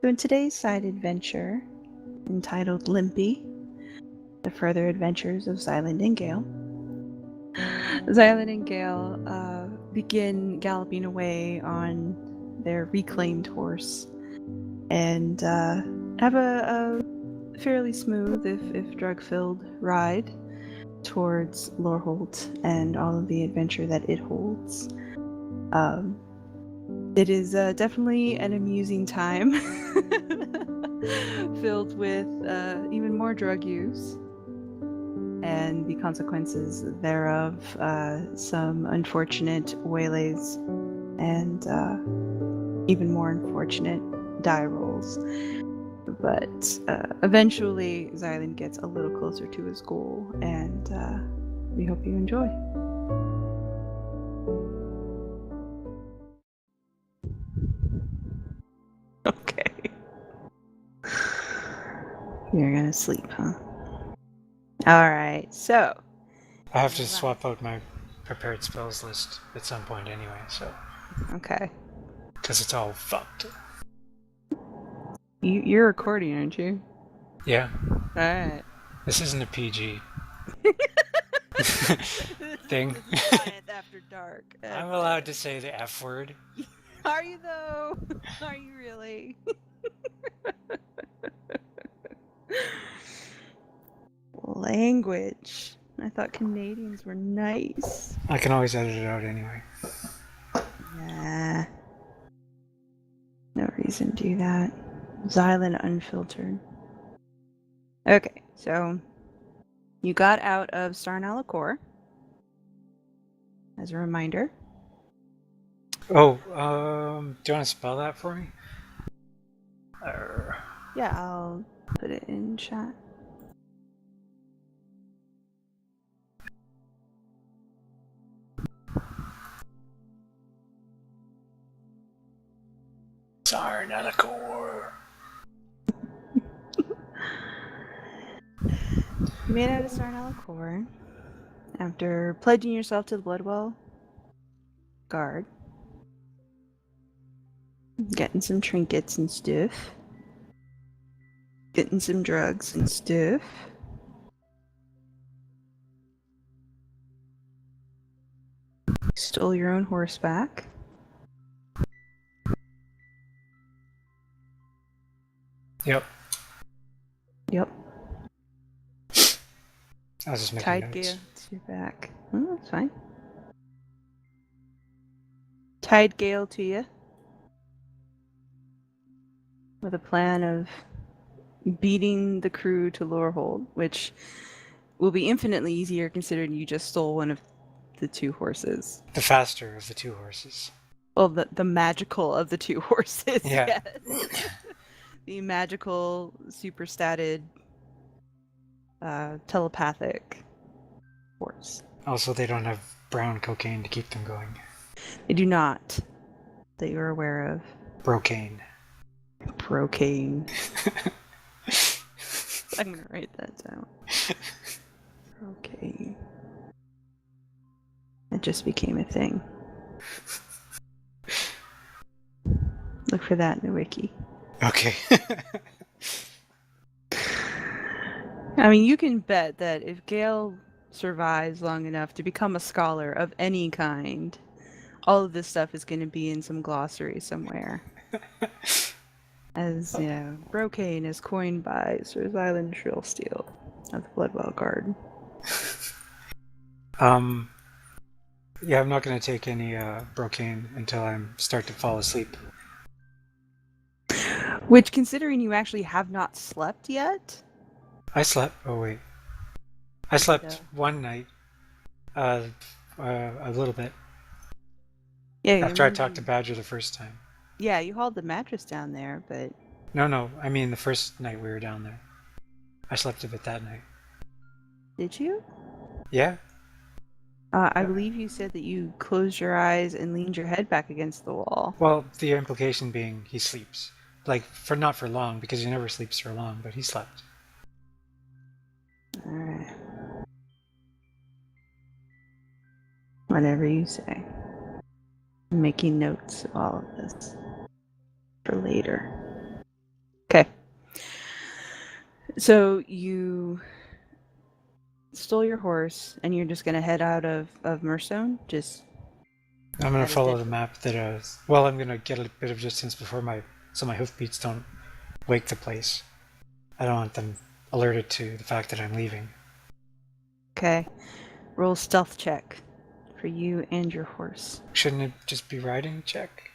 So in today's side adventure, entitled Limpy, The Further Adventures of Xylund and Gayle, Xylund and Gayle begin galloping away on their reclaimed horse and have a fairly smooth, if drug-filled, ride towards Loreholt and all of the adventure that it holds. It is definitely an amusing time, filled with even more drug use and the consequences thereof, some unfortunate waylays and even more unfortunate die rolls. But eventually, Xylund gets a little closer to his goal, and we hope you enjoy. Okay. You're gonna sleep, huh? Alright, so. I have to swap out my prepared spells list at some point anyway, so. Okay. Because it's all fucked. You're recording, aren't you? Yeah. Alright. This isn't a PG thing. After dark. I'm allowed to say the F word. Are you though? Are you really? Language. I thought Canadians were nice. I can always edit it out anyway. Nah. No reason to do that. Xylund unfiltered. Okay, so you got out of Sarnalacor. As a reminder. Oh, do you want to spell that for me? Yeah, I'll put it in chat. Sarnalacor. You made out of Sarnalacor after pledging yourself to the Bloodwell Guard, getting some trinkets and stuff, getting some drugs and stuff. Stole your own horseback. Yep. Yep. I was just making Tied notes. Gayle to your back. Oh, that's fine. Tied Gayle to you with a plan of beating the crew to Lorehold, which will be infinitely easier considering you just stole one of the two horses. The faster of the two horses. Well, the magical of the two horses, Yeah. yes. The magical, superstated, telepathic horse. Also, they don't have brown cocaine to keep them going. They do not, that you're aware of. Brocane. Brocane. I'm gonna write that down. Brocane. It just became a thing. Look for that in the wiki. Okay. I mean, you can bet that if Gayle survives long enough to become a scholar of any kind, all of this stuff is going to be in some glossary somewhere. As, you know, brocane is coined by Sir Xylund Shrillsteel of the Bloodwell Guard. Yeah, I'm not going to take any brocane until I start to fall asleep. Which, considering you actually have not slept yet? I slept. Oh, wait. I slept one night. A little bit. Yeah. After I talked to Badger the first time. Yeah, you hauled the mattress down there, but... No. I mean, the first night we were down there. I slept a bit that night. Did you? Yeah. I believe you said that you closed your eyes and leaned your head back against the wall. Well, the implication being he sleeps. Like, not for long, because he never sleeps for long, but he slept. Alright. Whatever you say. I'm making notes of all of this for later. So you stole your horse, and you're just gonna head out of Murstone? Just I'm gonna that is follow it. the map that well, I'm gonna get a bit of distance before so my hoofbeats don't wake the place. I don't want them alerted to the fact that I'm leaving. Okay. Roll stealth check for you and your horse. Shouldn't it just be riding check?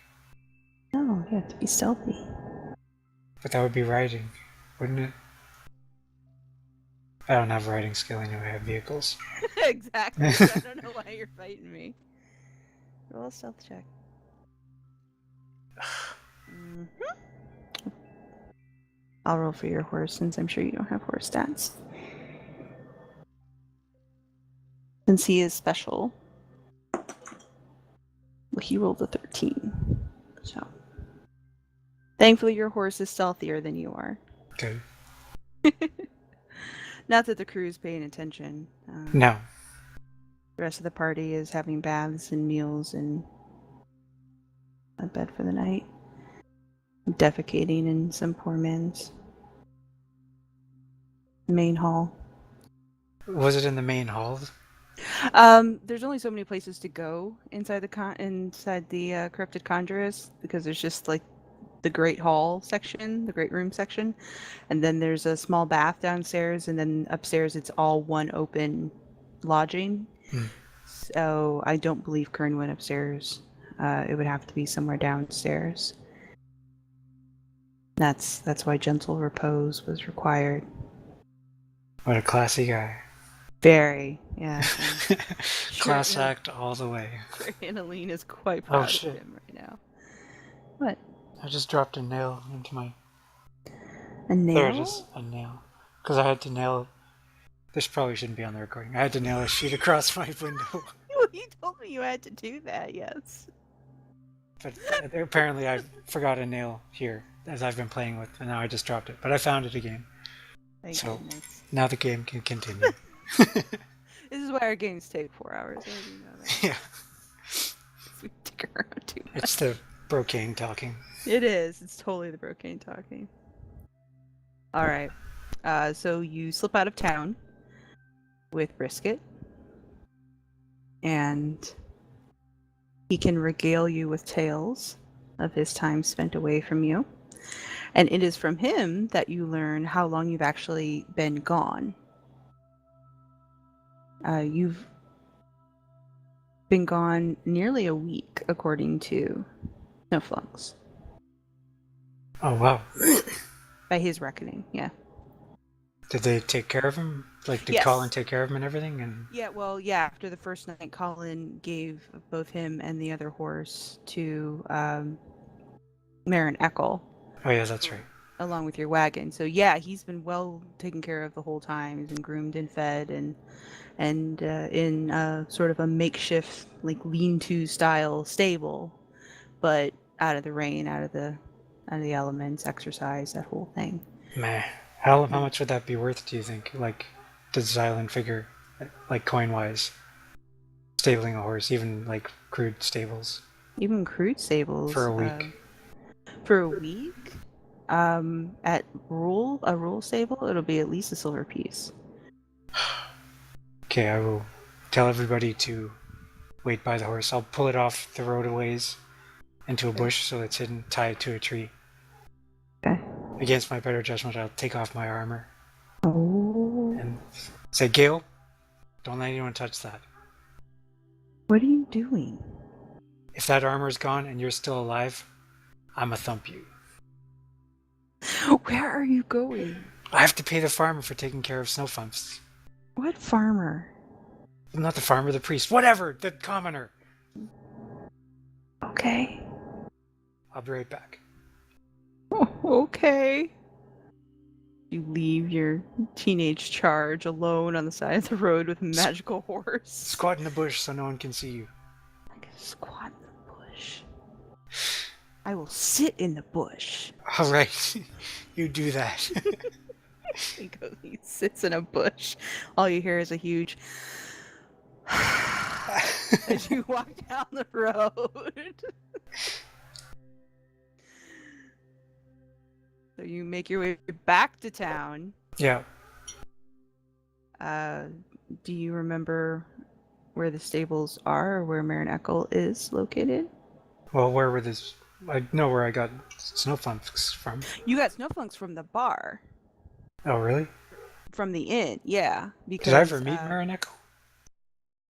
No, you have to be stealthy. But that would be riding, wouldn't it? I don't have riding skill anyway, I have vehicles. Exactly. I don't know why you're fighting me. Roll a stealth check. Mm-hmm. I'll roll for your horse since I'm sure you don't have horse stats. Since he is special, well, he rolled a 13. So, thankfully, your horse is stealthier than you are. Okay. Not that the crew is paying attention. No. The rest of the party is having baths and meals and a bed for the night. Defecating in some poor man's main hall. Was it in the main hall? There's only so many places to go inside the corrupted conjurers, because there's just like the great hall section, the great room section, and then there's a small bath downstairs, and then upstairs it's all one open lodging. So I don't believe Kern went upstairs. It would have to be somewhere downstairs. That's why gentle repose was required. What a classy guy. Very, yeah. Class act all the way. Annaline is quite proud shit. of him right now. What? I just dropped a nail into my... A nail? There it is, a nail. Because I had to nail... This probably shouldn't be on the recording. I had to nail a sheet across my window. You told me you had to do that, yes. But apparently I forgot a nail here, as I've been playing with, and now I just dropped it. But I found it again. Thank So, goodness. now the game can continue. This is why our games take 4 hours. I already know that. Yeah. We stick around too much. It's the brocane talking. It is. It's totally the brocane talking. All right. So you slip out of town with Brisket, and he can regale you with tales of his time spent away from you. And it is from him that you learn how long you've actually been gone. You've been gone nearly a week, according to Snowflux. Oh, wow. By his reckoning, yeah. Did they take care of him? Like, did Yes. Colin take care of him and everything? And Yeah, well, yeah, after the first night, Colin gave both him and the other horse to Marin Eckel. Oh, yeah, that's right. Along with your wagon. So, yeah, he's been well taken care of the whole time. He's been groomed and fed and in sort of a makeshift, like, lean-to style stable, but out of the rain, out of the elements, exercise, that whole thing. Meh. How much would that be worth, do you think? Like, does Xylund figure, like, coin-wise? Stabling a horse, even, like, crude stables. Even crude stables. For a week. For a week? At a rule stable, it'll be at least a silver piece. Okay, I will tell everybody to wait by the horse. I'll pull it off the road a ways into a bush so it's hidden, tied to a tree. Okay. Against my better judgment, I'll take off my armor. Oh. And say, Gayle, don't let anyone touch that. What are you doing? If that armor's gone and you're still alive, I'ma thump you. Where are you going? I have to pay the farmer for taking care of Snowfumps. What farmer? Not the farmer, the priest. Whatever, the commoner. Okay. I'll be right back. Oh, okay. You leave your teenage charge alone on the side of the road with a magical horse. Squat in the bush so no one can see you. I can squat in the bush. I will sit in the bush. All right, you do that. He sits in a bush. All you hear is a huge as you walk down the road. So you make your way back to town Yeah. Do you remember where the stables are, or where Marin Eccles is located? Well, where were this? I know where I got snowflakes from. You got snowflakes from the bar, Oh, really? from the inn, yeah. Did I ever Because meet Marineko?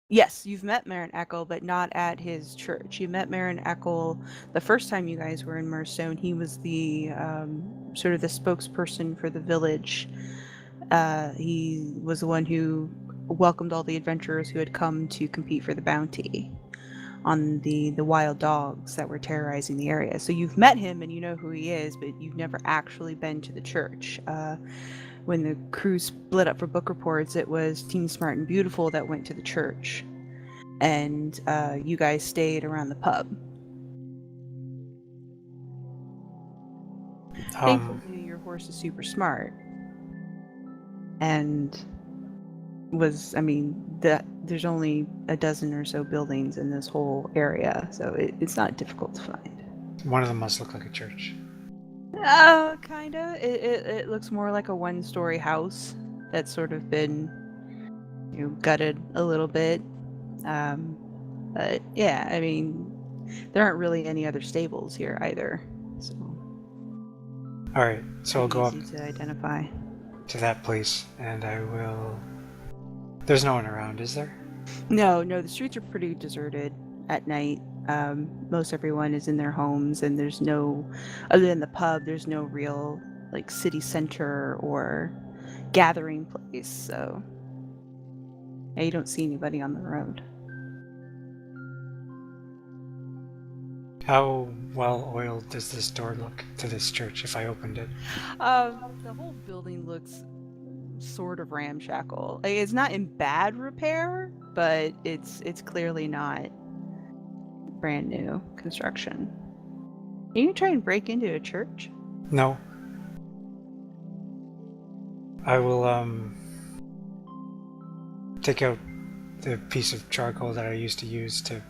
yes, you've met Marin Eccles, but not at his church. You met Marin Eccles the first time you guys were in Murstone. He was the sort of the spokesperson for the village. He was the one who welcomed all the adventurers who had come to compete for the bounty on the wild dogs that were terrorizing the area. So you've met him and you know who he is, but you've never actually been to the church. When the crew split up for book reports, it was Team Smart and Beautiful that went to the church, and you guys stayed around the pub. Thankfully, your horse is super smart, and there's only a dozen or so buildings in this whole area, so it's not difficult to find. One of them must look like a church. Kinda. It looks more like a one-story house that's sort of been, gutted a little bit. But yeah, I mean, there aren't really any other stables here either, so. All right, so I'll go up to identify to that place, and I will. There's no one around, is there? No, the streets are pretty deserted at night. Most everyone is in their homes, and there's no, other than the pub, there's no real like city center or gathering place. So yeah, you don't see anybody on the road. How well oiled does this door look to this church if I opened it? The whole building looks sort of ramshackle. Like, it's not in bad repair, but it's clearly not brand new construction. Are you trying to break into a church? No. I will take out the piece of charcoal that I used to use to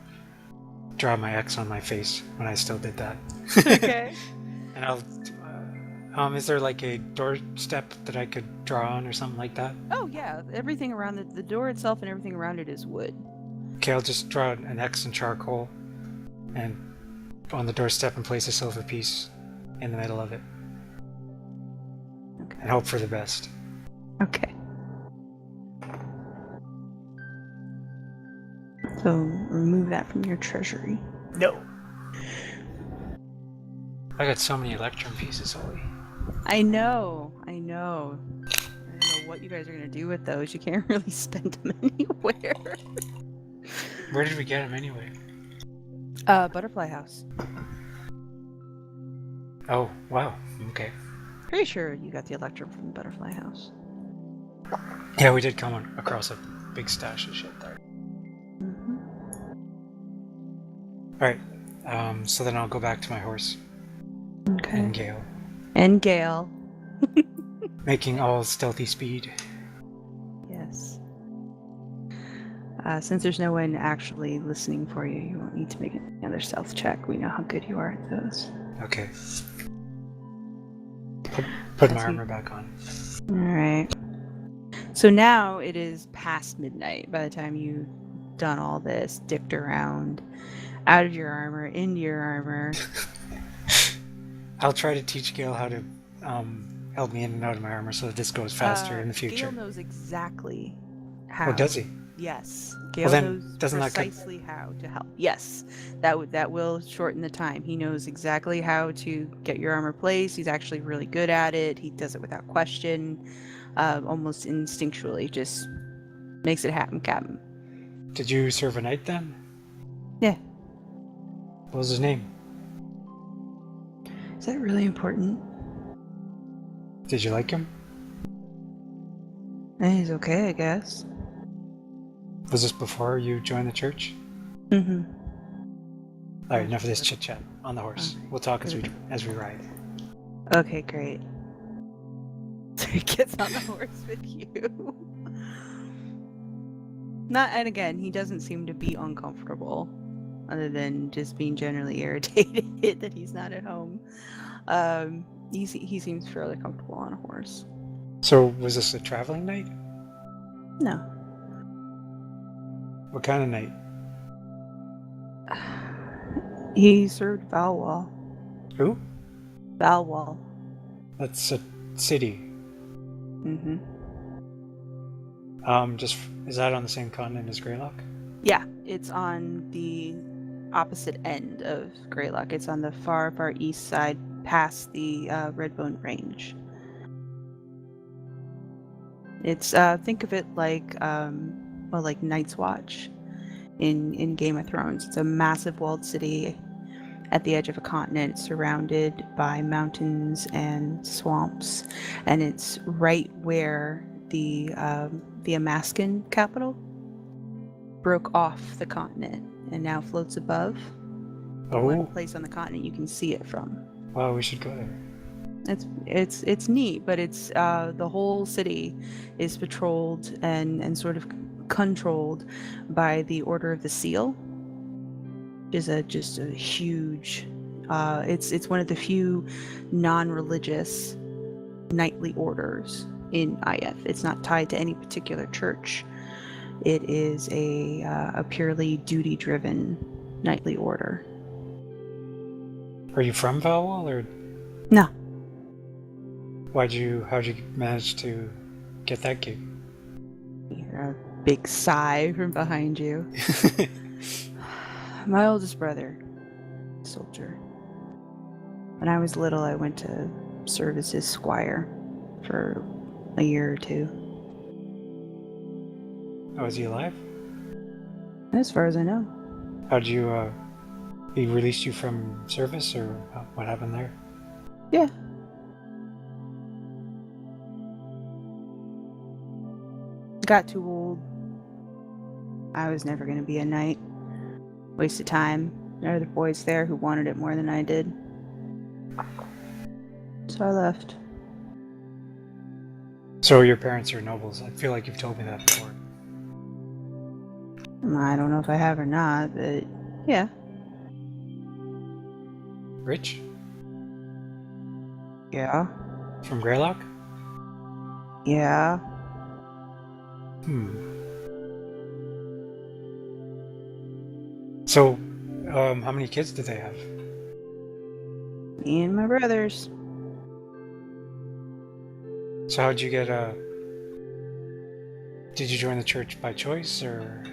draw my X on my face when I still did that. Okay. And I'll is there like a doorstep that I could draw on or something like that? Oh yeah, everything around the door itself and everything around it is wood. Okay, I'll just draw an X in charcoal and on the doorstep and place a silver piece in the middle of it. Okay. And hope for the best. Okay. So remove that from your treasury. No. I got so many electrum pieces, Ollie. I know. I don't know what you guys are gonna do with those. You can't really spend them anywhere. Where did we get them anyway? Butterfly House. Oh, wow. Okay. Pretty sure you got the Electrum from the Butterfly House. Yeah, we did come across a big stash of shit there. Mm-hmm. Alright, so then I'll go back to my horse. Okay. And Gayle. And Gayle. Making all stealthy speed. Yes. Since there's no one actually listening for you, you won't need to make another stealth check. We know how good you are at those. Okay. Put my armor back on. Alright. So now it is past midnight by the time you've done all this, dicked around, out of your armor, into your armor. I'll try to teach Gayle how to help me in and out of my armor so that this goes faster in the future. Gayle knows exactly how. Oh, does he? Yes. Gayle knows doesn't precisely how to help. Yes. That will shorten the time. He knows exactly how to get your armor placed. He's actually really good at it. He does it without question, almost instinctually. Just makes it happen, Captain. Did you serve a knight then? Yeah. What was his name? Is that really important? Did you like him? He's okay, I guess. Was this before you joined the church? Mm-hmm. Alright, enough of this chit chat. On the horse. Okay. We'll talk as we ride. Okay, great. So he gets on the horse with you. And again, he doesn't seem to be uncomfortable, other than just being generally irritated that he's not at home. He seems fairly comfortable on a horse. So, was this a traveling knight? No. What kind of knight? He served Valwall. Who? Valwall. That's a city. Mm-hmm. Is that on the same continent as Greylock? Yeah, it's on the opposite end of Greylock. It's on the far, far east side, past the Redbone Range. It's think of it like like Night's Watch in Game of Thrones. It's a massive walled city at the edge of a continent, surrounded by mountains and swamps, and it's right where the Amaskan capital broke off the continent and now floats above. The one place on the continent you can see it from. Wow, we should go there. It's neat, but it's the whole city is patrolled and sort of controlled by the Order of the Seal. Is just a huge. It's one of the few non-religious knightly orders in Iyith. It's not tied to any particular church. It is a purely duty-driven knightly order. Are you from Valwall, or? No. How'd you manage to get that gig? You hear a big sigh from behind you. My oldest brother, soldier. When I was little, I went to serve as his squire for a year or two. Oh, is he alive? As far as I know. How'd you, he released you from service, or what happened there? Yeah. Got too old. I was never going to be a knight. Waste of time. There were other boys there who wanted it more than I did. So I left. So your parents are nobles. I feel like you've told me that before. I don't know if I have or not, but yeah. Rich? Yeah. From Greylock? Yeah. So, how many kids did they have? Me and my brothers. So how'd you get did you join the church by choice, or?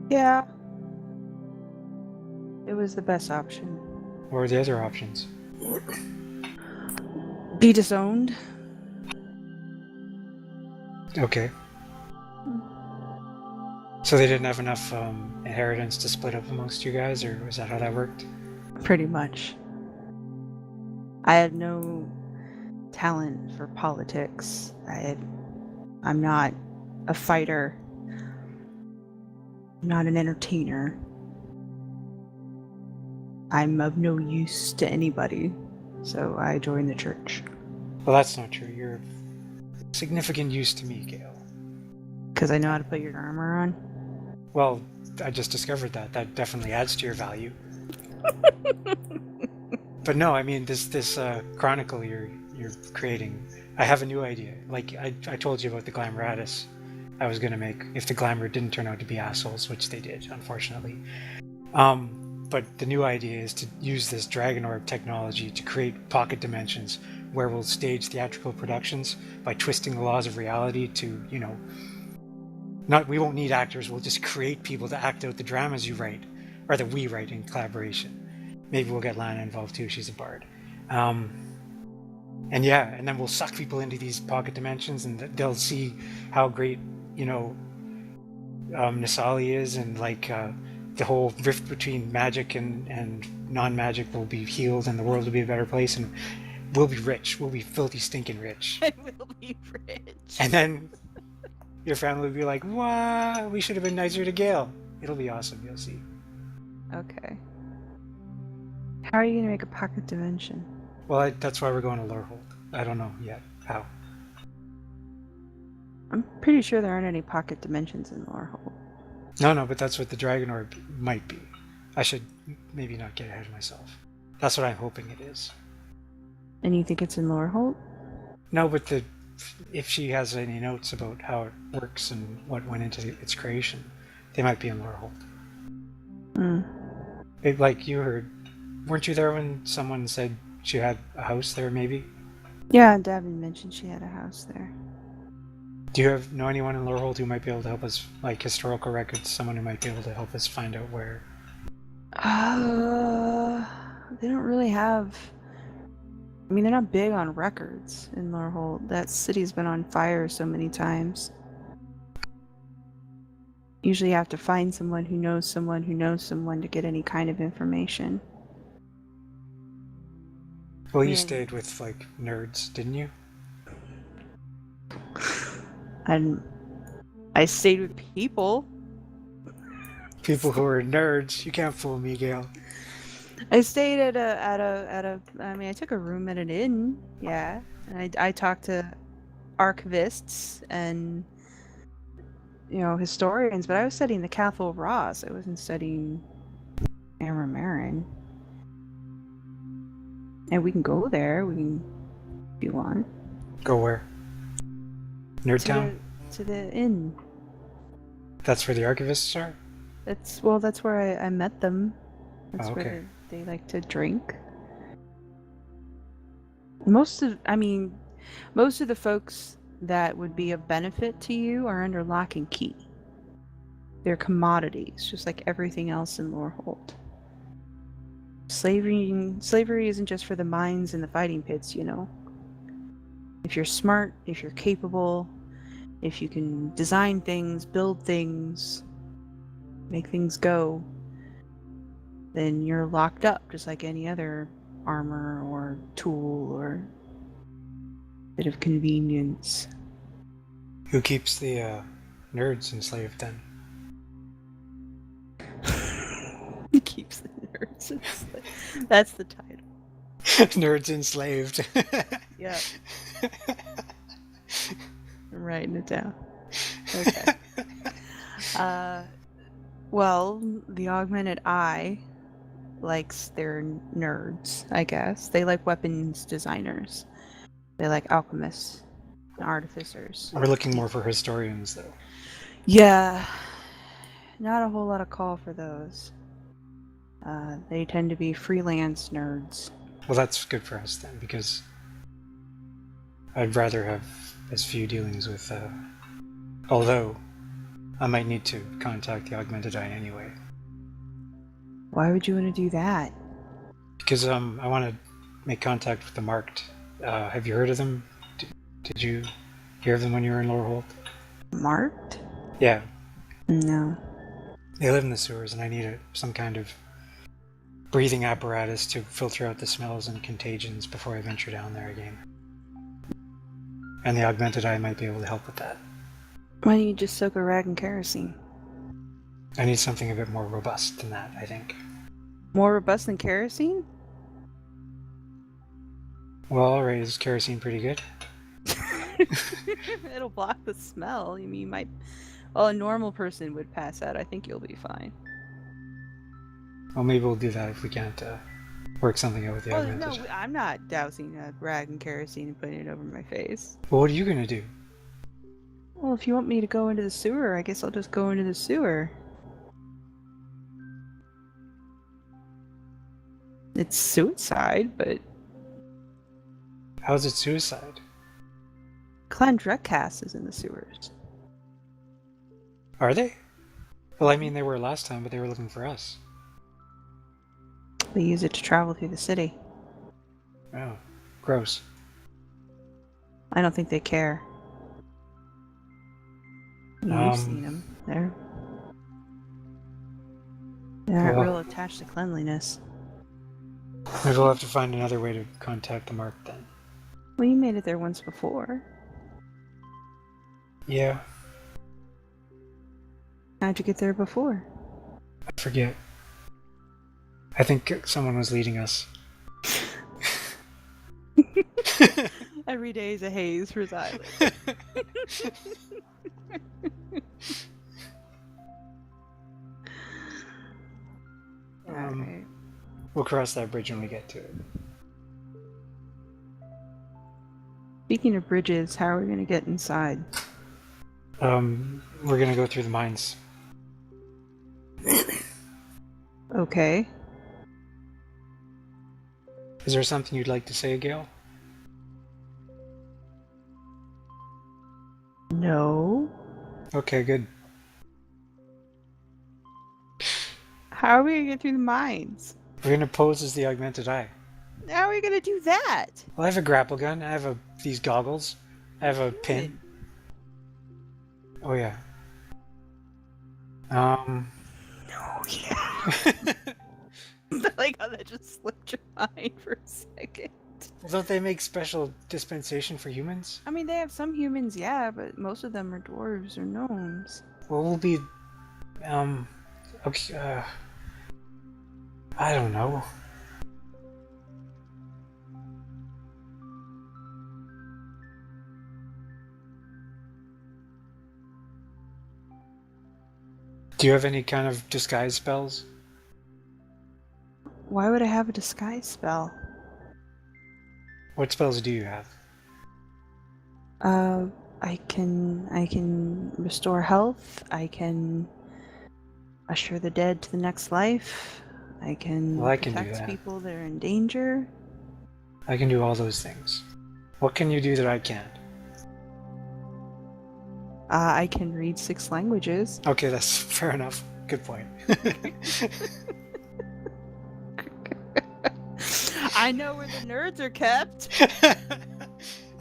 Yeah. It was the best option. What were the other options? Be disowned. Okay. So they didn't have enough inheritance to split up amongst you guys, or was that how that worked? Pretty much. I had no talent for politics. I'm not a fighter. I'm not an entertainer. I'm of no use to anybody, so I joined the church. Well, that's not true. You're of significant use to me, Gayle. Because I know how to put your armor on? Well, I just discovered that. That definitely adds to your value. But no, I mean, this chronicle you're creating, I have a new idea. Like, I told you about the Glamratis I was going to make, if the Glamour didn't turn out to be assholes, which they did, unfortunately. But the new idea is to use this Dragon Orb technology to create pocket dimensions where we'll stage theatrical productions by twisting the laws of reality to, you know, we won't need actors, we'll just create people to act out the dramas you write, or that we write in collaboration. Maybe we'll get Lana involved too, she's a bard. And yeah, and then we'll suck people into these pocket dimensions, and they'll see how great, you know, Nisali is, and like the whole rift between magic and non-magic will be healed, and the world will be a better place, and we'll be rich. We'll be filthy, stinking rich. I will be rich. And then your family will be like, "Wow, we should have been nicer to Gayle." It'll be awesome. You'll see. Okay. How are you going to make a pocket dimension? Well, that's why we're going to Lorehold. I don't know yet how. I'm pretty sure there aren't any pocket dimensions in Lorehold. No, but that's what the Dragon Orb might be. I should maybe not get ahead of myself. That's what I'm hoping it is. And you think it's in Loreholt? No, but if she has any notes about how it works and what went into its creation, they might be in Loreholt. Mm. Like you heard, weren't you there when someone said she had a house there, maybe? Yeah, Davin mentioned she had a house there. Do you know anyone in Loreholt who might be able to help us, like historical records, someone who might be able to help us find out where? They don't really have. I mean, they're not big on records in Loreholt. That city's been on fire so many times. Usually you have to find someone who knows someone who knows someone to get any kind of information. Well, you stayed with, like, nerds, didn't you? And I stayed with people. People who are nerds. You can't fool me, Gayle. I stayed at a. I mean, I took a room at an inn. Yeah, and I talked to archivists and historians, but I was studying the Cathal Ross. I wasn't studying Amber Marin. And we can go there. We can, if you want. Go where? Nerdtown? To the inn. That's where the archivists are? That's where I met them. That's where they like to drink. Most of the folks that would be of benefit to you are under lock and key. They're commodities, just like everything else in Loreholt. Slavery isn't just for the mines and the fighting pits, If you're smart, if you're capable, if you can design things, build things, make things go, then you're locked up just like any other armor or tool or bit of convenience. Who keeps the nerds enslaved then? He keeps the nerds enslaved. That's the title. Nerds enslaved. Yeah. I'm writing it down. Okay. Well, the Augmented Eye likes their nerds, I guess. They like weapons designers. They like alchemists and artificers. We're looking more for historians, though. Yeah. Not a whole lot of call for those. They tend to be freelance nerds. Well, that's good for us then, because I'd rather have as few dealings with, although I might need to contact the Augmented Eye anyway. Why would you want to do that? Because I want to make contact with the Marked. Have you heard of them? Did you hear of them when you were in Loreholt? Marked? Yeah. No. They live in the sewers, and I need some kind of breathing apparatus to filter out the smells and contagions before I venture down there again. And the Augmented Eye might be able to help with that. Why don't you just soak a rag in kerosene? I need something a bit more robust than that, I think. More robust than kerosene? Well, alright, is kerosene pretty good? It'll block the smell. You mean you might... Well, a normal person would pass out. I think you'll be fine. Well, maybe we'll do that if we can't work something out with the Augmented. No, I'm not dousing a rag in kerosene and putting it over my face. Well, what are you gonna do? Well, if you want me to go into the sewer, I guess I'll just go into the sewer. It's suicide, but... How's it suicide? Clan Drekcast is in the sewers. Are they? Well, I mean, they were last time, but they were looking for us. They use it to travel through the city. Oh, gross. I don't think they care. You've seen them. They're not real attached to cleanliness. Maybe we'll have to find another way to contact the Mark then. Well, you made it there once before. Yeah. How'd you get there before? I forget. I think someone was leading us. Every day is a haze for Xylund. We'll cross that bridge when we get to it. Speaking of bridges, how are we going to get inside? We're gonna go through the mines. Okay. Is there something you'd like to say, Gayle? No. Okay, good. How are we going to get through the mines? We're gonna pose as the augmented eye. How are we going to do that? Well, I have a grapple gun. I have these goggles. I have a pin. Oh yeah. Oh, yeah. I like how that just slipped your mind for a second. Well, don't they make special dispensation for humans? I mean, they have some humans, yeah, but most of them are dwarves or gnomes. Well, we'll be, okay, I don't know. Do you have any kind of disguise spells? Why would I have a disguise spell? What spells do you have? I can restore health. I can usher the dead to the next life. I can Well, I can do protect that. people that are in danger. I can do all those things. What can you do that I can't? I can read 6 languages. Okay, that's fair enough. Good point. I know where the nerds are kept.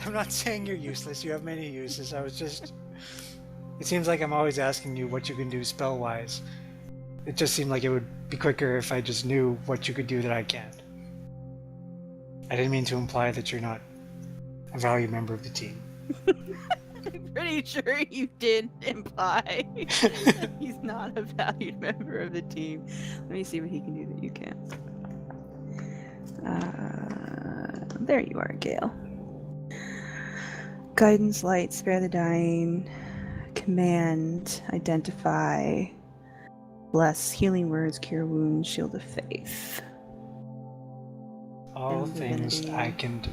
I'm not saying you're useless. You have many uses. I was just... It seems like I'm always asking you what you can do spell-wise. It just seemed like it would be quicker if I just knew what you could do that I can't. I didn't mean to imply that you're not a valued member of the team. I'm pretty sure you did imply he's not a valued member of the team. Let me see what he can do that you can't. There you are, Gayle. Guidance, light, spare the dying, command, identify, bless, healing words, cure wounds, shield of faith. All things Divinity. I can do.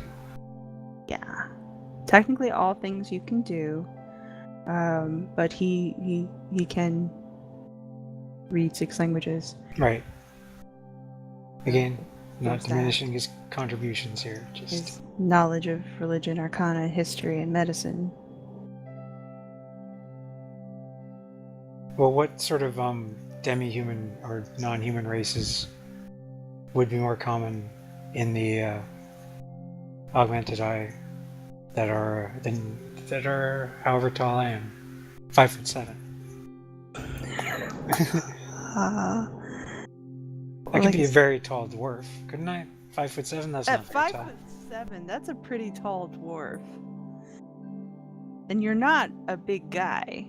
Yeah. Technically all things you can do. But he can read 6 languages. Right. Again, not There's that. diminishing his contributions here. Just His knowledge of religion, arcana, history, and medicine. well, what sort of demi-human or non-human races would be more common in the augmented eye that are however tall I am, 5'7". I could be a very tall dwarf, couldn't I? 5'7". That's At not very tall. 5'7", that's a pretty tall dwarf. And you're not a big guy.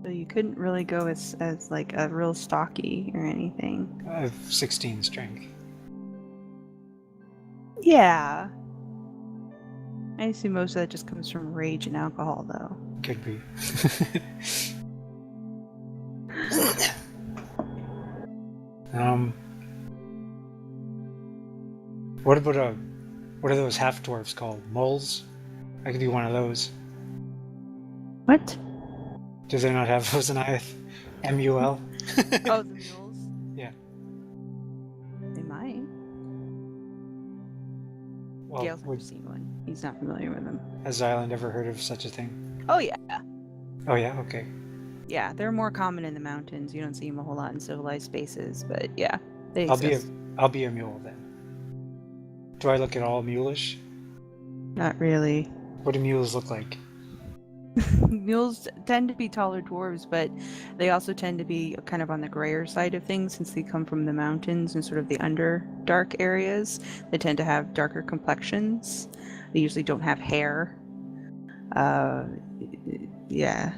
So you couldn't really go as like a real stocky or anything. I have 16 strength. Yeah. I assume most of that just comes from rage and alcohol, though. Could be. What are those half dwarfs called? Moles? I could be one of those. What? Do they not have those in Iyith? MUL? Oh, the mules? Yeah. They might. Well, Gale's never seen one. He's not familiar with them. has Xylund ever heard of such a thing? Oh, yeah. Oh yeah, okay. Yeah, they're more common in the mountains. You don't see them a whole lot in civilized spaces, but yeah, they I'll exist. be a mule then. Do I look at all mulish? Not really. What do mules look like? Mules tend to be taller dwarves, but they also tend to be kind of on the grayer side of things since they come from the mountains and sort of the underdark areas. They tend to have darker complexions. They usually don't have hair. Yeah.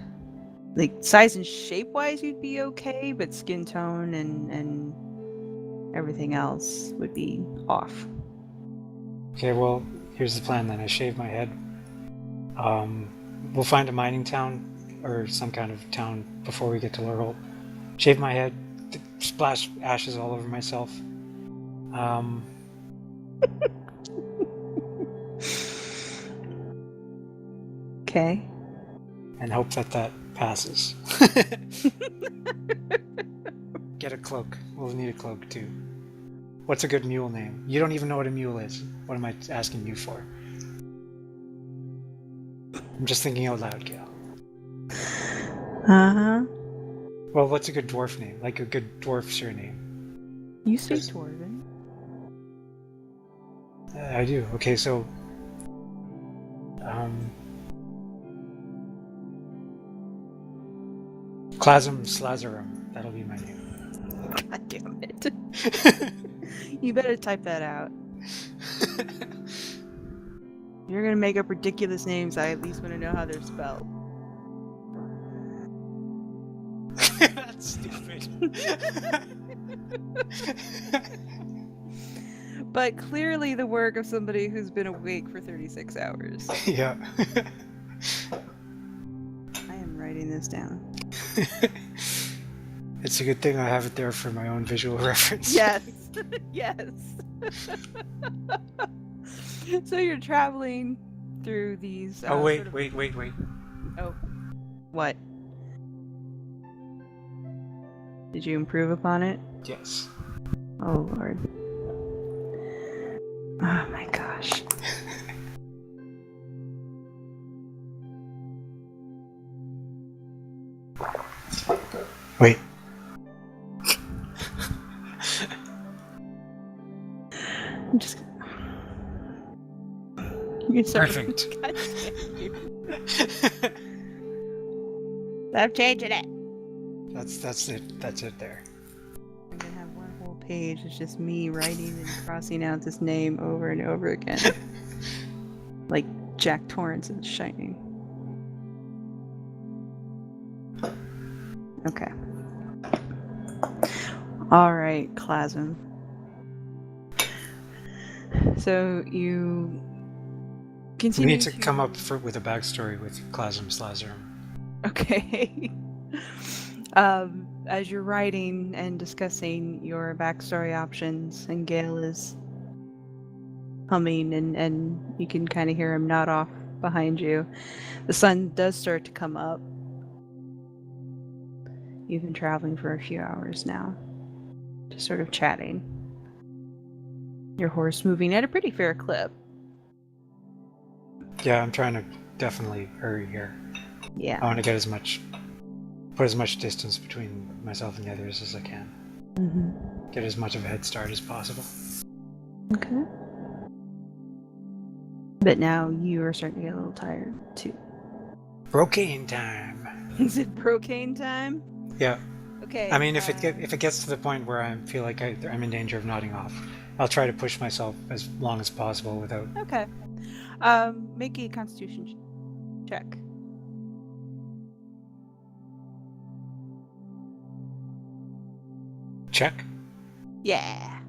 Like size and shape wise you'd be okay, but skin tone and everything else would be off. Okay, well, here's the plan then. I shave my head. We'll find a mining town or some kind of town before we get to Lurholt. Shave my head, splash ashes all over myself. Okay. And hope that passes. Get a cloak. We'll need a cloak too. What's a good mule name? You don't even know what a mule is. What am I asking you for? I'm just thinking out loud, Gayle. Uh-huh. Well, what's a good dwarf name? Like a good dwarf surname? You speak Dwarven. I do. Okay, so... Clasm Slazarum. That'll be my name. God damn it. You better type that out. You're gonna make up ridiculous names. I at least want to know how they're spelled. That's stupid. But clearly the work of somebody who's been awake for 36 hours. Yeah. I am writing this down. It's a good thing I have it there for my own visual reference. Yes. Yes. So you're traveling through these... Oh, wait. Oh. What? Did you improve upon it? Yes. Oh, Lord. Oh, my gosh. Wait. I'm just... You're so... Perfect. God damn you. I'm changing it. That's it. That's it there. I'm gonna have one whole page. It's just me writing and crossing out this name over and over again. Like Jack Torrance in The Shining. Okay. Alright, Clasm. So you We continue need to come up with a backstory with Clasm Slazarum. Okay. As you're writing and discussing your backstory options, and Gayle is humming, and you can kind of hear him nod off behind you, the sun does start to come up. You've been traveling for a few hours now, just sort of chatting. Your horse moving at a pretty fair clip. Yeah, I'm trying to definitely hurry here. Yeah. I want to get put as much distance between myself and the others as I can. Mm-hmm. Get as much of a head start as possible. Okay. But now you are starting to get a little tired too. Brocane time. Is it brocane time? Yeah. Okay. I mean, if it gets to the point where I feel like I'm in danger of nodding off, I'll try to push myself as long as possible without. Okay. Make a Constitution check. Check. Yeah.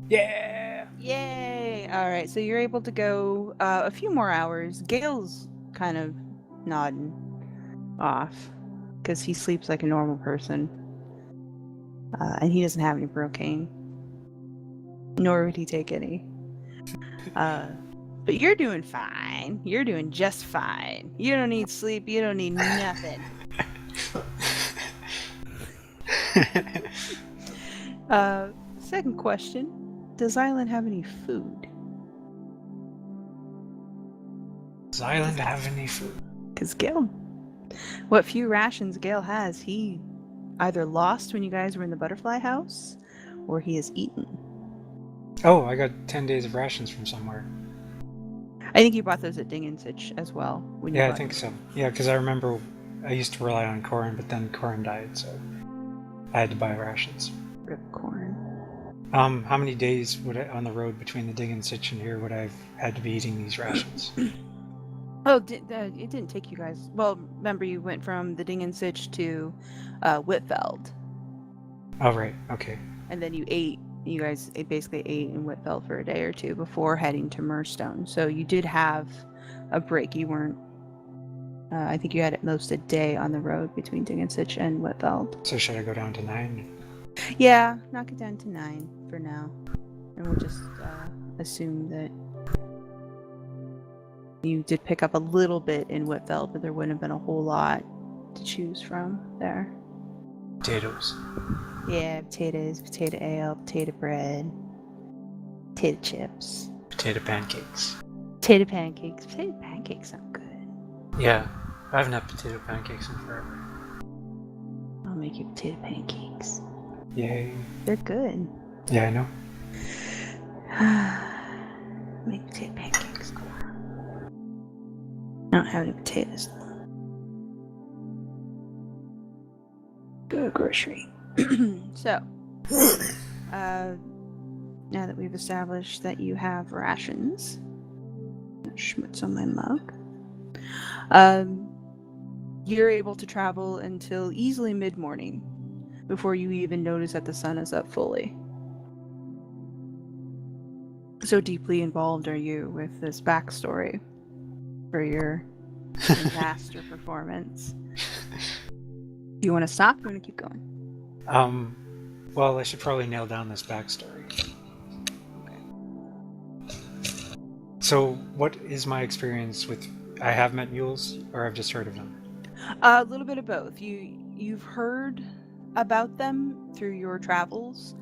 Yeah. Yay! All right, so you're able to go a few more hours. Gale's kind of nodding off because he sleeps like a normal person, and he doesn't have any brocane, nor would he take any. But you're doing fine. You're doing just fine. You don't need sleep. You don't need nothing. Second question. Does Xylund have any food? Does Xylund have any food? Because Gayle... What few rations Gayle has, he either lost when you guys were in the butterfly house, or he has eaten. Oh, I got 10 days of rations from somewhere. I think you bought those at Dinginsitch as well. When you Yeah, I bought think them. so. Yeah, because I remember I used to rely on Corin, but then Corin died, so I had to buy rations. Ripcorn. How many days on the road between the Dinginsitch and here would I have had to be eating these rations? Oh, it didn't take you guys... Well, remember you went from the Dinginsitch to Whitfeld. Oh, right. Okay. And then you ate... You guys basically ate in Whitfeld for a day or two before heading to Murstone. So you did have a break. You weren't... I think you had at most a day on the road between Dinginsitch and Whitfeld. So should I go down to 9? Yeah, knock it down to 9 for now. And we'll just assume that You did pick up a little bit in Whitfeld, but there wouldn't have been a whole lot to choose from there. Potatoes. Yeah, potatoes, potato ale, potato bread, potato chips. Potato pancakes. Potato pancakes. Potato pancakes sound good. Yeah, I haven't had potato pancakes in forever. I'll make you potato pancakes. Yay. They're good. Yeah, I know. Make potato pancakes. I don't have any potatoes. Go to grocery. So, now that we've established that you have rations, schmutz on my mug, you're able to travel until easily mid-morning before you even notice that the sun is up fully. So deeply involved are you with this backstory for your master performance. Do you want to stop or do you want to keep going? Well, I should probably nail down this backstory. Okay. So, what is my experience with... I have met mules, or I've just heard of them? A little bit of both. You've heard about them through your travels.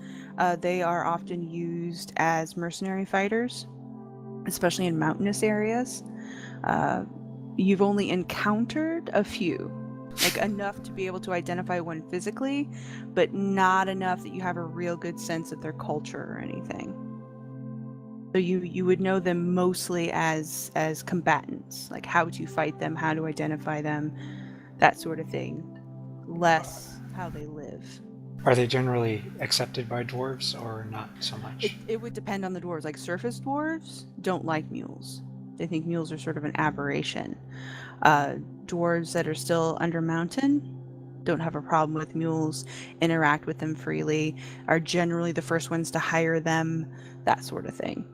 They are often used as mercenary fighters, especially in mountainous areas. You've only encountered a few, like enough to be able to identify one physically, but not enough that you have a real good sense of their culture or anything. So you would know them mostly as combatants, like how to fight them, how to identify them, that sort of thing. Less how they live. Are they generally accepted by dwarves or not so much? It would depend on the dwarves. Like surface dwarves don't like mules. They think mules are sort of an aberration. Dwarves that are still under mountain don't have a problem with mules, interact with them freely, are generally the first ones to hire them, that sort of thing,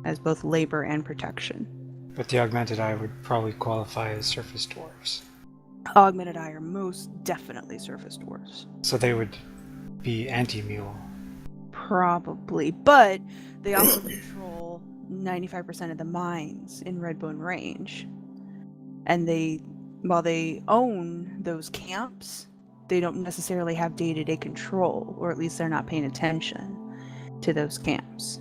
as both labor and protection. But the Augmented Eye would probably qualify as surface dwarves. Augmented Eye are most definitely surface dwarves. So they would be anti-mule. Probably, but they also control 95% of the mines in Redbone Range. And while they own those camps, they don't necessarily have day-to-day control, or at least they're not paying attention to those camps.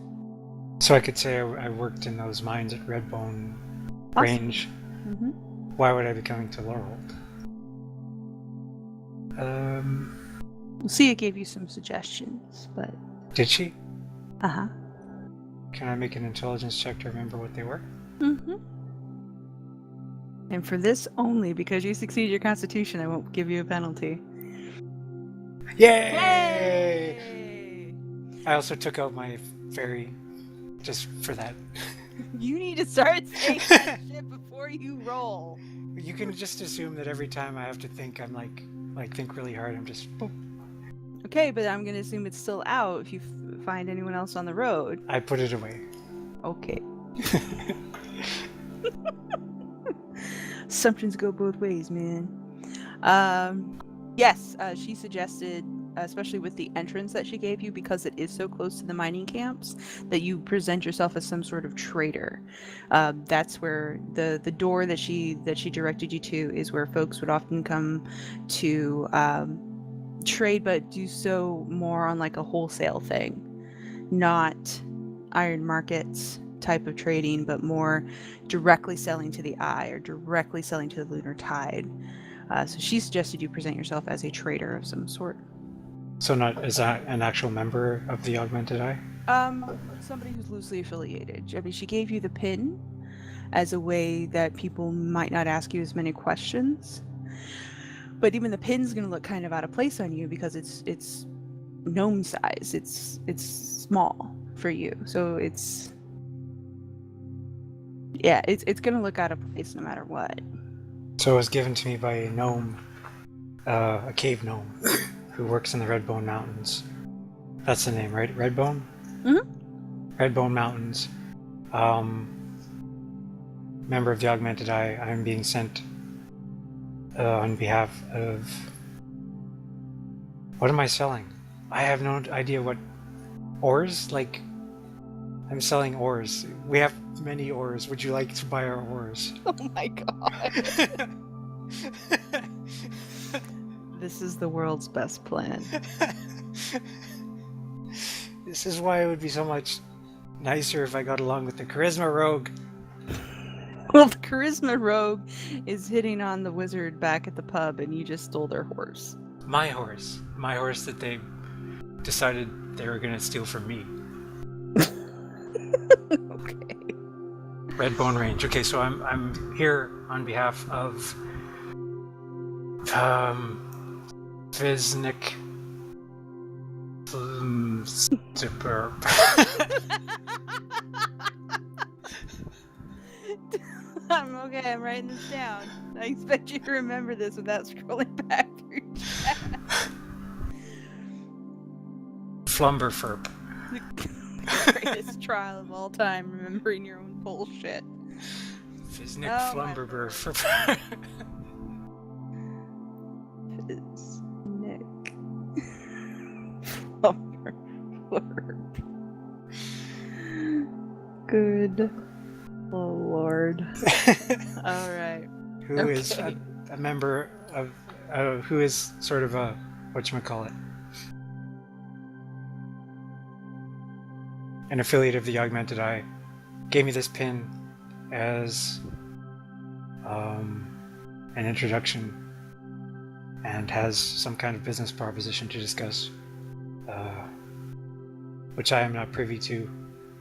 So I could say I worked in those mines at Redbone Range. Mm-hmm. Why would I be coming to Laurel? Lucia gave you some suggestions, but... Did she? Uh-huh. Can I make an intelligence check to remember what they were? Mm-hmm. And for this only, because you succeed your constitution, I won't give you a penalty. Yay! Yay! I also took out my fairy just for that. You need to start saying that shit before you roll. You can just assume that every time I have to think, I'm like think really hard, I'm just boop. Okay, but I'm gonna assume it's still out if you find anyone else on the road. I put it away. Okay. Assumptions go both ways, man. Yes, she suggested, especially with the entrance that she gave you, because it is so close to the mining camps, that you present yourself as some sort of trader. That's where the door that she directed you to is where folks would often come to trade, but do so more on like a wholesale thing, not iron markets type of trading, but more directly selling to the eye or directly selling to the lunar tide. So she suggested you present yourself as a trader of some sort. So not as an actual member of the Augmented Eye? Somebody who's loosely affiliated. I mean, she gave you the pin as a way that people might not ask you as many questions. But even the pin's going to look kind of out of place on you because it's gnome size. It's small for you. So it's going to look out of place no matter what. So it was given to me by a gnome, a cave gnome, who works in the Redbone Mountains. That's the name, right? Redbone? Mm-hmm. Redbone Mountains. Member of the Augmented Eye. I'm being sent on behalf of... What am I selling? I have no idea what... Ores? Like I'm selling ores. We have many ores. Would you like to buy our ores? Oh my god. This is the world's best plan. This is why it would be so much nicer if I got along with the charisma rogue. Well, the charisma rogue is hitting on the wizard back at the pub, and you just stole their horse. My horse that they decided they were gonna steal from me. Okay. Redbone Range. Okay, so I'm here on behalf of Viznik Super. I'm okay, I'm writing this down. I expect you to remember this without scrolling back through chat. Flumberferp. The greatest trial of all time, remembering your own bullshit. Viznik Flumberferp. Viznik Flumberferp. Good Lord. Alright. Who is a member of who is sort of a whatchamacallit, an affiliate of the Augmented Eye, gave me this pin as an introduction and has some kind of business proposition to discuss, which I am not privy to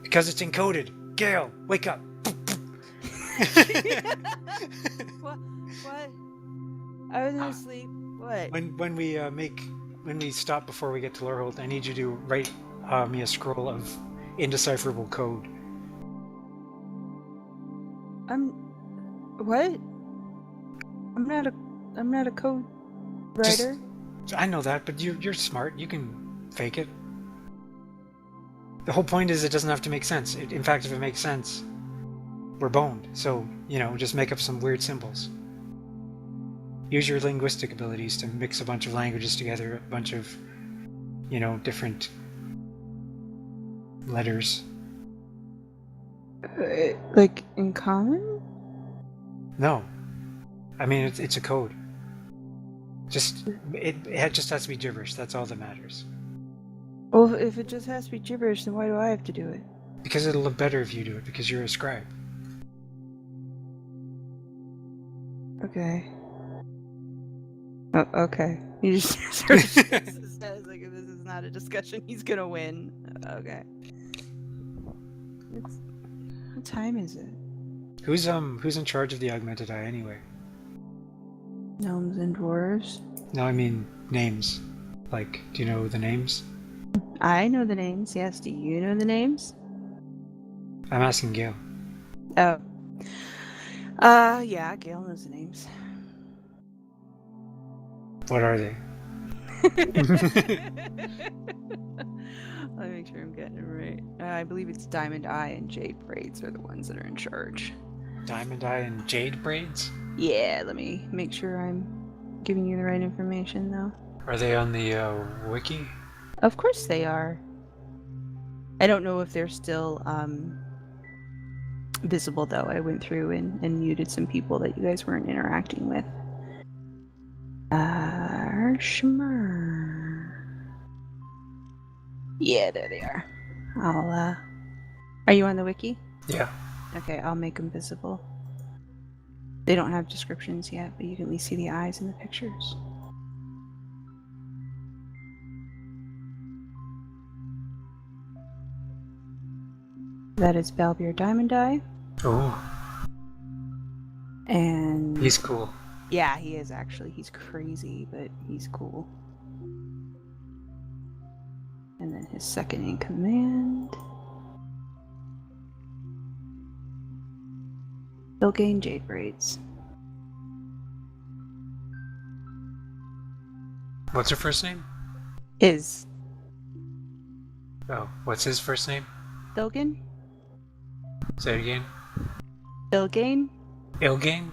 because it's encoded. Gayle, wake up! What? I was asleep. What? When we stop before we get to Lorehold, I need you to write me a scroll of indecipherable code. What? I'm not a code writer. I know that, but you're smart. You can fake it. The whole point is it doesn't have to make sense. In fact, if it makes sense, we're boned. So, just make up some weird symbols. Use your linguistic abilities to mix a bunch of languages together, a bunch of, different letters. Like in common? No. I mean, it's a code. It just has to be gibberish. That's all that matters. Well, if it just has to be gibberish, then why do I have to do it? Because it'll look better if you do it, because you're a scribe. Okay. Oh, okay. He just sort of shakes his head like if this is not a discussion, he's gonna win. Okay. What time is it? Who's in charge of the Augmented Eye anyway? Gnomes and dwarves. No, I mean names. Like, do you know the names? I know the names, yes. Do you know the names? I'm asking Gayle. Oh. Yeah, Gayle knows the names. What are they? Let me make sure I'm getting it right. I believe it's Diamond Eye and Jade Braids are the ones that are in charge. Diamond Eye and Jade Braids? Yeah, let me make sure I'm giving you the right information, though. Are they on the wiki? Of course they are. I don't know if they're still visible, though. I went through and muted some people that you guys weren't interacting with. Shmur. Yeah, there they are. Are you on the wiki? Yeah. Okay, I'll make them visible. They don't have descriptions yet, but you can at least see the eyes in the pictures. That is Balbier Diamond Eye. Oh. And He's cool. yeah, he is actually. He's crazy, but he's cool. And then his second in command. They'll gain Jade Braids. What's her first name? Is Oh, what's his first name? Thilgain? Say it again. Thilgain? Ilgain?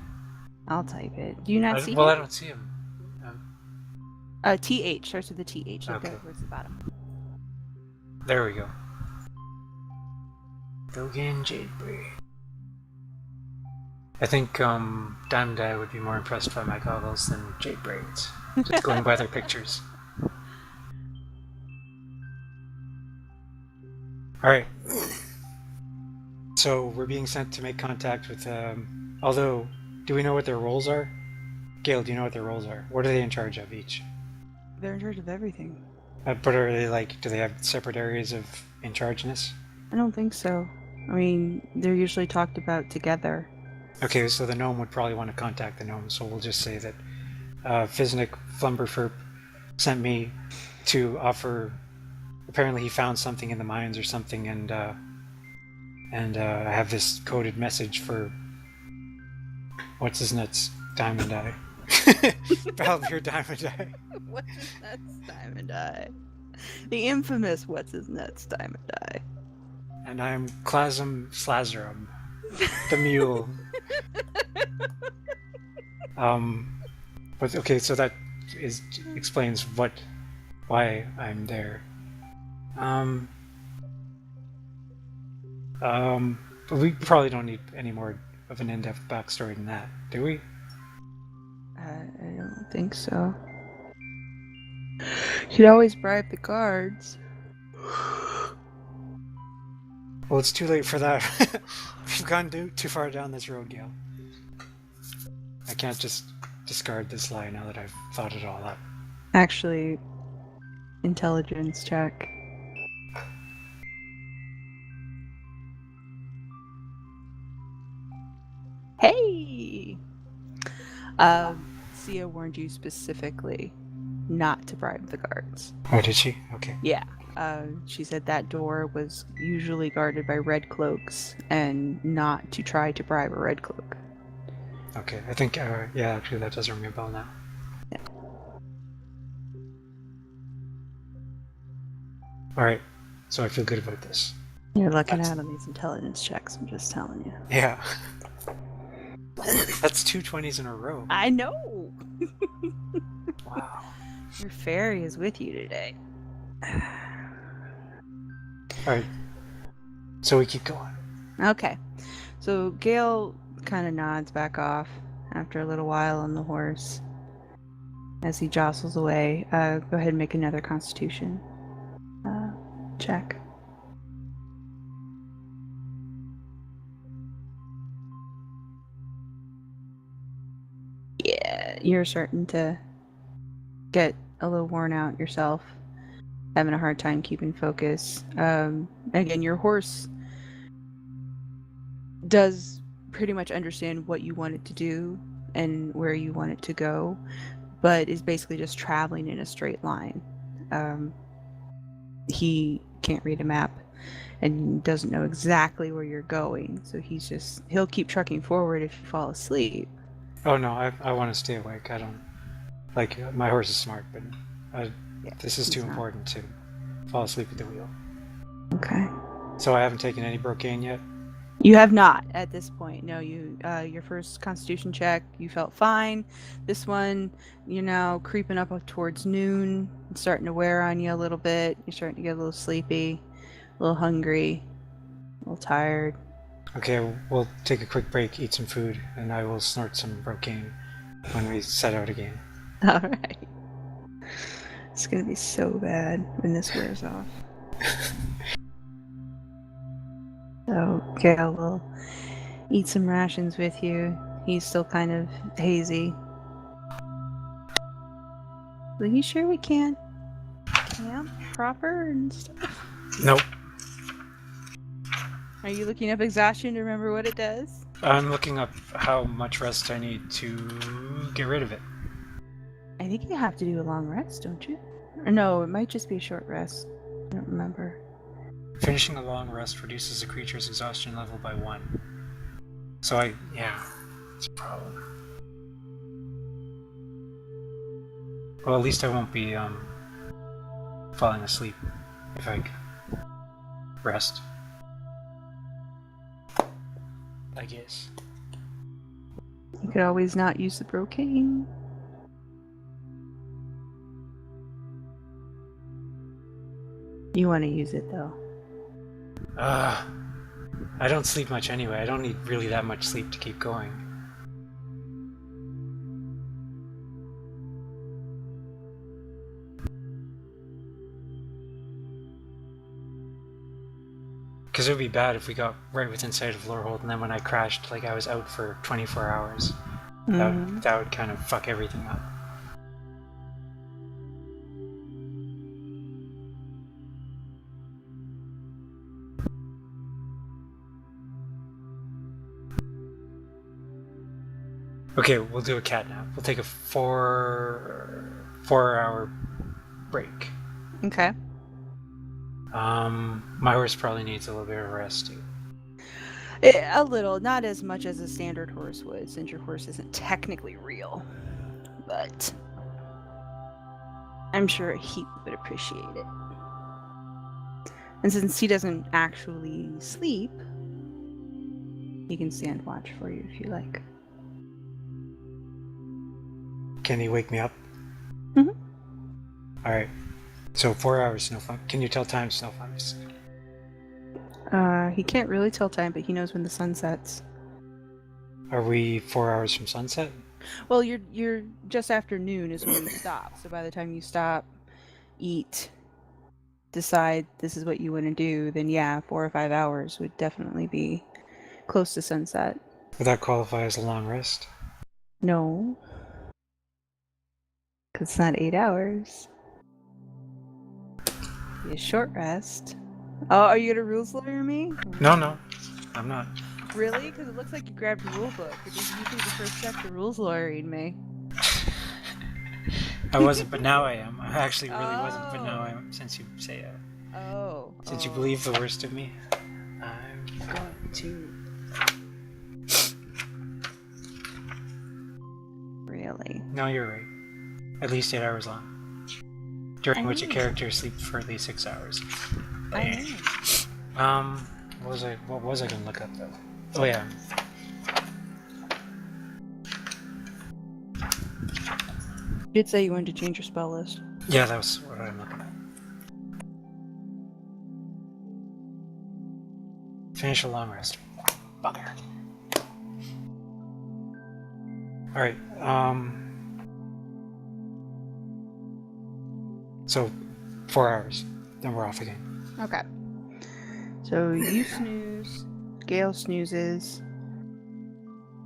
I'll type it. Do you not see Well, I him? don't see him. TH. Starts with the TH. Look Okay. towards the bottom. There we go. Dogen Jadebraid. I think Diamond Eye would be more impressed by my goggles than Jade Braids. Just going by their pictures. Alright. So we're being sent to make contact with although, do we know what their roles are? Gayle, do you know what their roles are? What are they in charge of each? They're in charge of everything. But are they do they have separate areas of in chargeness? I don't think so. I mean, they're usually talked about together. Okay, so the gnome would probably want to contact the gnome, so we'll just say that Fiznik Flumberferp sent me to offer. Apparently, he found something in the mines or something, and I have this coded message for what's his nuts, Diamond Eye. Balvier Diamond Eye. What's his nuts, Diamond Eye? The infamous What's his nuts, Diamond Eye. And I'm Klasm Slazerum, the mule. But okay, so that explains why I'm there. But we probably don't need any more of an in-depth backstory than that, do we? I don't think so. You'd always bribe the guards. Well, it's too late for that. We've gone too far down this road, Gayle. I can't just discard this lie now that I've thought it all up. Actually, intelligence check. Hey! Sia warned you specifically not to bribe the guards. Oh, did she? Okay. Yeah. She said that door was usually guarded by red cloaks and not to try to bribe a red cloak. Okay, I think, yeah, actually that does ring a bell now. Yeah. Alright, so I feel good about this. You're looking out on these intelligence checks, I'm just telling you. Yeah. That's 2 20s in a row. I know! Wow. Your fairy is with you today. Alright, so we keep going. Okay, so Gayle kind of nods back off after a little while on the horse as he jostles away. Go ahead and make another constitution check. Yeah, you're starting to get a little worn out yourself, having a hard time keeping focus. Again, your horse does pretty much understand what you want it to do and where you want it to go, but is basically just traveling in a straight line. He can't read a map and doesn't know exactly where you're going, so he'll keep trucking forward if you fall asleep. Oh no, I want to stay awake. I don't my horse is smart, but this is too important to fall asleep at the wheel. Okay. So I haven't taken any brocane yet? You have not at this point. No, your first constitution check, you felt fine. This one, you're now creeping up towards noon. It's starting to wear on you a little bit. You're starting to get a little sleepy, a little hungry, a little tired. Okay, we'll take a quick break, eat some food, and I will snort some brocane when we set out again. Alright. It's gonna be so bad when this wears off. So Gayle will eat some rations with you. He's still kind of hazy. Are you sure we can't camp proper and stuff? Nope. Are you looking up exhaustion to remember what it does? I'm looking up how much rest I need to get rid of it. I think you have to do a long rest, don't you? Or no, it might just be a short rest. I don't remember. Finishing a long rest reduces a creature's exhaustion level by 1. So yeah, it's a problem. Well, at least I won't be falling asleep if I rest. I guess. You could always not use the brocane. You want to use it though. I don't sleep much anyway. I don't need really that much sleep to keep going. Because it would be bad if we got right within sight of Lorehold, and then when I crashed, like I was out for 24 hours. That would kind of fuck everything up. Okay, we'll do a cat nap. We'll take a 4-hour break. Okay. My horse probably needs a little bit of rest too. A little, not as much as a standard horse would, since your horse isn't technically real. But I'm sure he would appreciate it. And since he doesn't actually sleep, he can stand watch for you if you like. Can he wake me up? Mm-hmm. Alright. So 4 hours snow fun. Can you tell time snow fungus? He can't really tell time, but he knows when the sun sets. Are we 4 hours from sunset? Well, you're just after noon is when you stop. So by the time you stop, eat, decide this is what you want to do, then yeah, 4 or 5 hours would definitely be close to sunset. Would that qualify as a long rest? No. Because it's not 8 hours. Be a short rest. Oh, are you gonna rules lawyer me? No, I'm not. Really? Because it looks like you grabbed a rule book, which is usually the first step to rules lawyering me. I wasn't, but now I am. I actually really wasn't, but now I am, since you say it. Since you believe the worst of me, I'm going to... Really? No, you're right. At least 8 hours long. During which a character sleeps for at least 6 hours. What was I gonna look up though? Oh yeah. You did say you wanted to change your spell list. Yeah, that was what I'm looking at. Finish a long rest. Bugger. Alright, so 4 hours, then we're off again. Okay. So you snooze, Gayle snoozes,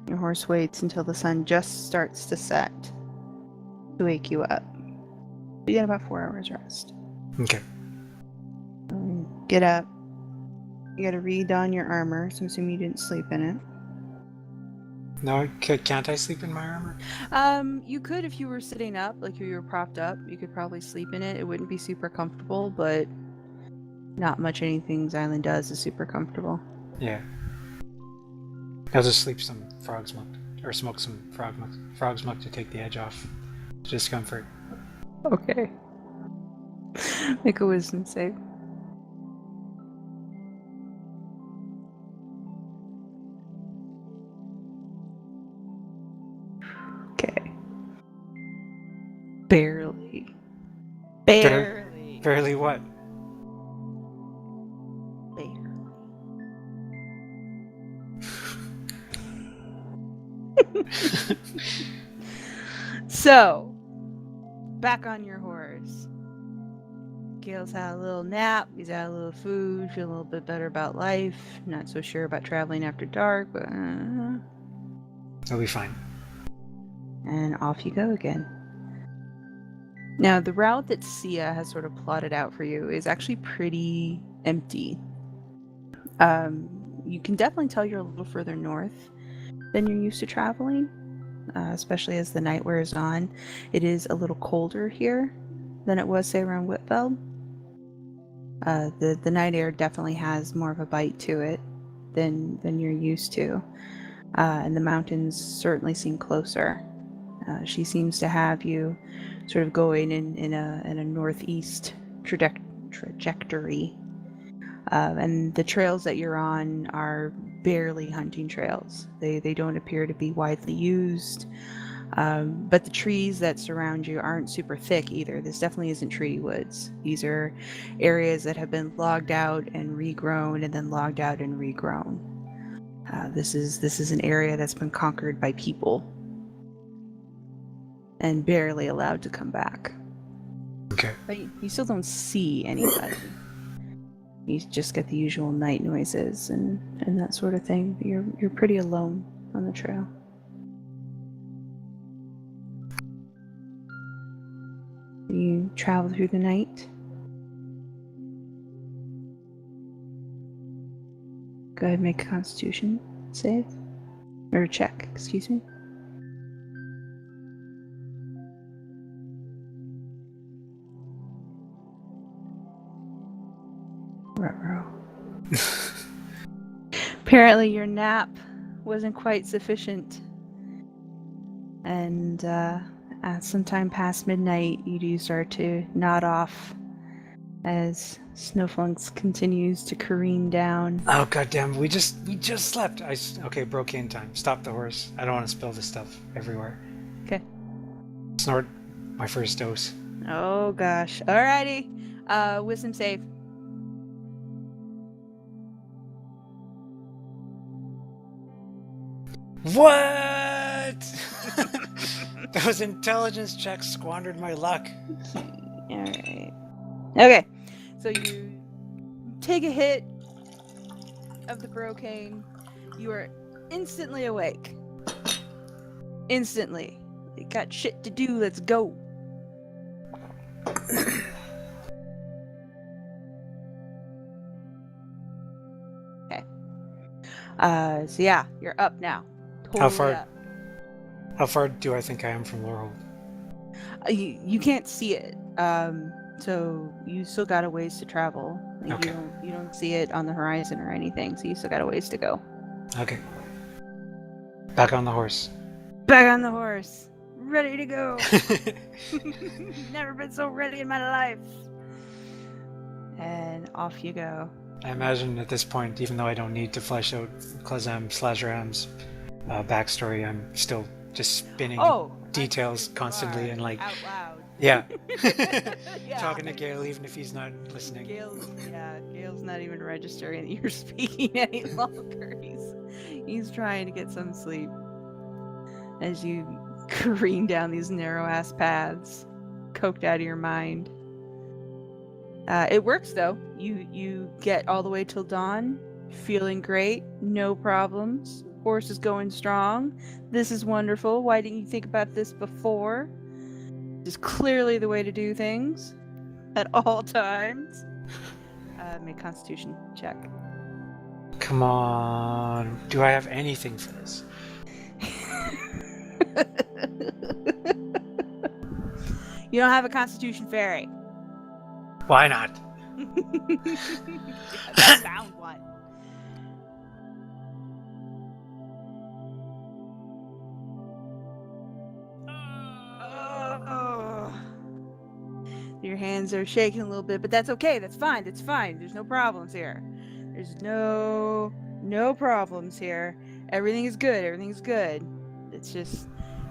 your horse waits until the sun just starts to set to wake you up. You get about 4 hours rest. Okay. Get up. You gotta re-don your armor, so I'm assuming you didn't sleep in it. No, can't I sleep in my armor? You could if you were sitting up, like if you were propped up, you could probably sleep in it. It wouldn't be super comfortable, but not much anything Xylund does is super comfortable. Yeah. I'll just sleep some frog smoke, or smoke some frog smoke to take the edge off discomfort. Okay. Make a wisdom save. Okay. Barely. Barely what? So, back on your horse. Gayle's had a little nap, he's had a little food, feeling a little bit better about life. Not so sure about traveling after dark, but It'll be fine. and off you go again. Now, the route that Sia has sort of plotted out for you is actually pretty empty. You can definitely tell you're a little further north than you're used to traveling, especially as the night wears on. It is a little colder here than it was, say, around Whitfeld. The night air definitely has more of a bite to it than you're used to, and the mountains certainly seem closer. She seems to have you sort of going in a northeast trajectory, and the trails that you're on are barely hunting trails. They don't appear to be widely used. But the trees that surround you aren't super thick either. This definitely isn't treaty woods. These are areas that have been logged out and regrown and then logged out and regrown. This is an area that's been conquered by people and barely allowed to come back. Okay. But you still don't see anybody. You just get the usual night noises and that sort of thing. You're pretty alone on the trail. You travel through the night. Go ahead and make a Constitution save. Or check, excuse me. Ruh-roh. Apparently your nap wasn't quite sufficient. And at sometime past midnight, you do start to nod off as Snowflunks continues to careen down. Oh goddamn! We just slept. Okay, broke in time. Stop the horse. I don't want to spill this stuff everywhere. Okay. Snort my first dose. Oh gosh. Alrighty. Wisdom save. What? Those intelligence checks squandered my luck. Alright. Okay. So you take a hit of the brocane. You are instantly awake. Instantly. You got shit to do. Let's go. Okay. So yeah, you're up now. Totally up. How far do I think I am from Laurel? You can't see it. So you still got a ways to travel. Like Okay. You don't see it on the horizon or anything, so you still got a ways to go. Okay. Back on the horse. Back on the horse. Ready to go. Never been so ready in my life. And off you go. I imagine at this point, even though I don't need to flesh out Klazam/Ram's backstory, I'm still just spinning details constantly and like out loud. Yeah. Yeah. Talking to Gayle even if he's not listening. Gale's not even registering that you're speaking any longer. He's trying to get some sleep as you careen down these narrow ass paths, coked out of your mind. It works though. You get all the way till dawn, feeling great, no problems. Horse is going strong. This is wonderful. Why didn't you think about this before? This is clearly the way to do things at all times. Make Constitution check. Come on. Do I have anything for this? You don't have a Constitution fairy. Why not? I found one. Your hands are shaking a little bit, but that's okay. That's fine. That's fine. There's no problems here. There's no problems here. Everything is good. Everything's good. It's just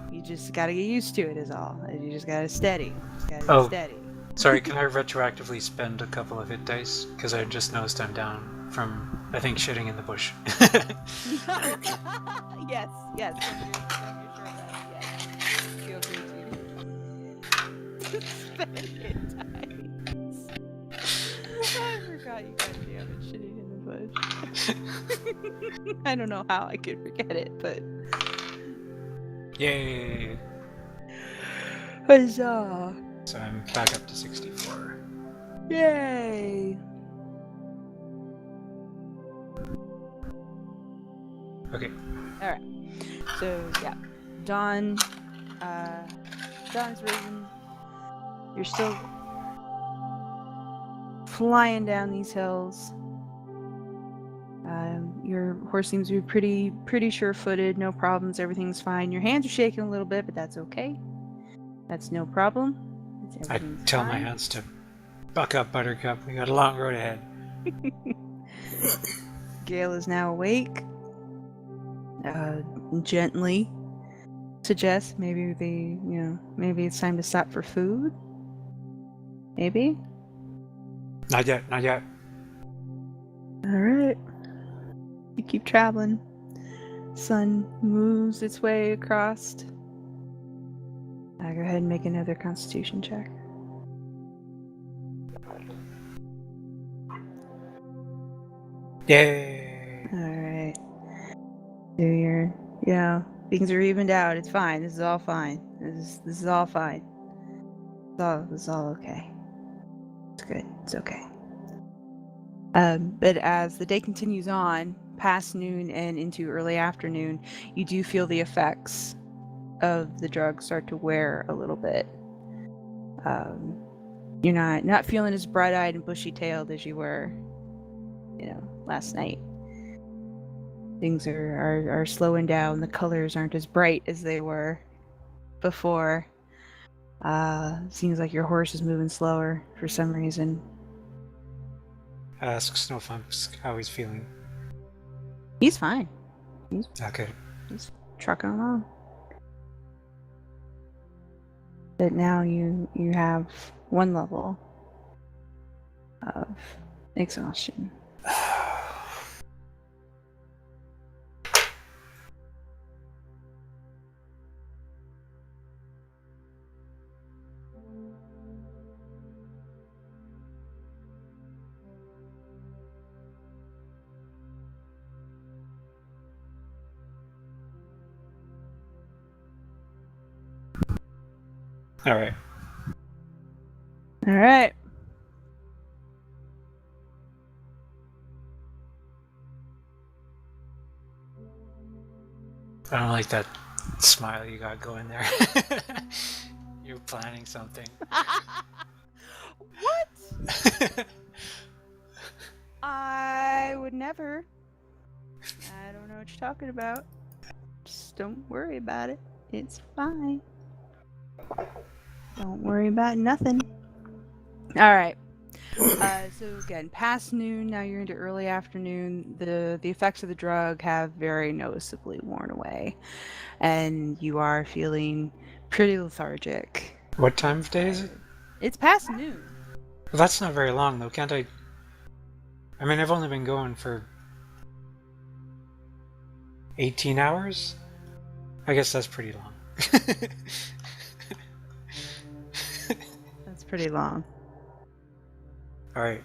you just gotta get used to it is all. You just gotta steady. Steady. Sorry, can I retroactively spend a couple of hit dice? Because I just noticed I'm down from, I think, shitting in the bush. Yes. Yes. Feel free to spend hit dice. I forgot you got damn shitting in the bush. I don't know how I could forget it, but Yay! huzzah! So I'm back up to 64. Yay! Okay. Alright. So yeah. Dawn's risen. You're still flying down these hills. Your horse seems to be pretty sure-footed, no problems, everything's fine. Your hands are shaking a little bit, but that's okay. That's no problem. I tell my hands to buck up, Buttercup. We got a long road ahead. Gayle is now awake. Gently suggest maybe maybe it's time to stop for food? Maybe? Not yet, not yet. Alright. You keep traveling. Sun moves its way across. Go ahead and make another constitution check. Yay! Alright. So things are evened out. It's fine. This is all fine. This is all fine. This is all okay. It's good. It's okay. But as the day continues on, past noon and into early afternoon, you do feel the effects of the drug start to wear a little bit. You're not feeling as bright-eyed and bushy-tailed as you were, last night. Things are slowing down. The colors aren't as bright as they were before. Seems like your horse is moving slower for some reason. Ask Snowfunks how he's feeling. He's fine. Okay. He's trucking along. But now you have one level of exhaustion. All right. All right. I don't like that smile you got going there. You're planning something. What? I would never. I don't know what you're talking about. Just don't worry about it. It's fine. Don't worry about nothing. All right. So again, past noon, now you're into early afternoon. The effects of the drug have very noticeably worn away, and you are feeling pretty lethargic. What time of day is it? It's past noon. Well, that's not very long, though. Can't I... I mean, I've only been going for 18 hours? I guess that's pretty long. That's pretty long. Alright.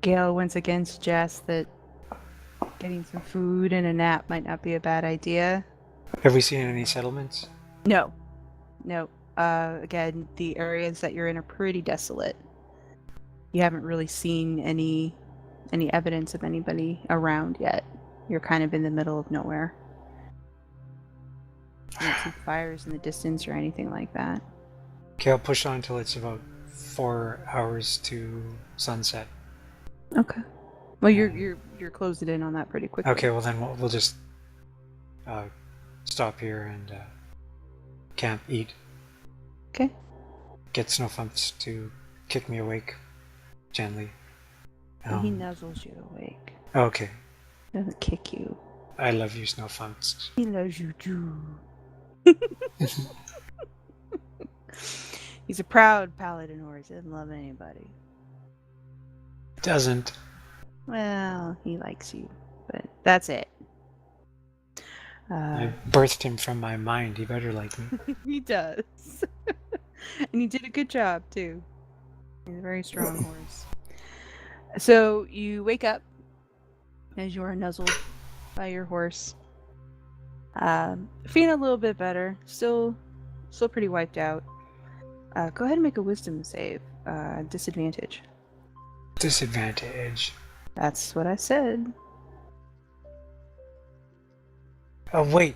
Gayle once again suggests that getting some food and a nap might not be a bad idea. Have we seen any settlements? No. Again, the areas that you're in are pretty desolate. You haven't really seen any evidence of anybody around yet. You're kind of in the middle of nowhere. You don't see fires in the distance or anything like that. Okay, I'll push on until it's about 4 hours to sunset. Okay. Well, you're closing in on that pretty quickly. Okay, well then we'll just stop here and camp, eat. Okay. Get Snowfunks to kick me awake gently. He nuzzles you awake. Okay. Doesn't kick you. I love you, Snowfunks. He loves you too. He's a proud paladin horse. He doesn't love anybody. Doesn't. Well, he likes you, but that's it. I birthed him from my mind. He better like me. He does. And he did a good job, too. He's a very strong horse. So you wake up as you are nuzzled by your horse. Feeling a little bit better. Still pretty wiped out. Go ahead and make a wisdom save. Disadvantage. Disadvantage. That's what I said. Oh, wait.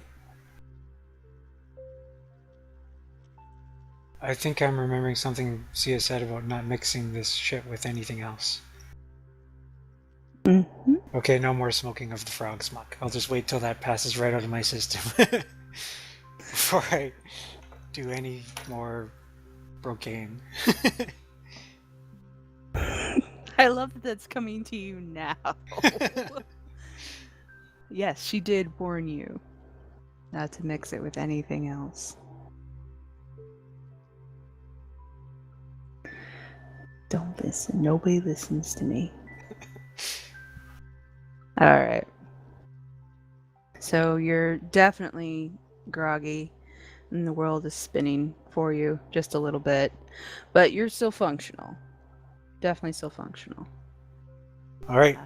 I think I'm remembering something Sia said about not mixing this shit with anything else. Mm-hmm. Okay, no more smoking of the frog smoke. I'll just wait till that passes right out of my system before I do any more brocane. I love that that's coming to you now. Yes, she did warn you. not to mix it with anything else. Don't listen. Nobody listens to me. Alright. So you're definitely groggy, and the world is spinning for you just a little bit. But you're still functional. Definitely still functional. Alright,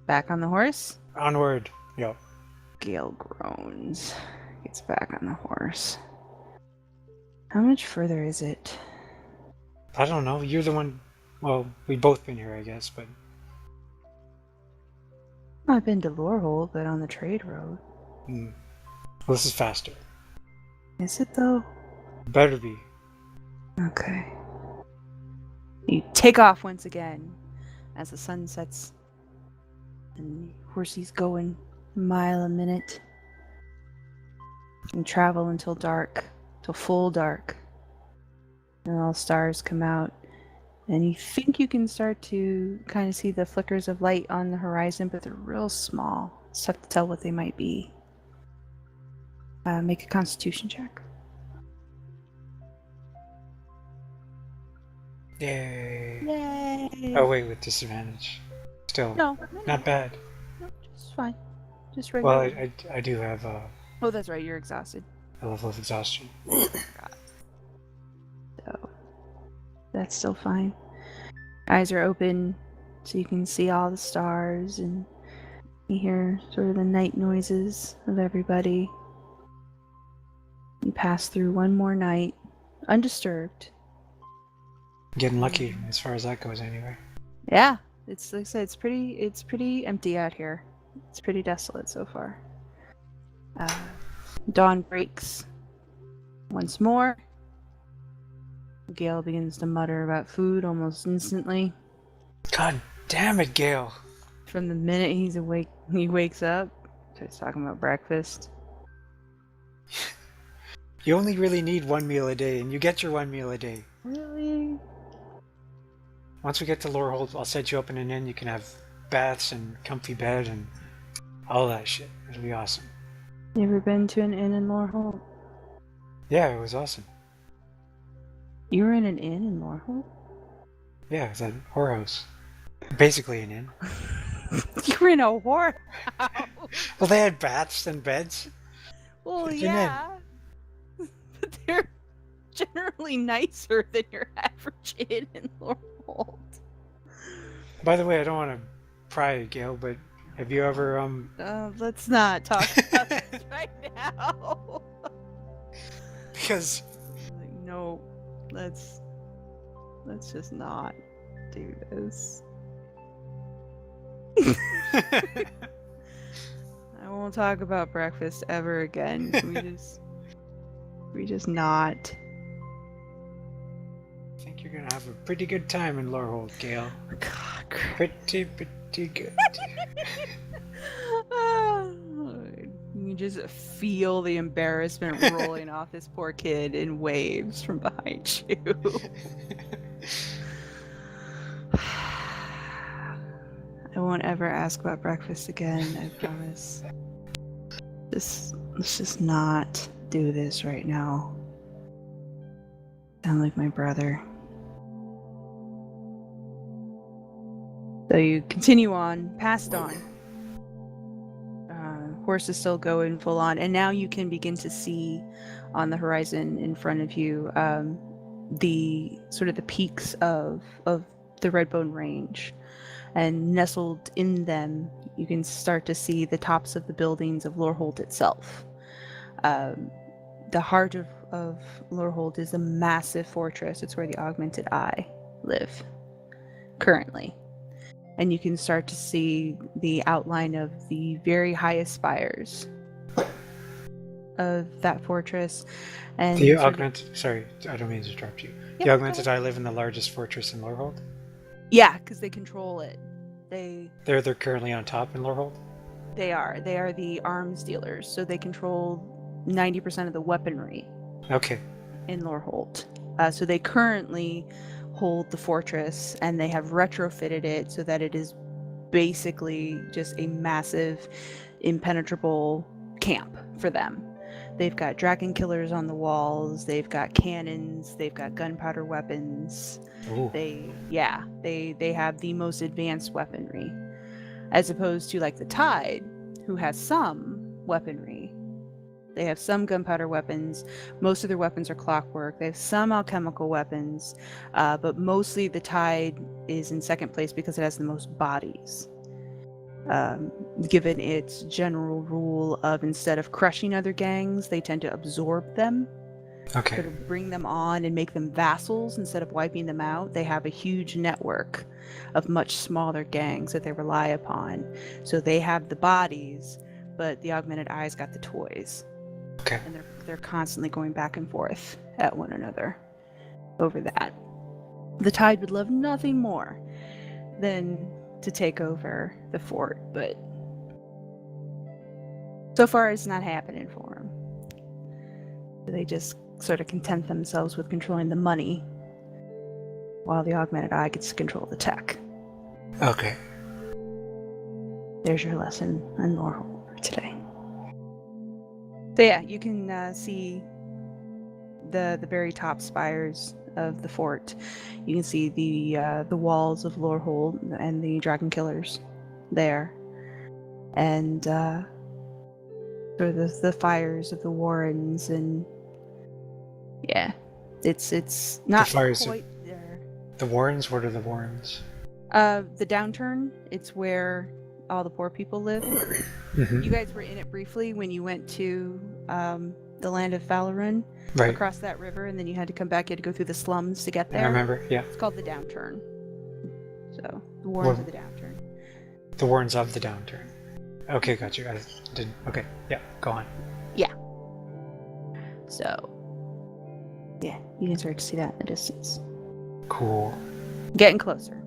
Back on the horse? onward. Yo. Gayle groans. Gets back on the horse. How much further is it? I don't know. You're the one. Well, we've both been here, I guess, but. I've been to Lorehold, but on the trade road. Well, this is faster. Is it though? Better be. Okay. You take off once again as the sun sets and horsies going a mile a minute. And travel until dark, till full dark. And all stars come out. And you think you can start to kind of see the flickers of light on the horizon, but they're real small. It's tough to tell what they might be. Make a constitution check. Yay. Yay! Oh, wait, with disadvantage. Still. No, Not bad. No, just fine. Just regular. Well, I do have Oh, that's right. You're exhausted. a level of exhaustion. So that's still fine. Eyes are open, so you can see all the stars, and you hear sort of the night noises of everybody. You pass through one more night, undisturbed. Getting lucky as far as that goes, anyway. Yeah, it's like I said, it's pretty empty out here. It's pretty desolate so far. Dawn breaks once more. Gayle begins to mutter about food almost instantly. God damn it, Gayle. From the minute he's awake, he wakes up, starts talking about breakfast. You only really need one meal a day, and you get your one meal a day. Really? Once we get to Lorehold, I'll set you up in an inn. You can have baths and comfy bed and all that shit. It'll be awesome. You ever been to an inn in Lorehold? Yeah, it was awesome. You were in an inn in Lorehold? Yeah, it was a whorehouse. Basically an inn. You were in a whorehouse? Well, they had baths and beds. Well, It's an yeah. But they're generally nicer than your average inn in Lorehold. By the way, I don't want to pry, Gayle, but have you ever, Let's not talk about this right now. Because... Like, no, let's just not do this. I won't talk about breakfast ever again. We just not. I think you're gonna have a pretty good time in Lorehold, Gayle. God, Pretty good. you just feel the embarrassment rolling off this poor kid in waves from behind you. I won't ever ask about breakfast again, I promise. Let's just not do this right now. Sound like my brother. So you continue on, past dawn. Horse is still going full on, and now you can begin to see on the horizon in front of you the sort of the peaks of the Redbone Range. And nestled in them, you can start to see the tops of the buildings of Lorehold itself. The heart of Lorehold is a massive fortress. It's where the Augmented Eye live currently. And you can start to see the outline of the very highest spires of that fortress. And The Augmented... Sorry, I don't mean to interrupt you. Yeah, The Augmented Eye live in the largest fortress in Lorehold? Yeah, because they control it. They're currently on top in Lorehold? They are the arms dealers, so they control 90% of the weaponry. Okay. In Lorehold. So they currently hold the fortress, and they have retrofitted it so that it is basically just a massive, impenetrable camp for them. They've got dragon killers on the walls. They've got cannons. They've got gunpowder weapons. Ooh. They have the most advanced weaponry, as opposed to like the Tide, who has some weaponry. They have some gunpowder weapons. Most of their weapons are clockwork. They have some alchemical weapons, but mostly the Tide is in second place because it has the most bodies. Given its general rule of instead of crushing other gangs, they tend to absorb them. Okay. Sort of bring them on and make them vassals instead of wiping them out. They have a huge network of much smaller gangs that they rely upon. So they have the bodies, but the Augmented Eye's got the toys. Okay. And they're constantly going back and forth at one another over that. The Tide would love nothing more than to take over the fort, but so far it's not happening for them. They just sort of content themselves with controlling the money while the Augmented Eye gets to control the tech. Okay. There's your lesson on Lorehold for today. So yeah, you can see the very top spires of the fort. You can see the walls of Lorehold and the dragon killers there, and sort of the fires of the warrens, and yeah, it's not The fires quite there. The Warrens? What are the Warrens? The downturn. It's where all the poor people live. Mm-hmm. You guys were in it briefly when you went to the land of Falarun, Right. across that river, and then you had to come back. You had to go through the slums to get there. I remember, yeah. It's called the downturn. So the Warrens of the downturn. The Warrens of the downturn. Okay, got you. I didn't. Okay, yeah, go on. Yeah. So yeah, you can start to see that in the distance. Cool. Getting closer.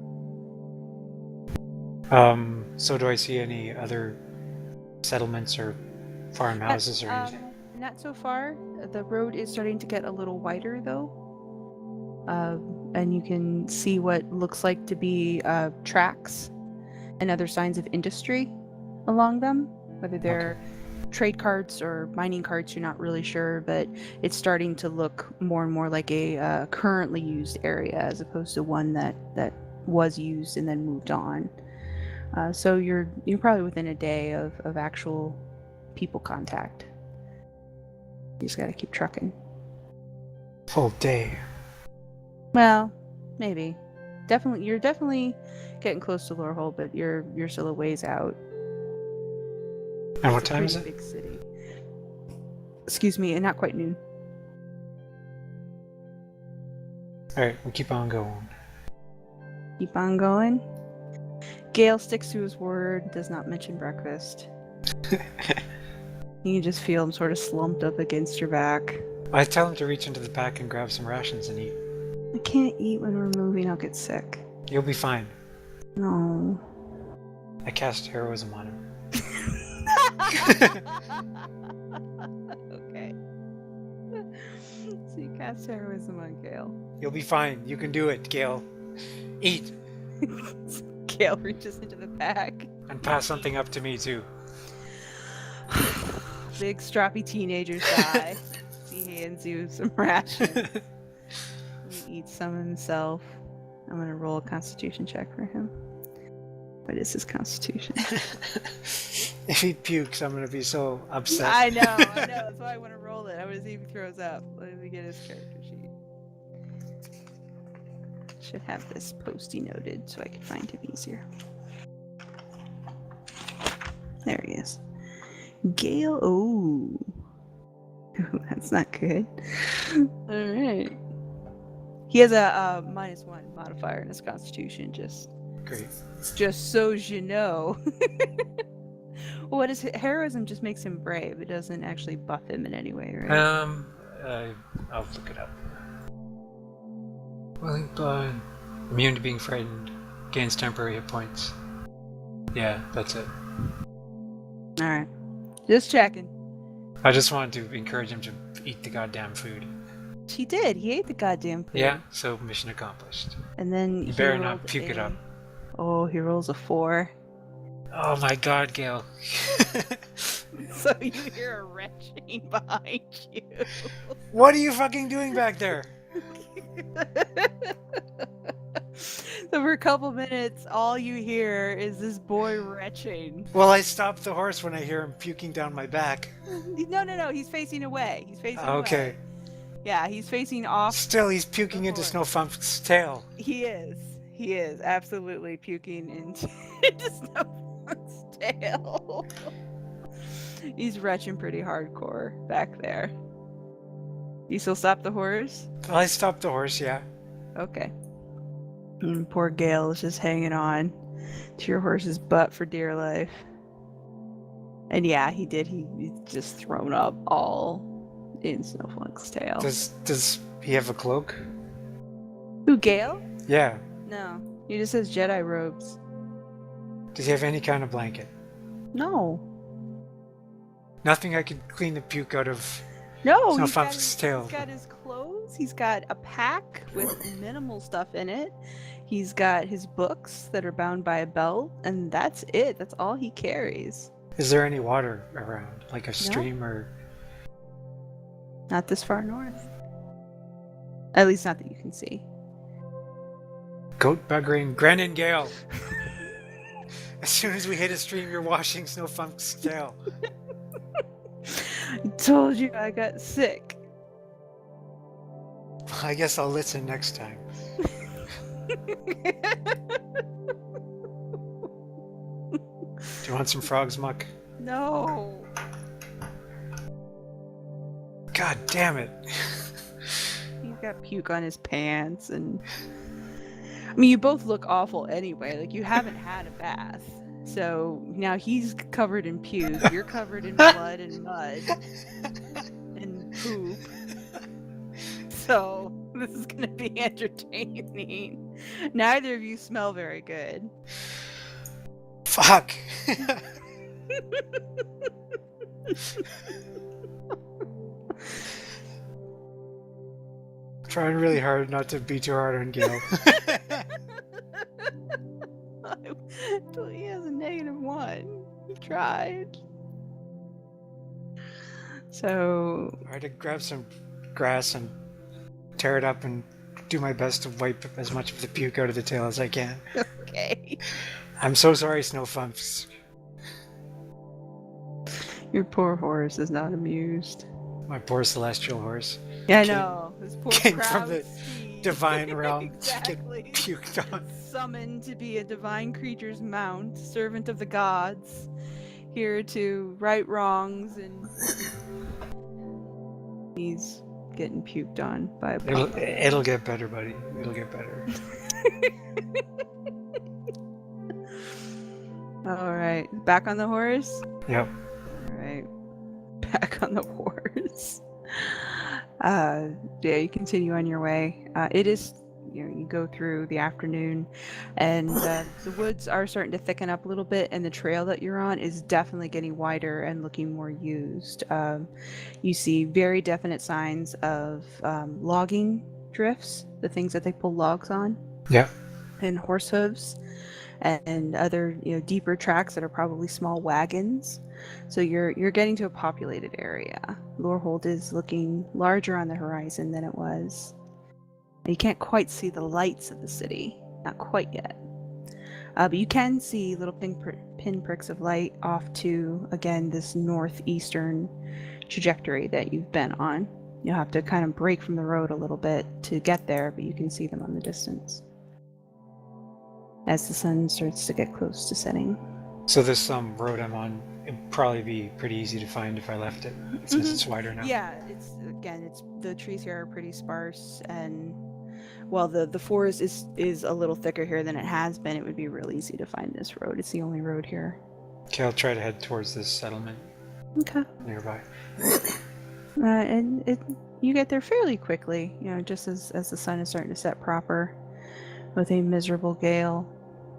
So do I see any other settlements or farmhouses or anything? Not so far. The road is starting to get a little wider, though. And you can see what looks like to be tracks and other signs of industry along them. Whether they're trade carts or mining carts, you're not really sure, but it's starting to look more and more like a currently used area as opposed to one that was used and then moved on. So you're probably within a day of actual people contact. You just gotta keep trucking. Full day. Well, maybe. You're definitely getting close to Lorehold, but you're still a ways out. And what time is it? Big city. Excuse me, and not quite noon. Alright, we keep on going. Keep on going. Gayle sticks to his word, does not mention breakfast. You can just feel him sort of slumped up against your back. I tell him to reach into the pack and grab some rations and eat. I can't eat when we're moving, I'll get sick. You'll be fine. No. I cast heroism on him. Okay. So you cast heroism on Gayle. You'll be fine. You can do it, Gayle. Eat! Gayle reaches into the bag. And pass something up to me, too. Big strappy teenager sigh. He hands you some rations. He eats some himself. I'm gonna roll a constitution check for him. What is his constitution? If he pukes, I'm gonna be so upset. I know. That's why I want to roll it. I want to see if he throws up. Let me get his character sheet. Should have this posty noted so I can find him easier. There he is. Gayle. Oh. That's not good. Alright. He has a -1 modifier in his constitution, just Great. Just so you know. Well, what is heroism? Just makes him brave. It doesn't actually buff him in any way, right? I'll look it up. Willing blood. Immune to being frightened. Gains temporary hit points. Yeah, that's it. Alright. Just checking. I just wanted to encourage him to eat the goddamn food. He did. He ate the goddamn food. Yeah, so mission accomplished. And then You better not puke it up. Oh, he rolls a 4. Oh my god, Gayle. So you hear a retching behind you. What are you fucking doing back there? So for a couple minutes, all you hear is this boy retching. Well, I stop the horse when I hear him puking down my back. No. He's facing away. He's facing Okay. away. Yeah, he's facing off. Still, he's puking into Snowfump's tail. He is. He is absolutely puking into Snowfunk's tail. He's retching pretty hardcore back there. You still stop the horse? Well, I stopped the horse, yeah. Okay. And poor Gayle is just hanging on to your horse's butt for dear life. And yeah, he did. He's just thrown up all in Snowflake's tail. Does he have a cloak? Who, Gayle? Yeah. No. He just has Jedi robes. Does he have any kind of blanket? No. Nothing I could clean the puke out of No, Snowfump's tail. He's got his clothes. He's got a pack with minimal stuff in it. He's got his books that are bound by a belt, and that's it. That's all he carries. Is there any water around? Like a stream or... Not this far north. At least not that you can see. Goat buggering Gren and Gayle. As soon as we hit a stream, you're washing Snowfump's tail. I told you I got sick. I guess I'll listen next time. Do you want some frog's muck? No. God damn it. He's got puke on his pants, and I mean, you both look awful anyway. Like, you haven't had a bath. So now he's covered in puke, you're covered in blood and mud and poop. So this is gonna be entertaining. Neither of you smell very good. Fuck. Trying really hard not to be too hard on Gayle. He has a -1. He tried. So I had to grab some grass and tear it up and do my best to wipe as much of the puke out of the tail as I can. Okay. I'm so sorry, Snowfumps. Your poor horse is not amused. My poor celestial horse. Yeah, I know. This poor came proud from the steed. divine realm Exactly. to get puked on. Summoned to be a divine creature's mount, servant of the gods, here to right wrongs, and he's getting puked on by a It'll get better, buddy. It'll get better. All right, back on the horse. Yep. All right, back on the horse. Yeah, you continue on your way. It is, you go through the afternoon, and the woods are starting to thicken up a little bit, and the trail that you're on is definitely getting wider and looking more used. You see very definite signs of logging drifts, the things that they pull logs on. Yeah. And horse hooves, and other deeper tracks that are probably small wagons. So you're getting to a populated area. Lorehold is looking larger on the horizon than it was. You can't quite see the lights of the city, not quite yet. But you can see little pinpricks of light off to, again, this northeastern trajectory that you've been on. You'll have to kind of break from the road a little bit to get there, but you can see them on the distance as the sun starts to get close to setting. So this road I'm on, it'd probably be pretty easy to find if I left it, since it's wider now. Yeah, it's the trees here are pretty sparse, and while the forest is a little thicker here than it has been, it would be real easy to find this road. It's the only road here. Okay, I'll try to head towards this settlement Okay. nearby. And you get there fairly quickly, just as the sun is starting to set proper, with a miserable gale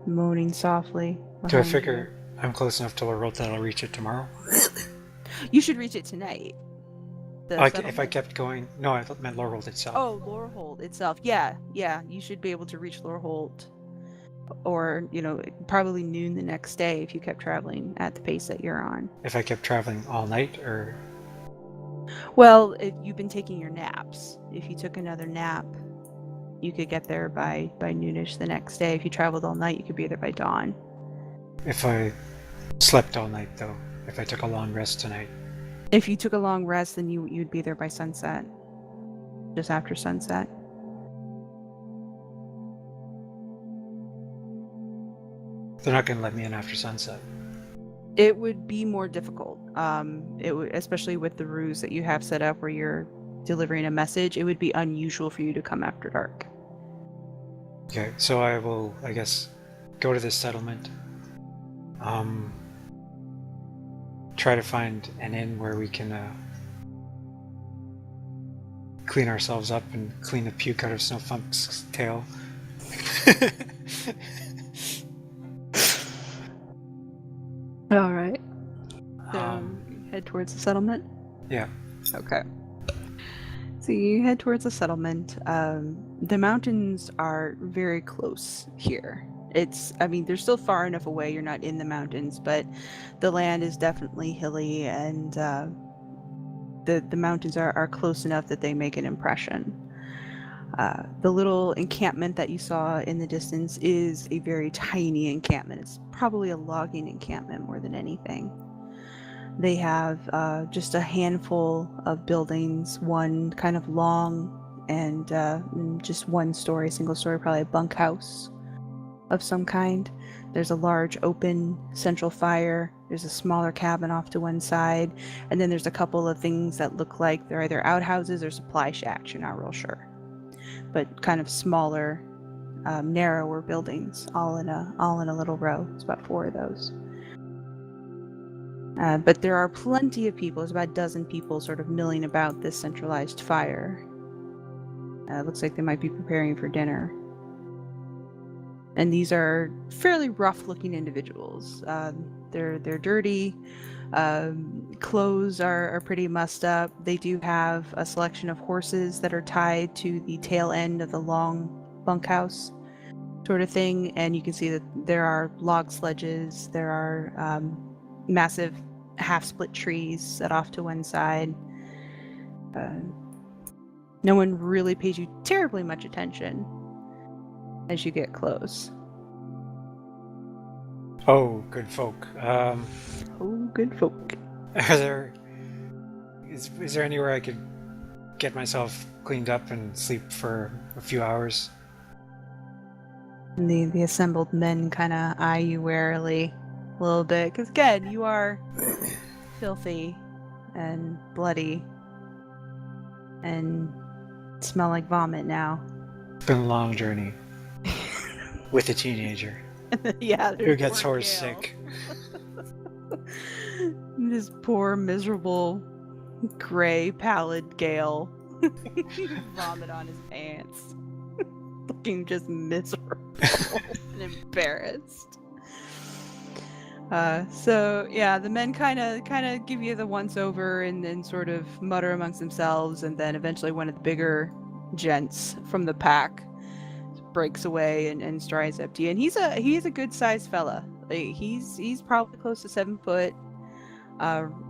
moaning softly. Do I figure I'm close enough to Lorehold that I'll reach it tomorrow? You should reach it tonight. If I kept going... No, I meant Lorehold itself. Oh, Lorehold itself. Yeah, you should be able to reach Lorehold or probably noon the next day if you kept traveling at the pace that you're on. If I kept traveling all night, or Well, if you've been taking your naps, if you took another nap, you could get there by noonish the next day. If you traveled all night, you could be there by dawn. if I slept all night, though, if I took a long rest tonight. If you took a long rest, then you'd be there by sunset, just after sunset. They're not going to let me in after sunset. It would be more difficult. Especially with the ruse that you have set up where you're delivering a message, it would be unusual for you to come after dark. Okay, so I will, I guess, go to this settlement. Try to find an inn where we can clean ourselves up and clean the puke out of Snowfunk's tail. All right. So head towards the settlement? Yeah. Okay. So you head towards the settlement. The mountains are very close here. They're still far enough away, you're not in the mountains, but the land is definitely hilly, and the mountains are close enough that they make an impression. The little encampment that you saw in the distance is a very tiny encampment. It's probably a logging encampment more than anything. They have just a handful of buildings, one kind of long and just one story, single story, probably a bunkhouse of some kind. There's a large open central fire. There's a smaller cabin off to one side, and then there's a couple of things that look like they're either outhouses or supply shacks. You're not real sure, but kind of smaller, narrower buildings, all in a little row. It's about 4 of those. But there are plenty of people. There's about a dozen people sort of milling about this centralized fire. Looks like they might be preparing for dinner. And these are fairly rough-looking individuals. They're dirty. Clothes are pretty mussed up. They do have a selection of horses that are tied to the tail end of the long bunkhouse sort of thing. And you can see that there are log sledges. There are massive half-split trees set off to one side. No one really pays you terribly much attention as you get close. Oh, good folk. Oh, good folk. Is there anywhere I could get myself cleaned up and sleep for a few hours? And the assembled men kind of eye you warily a little bit, because again, you are filthy and bloody and smell like vomit now. It's been a long journey with a teenager. Yeah, Who gets poor horse Gayle. sick. This poor, miserable, gray, pallid Gayle. Vomit on his pants. Looking just miserable and embarrassed. So yeah, the men kind of give you the once over and then sort of mutter amongst themselves, and then eventually one of the bigger gents from the pack breaks away and strides up to you. And he's a good sized fella. Like, he's probably close to 7 foot.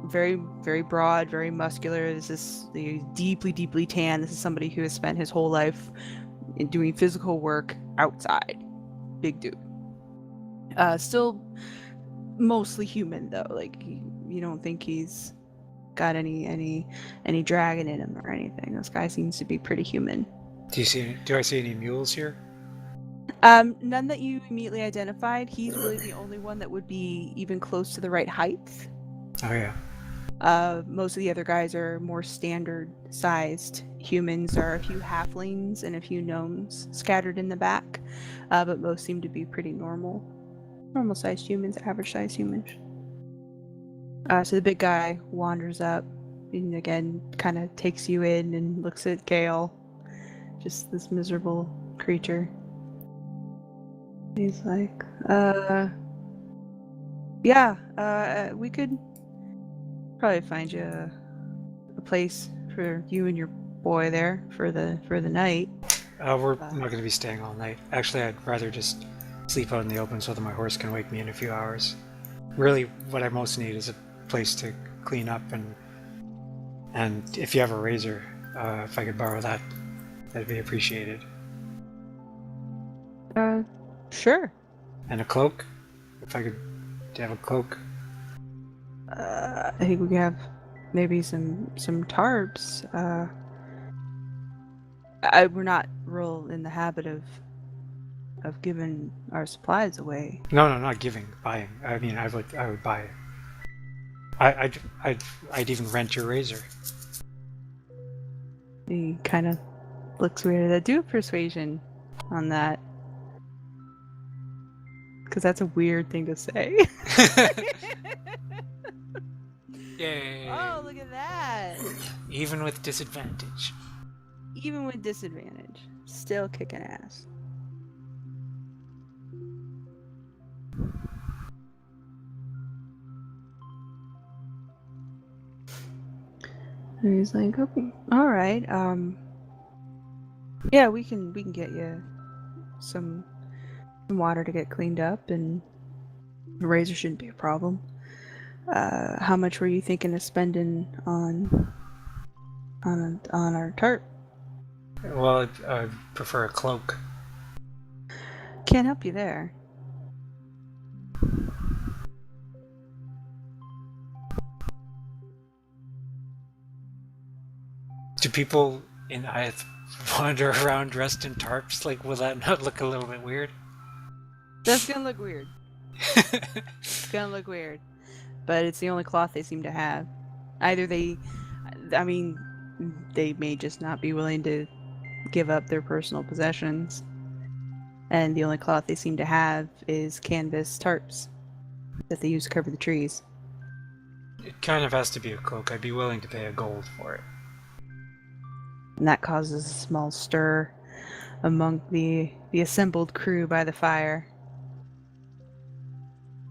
Very, very broad, very muscular. This is deeply tan. This is somebody who has spent his whole life in doing physical work outside. Big dude. Still mostly human though. Like, you don't think he's got any dragon in him or anything. This guy seems to be pretty human. Do I see any mules here? None that you immediately identified. He's really the only one that would be even close to the right height. Oh yeah. Most of the other guys are more standard-sized humans. There are a few halflings and a few gnomes scattered in the back, but most seem to be pretty normal-sized humans, average-sized humans. So the big guy wanders up and again kind of takes you in and looks at Gayle, just this miserable creature. He's like, we could probably find you a place for you and your boy there for the night. We're not going to be staying all night. Actually, I'd rather just sleep out in the open so that my horse can wake me in a few hours. Really, what I most need is a place to clean up, and if you have a razor, if I could borrow that, that'd be appreciated. Sure. And a cloak, if I could have a cloak. I think we could have maybe some tarps. We're not real in the habit of giving our supplies away. No, not giving, buying. I mean, I would buy it. I'd even rent your razor. He kind of looks weird. Do a persuasion on that, because that's a weird thing to say. Yay! Oh, look at that! Even with disadvantage. Even with disadvantage, still kicking ass. And he's like, okay, all right. Yeah, we can get you some water to get cleaned up, and the razor shouldn't be a problem. How much were you thinking of spending on our tarp? Well, I prefer a cloak. Can't help you there. Do people in Iyith wander around dressed in tarps? Like, will that not look a little bit weird? That's gonna look weird. It's gonna look weird. But it's the only cloth they seem to have. Either they may just not be willing to give up their personal possessions. And the only cloth they seem to have is canvas tarps that they use to cover the trees. It kind of has to be a cloak. I'd be willing to pay a gold for it. And that causes a small stir among the assembled crew by the fire.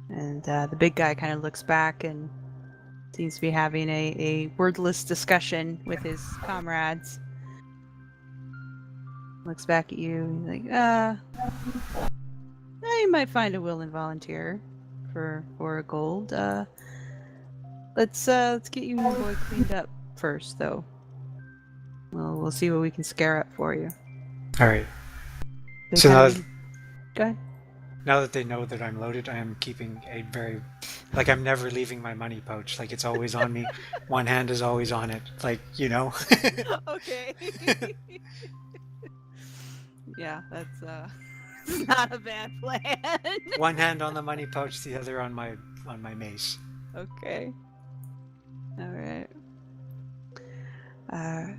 And the big guy kind of looks back and seems to be having a wordless discussion with his comrades. Looks back at you and he's like, you might find a willing volunteer for a gold. Let's get you and the boy cleaned up first, though. We'll see what we can scare up for you. All right. So go ahead. Now that they know that I'm loaded, I am keeping a very, like, I'm never leaving my money pouch. Like, it's always on me. One hand is always on it. Like, you know. Okay. Yeah, that's not a bad plan. One hand on the money pouch, the other on my mace. Okay. All right.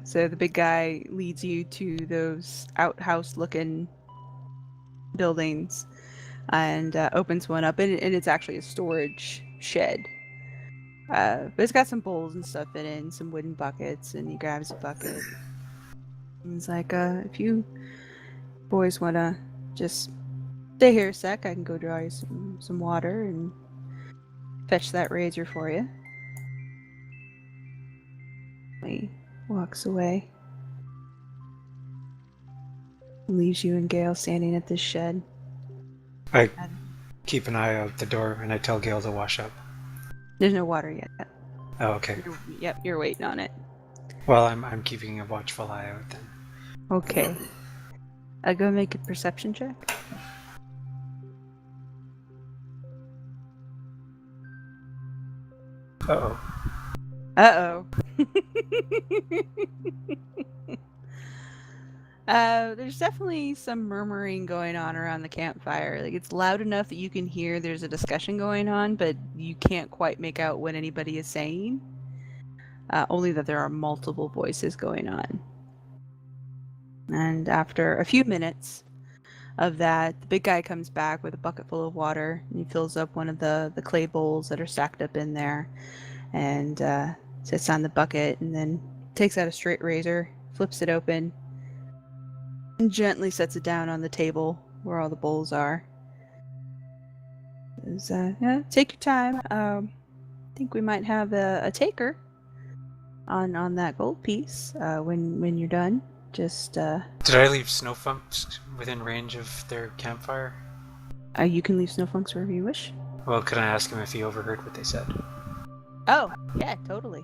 So the big guy leads you to those outhouse-looking buildings and opens one up, and it's actually a storage shed. But it's got some bowls and stuff in it, and some wooden buckets, and he grabs a bucket. And he's like, if you boys want to just stay here a sec, I can go draw you some water and fetch that razor for you. He walks away. Leaves you and Gayle standing at this shed. I keep an eye out the door, and I tell Gayle to wash up. There's no water yet. Oh, okay. You're waiting on it. Well, I'm keeping a watchful eye out then. Okay. Go make a perception check. Uh-oh. Uh-oh. There's definitely some murmuring going on around the campfire. Like, it's loud enough that you can hear there's a discussion going on, but you can't quite make out what anybody is saying. Only that there are multiple voices going on. And after a few minutes of that, the big guy comes back with a bucket full of water, and he fills up one of the clay bowls that are stacked up in there, and sits on the bucket, and then takes out a straight razor, flips it open, and gently sets it down on the table where all the bowls are. Take your time. I think we might have a taker on that gold piece when you're done. Just Did I leave snow bumps within range of their campfire? You can leave snowflakes wherever you wish. Well, can I ask him if he overheard what they said? Oh, yeah, totally.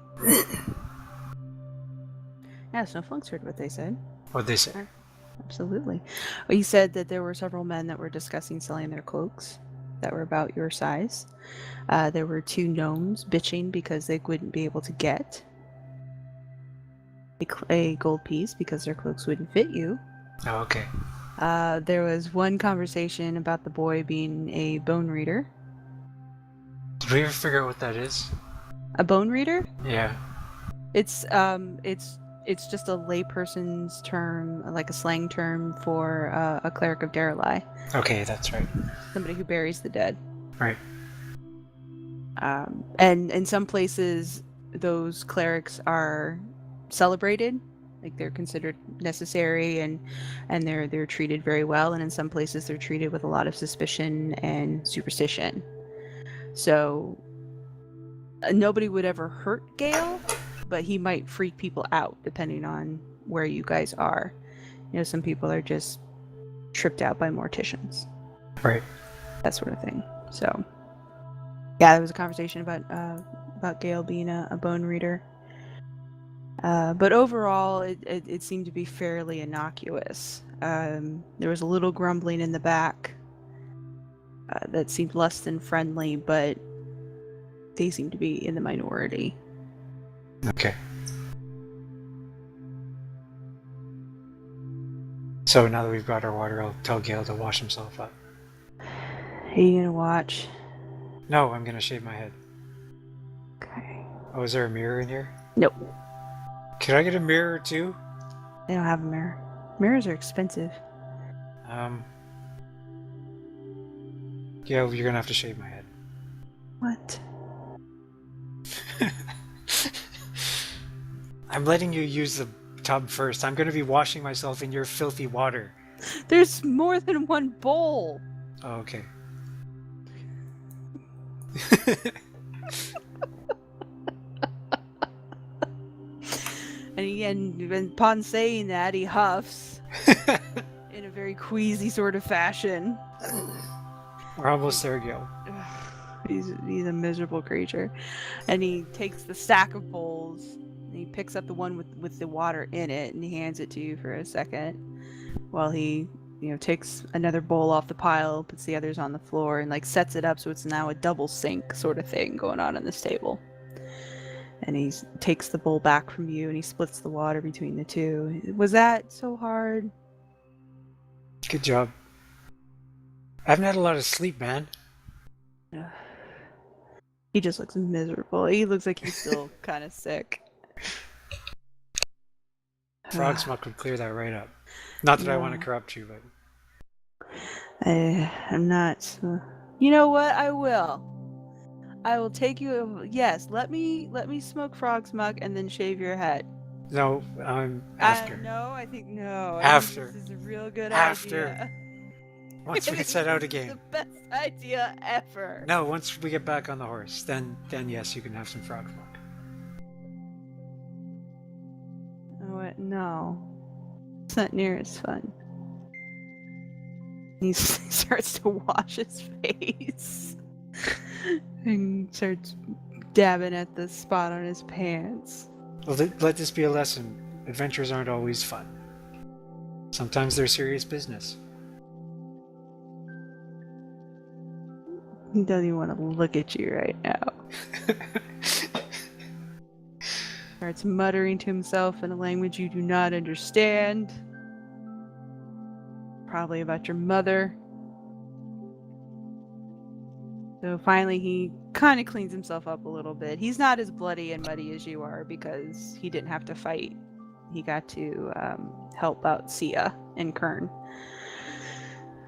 Yeah, snowflakes heard what they said. What'd they say? Absolutely. Well, he said that there were several men that were discussing selling their cloaks that were about your size. There were 2 gnomes bitching because they wouldn't be able to get a gold piece because their cloaks wouldn't fit you. Oh, okay. There was one conversation about the boy being a bone reader. Did we ever figure out what that is? A bone reader? Yeah. It's just a layperson's term, like a slang term for a cleric of Derelai. Okay, that's right. Somebody who buries the dead. Right. And in some places, those clerics are celebrated, like they're considered necessary, and they're treated very well. And in some places, they're treated with a lot of suspicion and superstition. So nobody would ever hurt Gayle, but he might freak people out depending on where you guys are. You know, some people are just tripped out by morticians. Right. That sort of thing. So, yeah, there was a conversation about Gayle being a bone reader. But overall, it seemed to be fairly innocuous. There was a little grumbling in the back that seemed less than friendly, but they seemed to be in the minority. Okay. So now that we've got our water, I'll tell Gayle to wash himself up. Are you gonna watch? No, I'm gonna shave my head. Okay. Oh, is there a mirror in here? Nope. Could I get a mirror too? They don't have a mirror. Mirrors are expensive. Yeah, you're gonna have to shave my head. What? I'm letting you use the tub first. I'm gonna be washing myself in your filthy water. There's more than one bowl. Oh, okay. And upon saying that, he huffs in a very queasy sort of fashion. We're almost there, Gayle. He's a miserable creature. And he takes the stack of bowls, and he picks up the one with the water in it, and he hands it to you for a second, while he, takes another bowl off the pile, puts the others on the floor, and sets it up so it's now a double sink sort of thing going on this table. And he takes the bowl back from you, and he splits the water between the two. Was that so hard? Good job. I haven't had a lot of sleep, man. He just looks miserable. He looks like he's still kind of sick. Frog smoke would clear that right up. Not that I want to corrupt you, but... I'm not... You know what? I will. I will take you... Yes, let me smoke frog smoke and then shave your head. No, after. No, I think no. After. This is a real good After. idea. Once we get set out again. The best idea ever. No, once we get back on the horse, then yes, you can have some frog smoke. Oh, no. It's not near as fun. He starts to wash his face. And starts dabbing at the spot on his pants. Well, let this be a lesson. Adventures aren't always fun. Sometimes they're serious business. He doesn't even want to look at you right now. Starts muttering to himself in a language you do not understand. Probably about your mother. So finally he kind of cleans himself up a little bit. He's not as bloody and muddy as you are because he didn't have to fight. He got to help out Sia and Kern.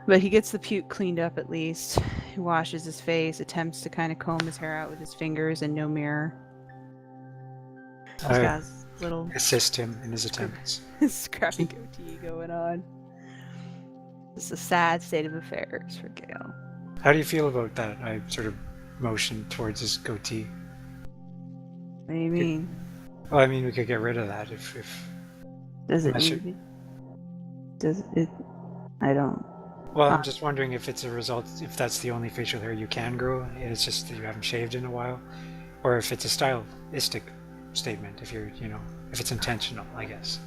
But he gets the puke cleaned up at least. He washes his face, attempts to kind of comb his hair out with his fingers and no mirror. He's got his little... assist him in his attempts. Scrappy goatee going on. It's a sad state of affairs for Gayle. How do you feel about that? I sort of motioned towards his goatee. What do you mean? Well, I mean, we could get rid of that if... Does it need... Does it... I don't... Well, I'm just wondering if it's a result, if that's the only facial hair you can grow, and it's just that you haven't shaved in a while, or if it's a stylistic statement, if you're, if it's intentional, I guess.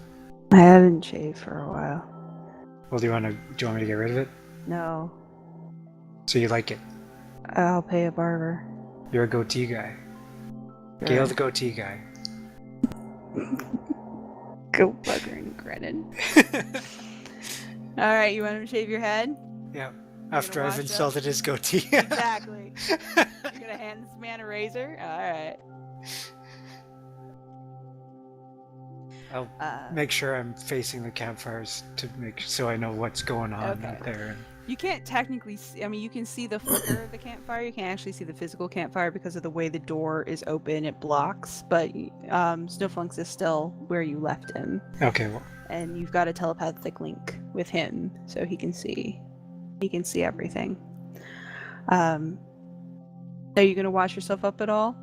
I haven't shaved for a while. Well, do you want me to get rid of it? No. So you like it? I'll pay a barber. You're a goatee guy. Sure. Gayle the goatee guy. Go buggering, Grennan. Alright, you want him to shave your head? Yeah. After I've insulted his goatee. Exactly. You're gonna hand this man a razor? Alright. I'll make sure I'm facing the campfires so I know what's going on out there. You can't technically see, you can see the flicker of the campfire. You can't actually see the physical campfire because of the way the door is open. It blocks, but Snowflunks is still where you left him. Okay, well. And you've got a telepathic link with him, so he can see everything. Are you gonna wash yourself up at all?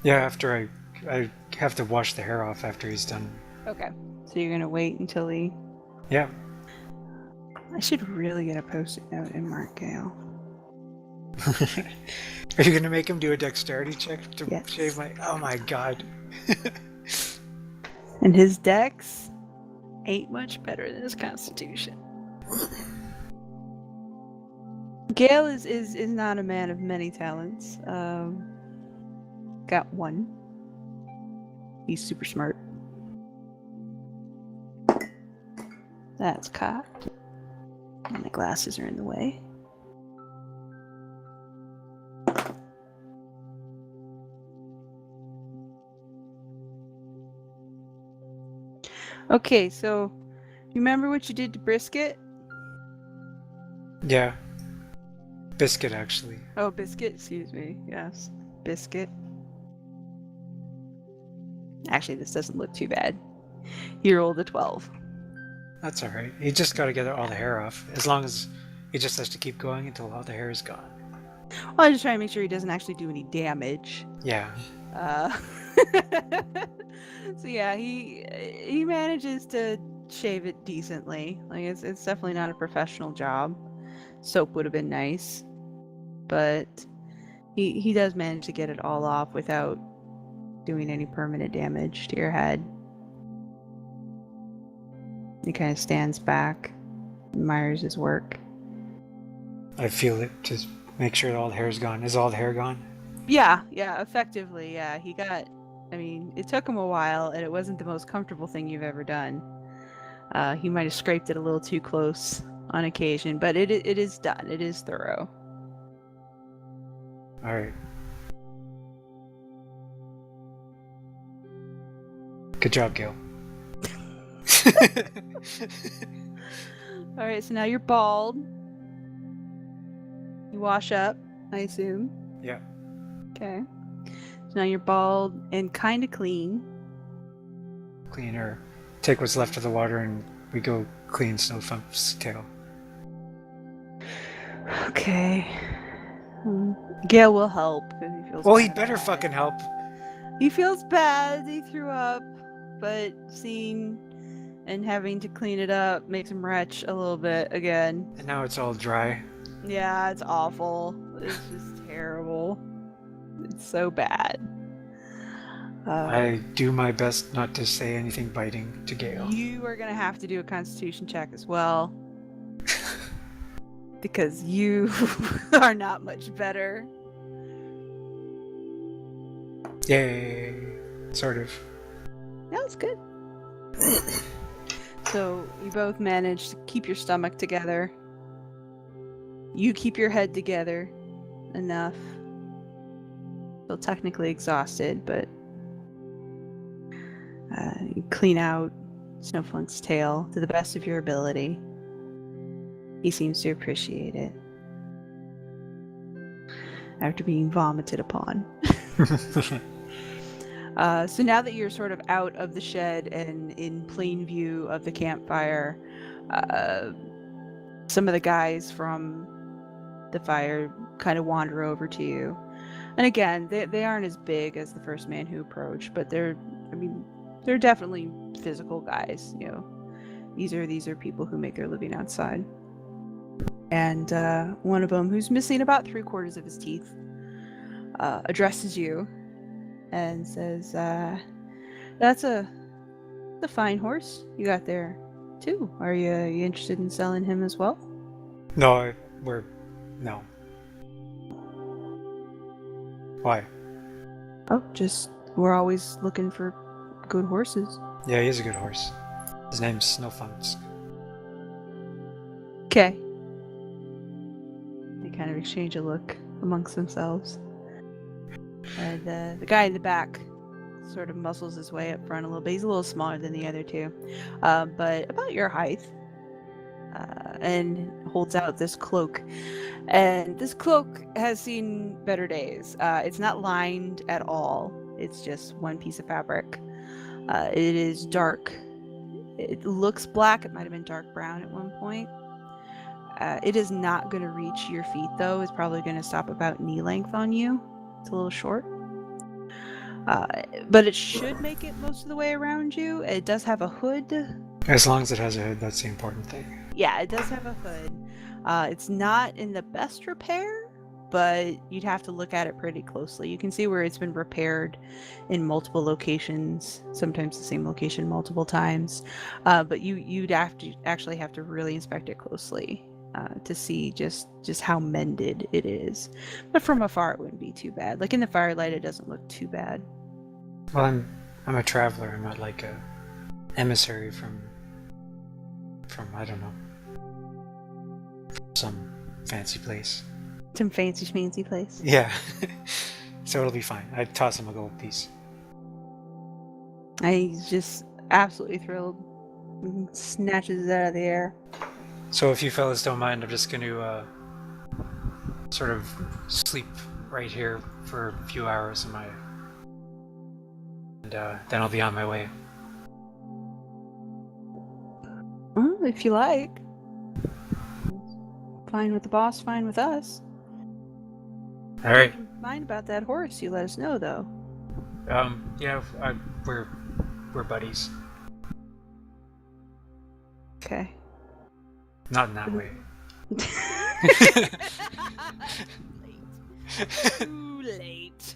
Yeah, after I have to wash the hair off after he's done. Okay, so you're gonna wait until he... Yeah. I should really get a post-it note and mark Gayle. Are you gonna make him do a dexterity check to shave my... Oh my god. And his dex ain't much better than his constitution. Gayle is not a man of many talents. Got one. He's super smart. That's cocked. And my glasses are in the way. Okay, so you remember what you did to Brisket? Yeah. Biscuit, actually. Oh, Biscuit, excuse me. Yes, Biscuit. Actually, this doesn't look too bad. You rolled a 12. That's alright. You just gotta get all the hair off. As long as he just has to keep going until all the hair is gone. Well, I'm just trying to make sure he doesn't actually do any damage. Yeah. So yeah, he manages to shave it decently. Like it's definitely not a professional job. Soap would have been nice, but he does manage to get it all off without doing any permanent damage to your head. He kind of stands back, admires his work. I feel it to make sure all the hair is gone. Is all the hair gone? Yeah, effectively, yeah. He got, it took him a while, and it wasn't the most comfortable thing you've ever done. He might have scraped it a little too close on occasion, but it is done. It is thorough. Alright. Good job, Gayle. Alright, so now you're bald. You wash up, I assume. Yeah. Okay. So now you're bald and kind of clean. Cleaner. Take what's left of the water and we go clean Snowfunk's tail. Okay. Gayle will help if he feels Well, bad. he'd better fucking help. He feels bad. He threw up, but seeing and having to clean it up makes him retch a little bit again. And now it's all dry. Yeah, it's awful. It's just terrible. It's so bad. I do my best not to say anything biting to Gayle. You are going to have to do a constitution check as well. Because you are not much better. Yay. Sort of. That was good. So you both managed to keep your stomach together. You keep your head together enough. Still technically exhausted, but you clean out Snowflunk's tail to the best of your ability. He seems to appreciate it. After being vomited upon. So now that you're sort of out of the shed and in plain view of the campfire, some of the guys from the fire kind of wander over to you. And again, they aren't as big as the first man who approached, but they're definitely physical guys, you know. These are people who make their living outside. And one of them, who's missing about 3/4 of his teeth, addresses you and says, "That's a fine horse you got there, too. Are you interested in selling him as well?" No, no. Why? Oh, just we're always looking for good horses. Yeah, he is a good horse. His name's Snowfunks. Okay. They kind of exchange a look amongst themselves. And the guy in the back sort of muscles his way up front a little bit. He's a little smaller than the other two, but about your height, and holds out this cloak. And this cloak has seen better days. It's not lined at all. It's just one piece of fabric. It is dark. It looks black. It might have been dark brown at one point. It is not going to reach your feet, though. It's probably going to stop about knee length on you. It's a little short. But it should make it most of the way around you. It does have a hood. As long as it has a hood, that's the important thing. Yeah, it does have a hood. It's not in the best repair, but you'd have to look at it pretty closely. You can see where it's been repaired in multiple locations, sometimes the same location multiple times. But you'd actually have to really inspect it closely to see just how mended it is. But from afar, it wouldn't be too bad. Like in the firelight, it doesn't look too bad. Well, I'm a traveler. I'm not like a emissary from I don't know, some fancy place. Some fancy schmancy place. Yeah. So it'll be fine. I'd toss him a gold piece. He's just absolutely thrilled. Snatches it out of the air. So if you fellas don't mind, I'm just going to sort of sleep right here for a few hours and then I'll be on my way. Well, if you like. Fine with the boss, fine with us. All right. Mind about that horse, you let us know, though. Yeah, we're buddies. Okay. Not in that way. Too late.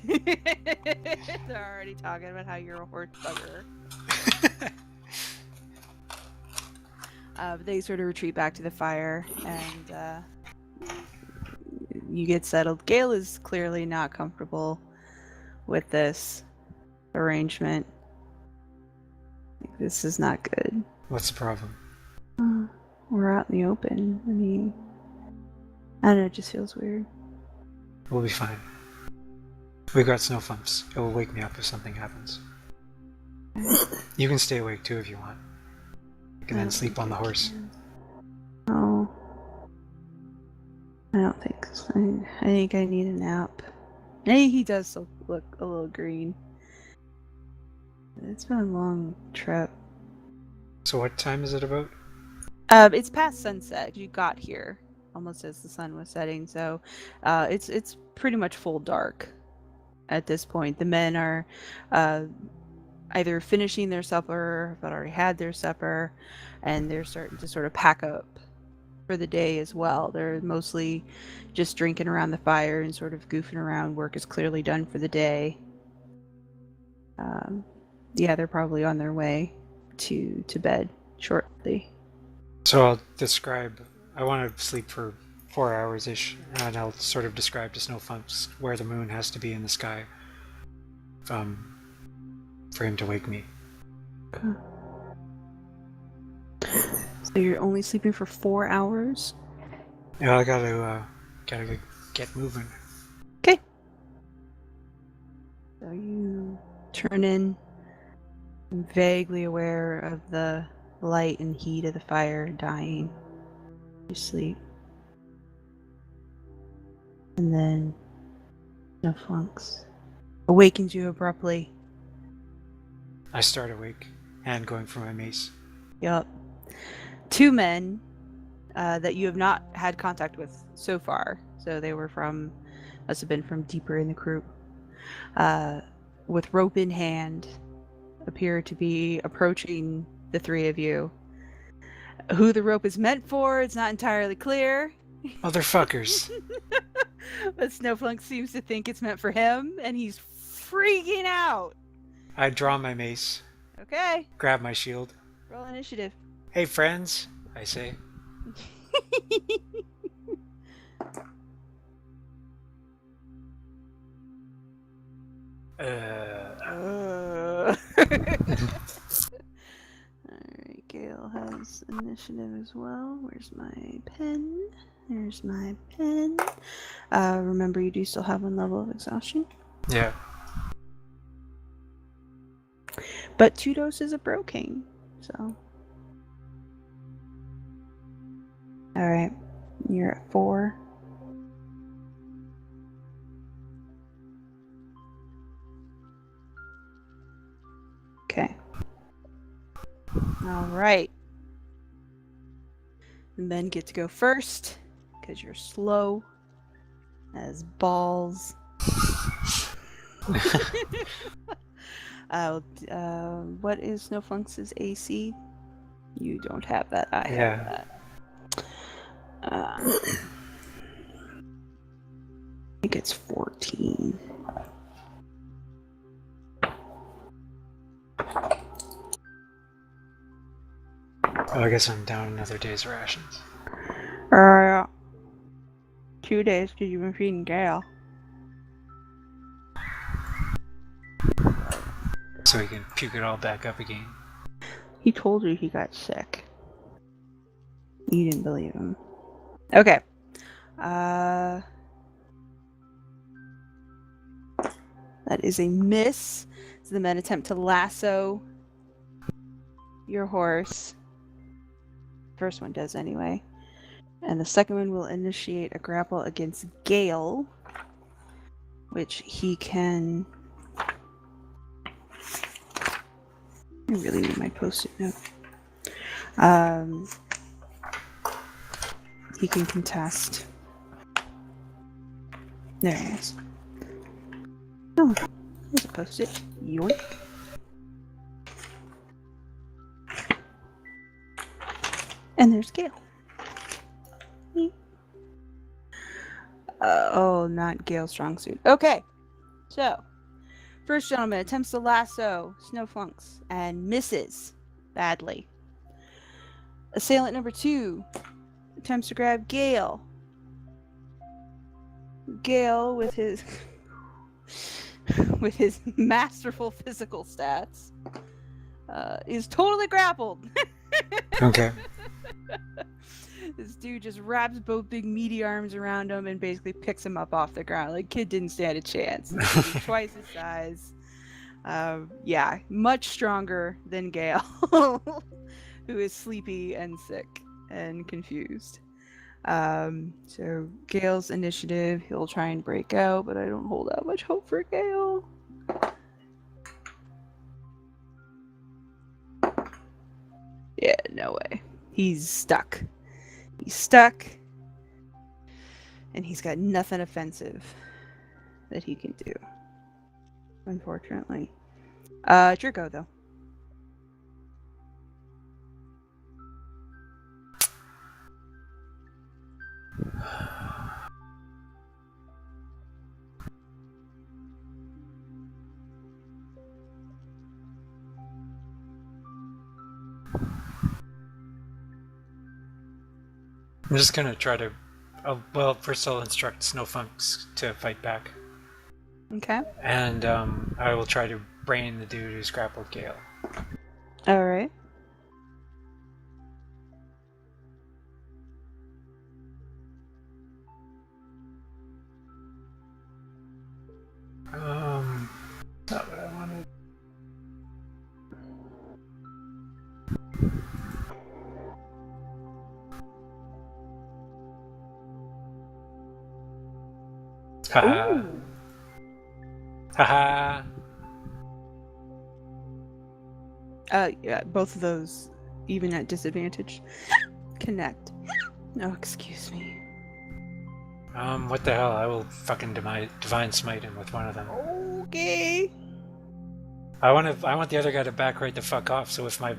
They're already talking about how you're a horse bugger. They sort of retreat back to the fire, and you get settled. Gayle is clearly not comfortable with this arrangement. This is not good. What's the problem? We're out in the open. I mean, I don't know, it just feels weird. We'll be fine. We've got Snowfunks. It will wake me up if something happens. You can stay awake too if you want. You can then sleep on the horse. No. I don't think so. I think I need a nap. Hey, he does look a little green. It's been a long trip. So what time is it about? It's past sunset. You got here almost as the sun was setting, so it's pretty much full dark at this point. The men are either finishing their supper, but already had their supper, and they're starting to sort of pack up for the day as well. They're mostly just drinking around the fire and sort of goofing around. Work is clearly done for the day. Yeah, they're probably on their way to bed shortly. So I'll describe. I want to sleep for 4 hours-ish, and I'll sort of describe to Snowfunks where the moon has to be in the sky for him to wake me. Okay. So you're only sleeping for 4 hours? Yeah, I gotta get moving. Okay. So you turn in, vaguely aware of the light and heat of the fire dying. You sleep. And then Snowfunks awakens you abruptly. I start awake, hand going for my mace. Yup. 2 men that you have not had contact with so far. So they were must have been from deeper in the group. With rope in hand, appear to be approaching the 3 of you. Who the rope is meant for, it's not entirely clear. Motherfuckers. But Snowflake seems to think it's meant for him, and he's freaking out. I draw my mace, Okay, grab my shield. roll initiative. Hey, friends, I say. Alright, Gayle has initiative as well. Where's my pen? There's my pen. Remember, you do still have 1 level of exhaustion. Yeah. But 2 doses of Brocane, so. Alright, you're at 4. Okay. Alright. Men get to go first, because you're slow as balls. What is Snowflunk's AC? You don't have that. I have that. I think it's 14. Oh, I guess I'm down another day's rations. 2 days because you've been feeding Gayle. So he can puke it all back up again. He told you he got sick. You didn't believe him. Okay. That is a miss. So the men attempt to lasso your horse. First one does anyway. And the second one will initiate a grapple against Gayle, which he can... I really need my post-it note. He can contest. There he is. Oh, there's a post-it. Yoink. And there's Gayle. Oh, not Gale's strong suit. Okay, so first gentleman attempts to lasso Snowflunks and misses badly. Assailant number 2 attempts to grab Gayle. Gayle, with his masterful physical stats, is totally grappled. Okay. This dude just wraps both big meaty arms around him and basically picks him up off the ground. Like, kid didn't stand a chance. He's twice his size. Yeah, much stronger than Gayle, who is sleepy and sick and confused. So Gale's initiative, he'll try and break out, but I don't hold out much hope for Gayle. Yeah, no way. He's stuck. He's stuck. And he's got nothing offensive that he can do. Unfortunately. It's your go, though. I'm just gonna try to... well, first I'll instruct Snowfunks to fight back. Okay. And I will try to brain the dude who's grappled Gayle. Alright. Not what I wanted. Haha. Haha. Yeah, both of those, even at disadvantage, connect. Oh, excuse me. What the hell? I will fucking divine smite him with one of them. Okay. I want the other guy to back right the fuck off, so if my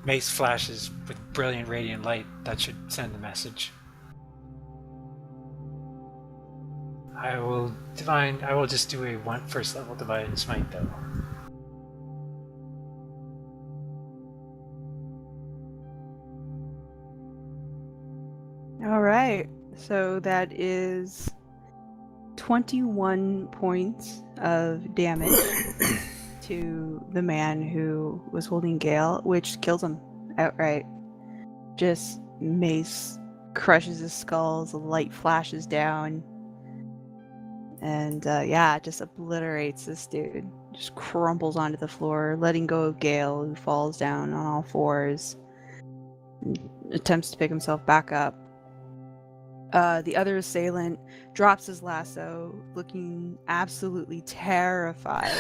mace flashes with brilliant radiant light, that should send the message. I will just do a first level divine smite though. All right. So that is 21 points of damage to the man who was holding Gayle, which kills him outright. Just mace crushes his skull, the light flashes down, and just obliterates this dude. Just crumples onto the floor, letting go of Gayle, who falls down on all fours and attempts to pick himself back up. The other assailant drops his lasso, looking absolutely terrified,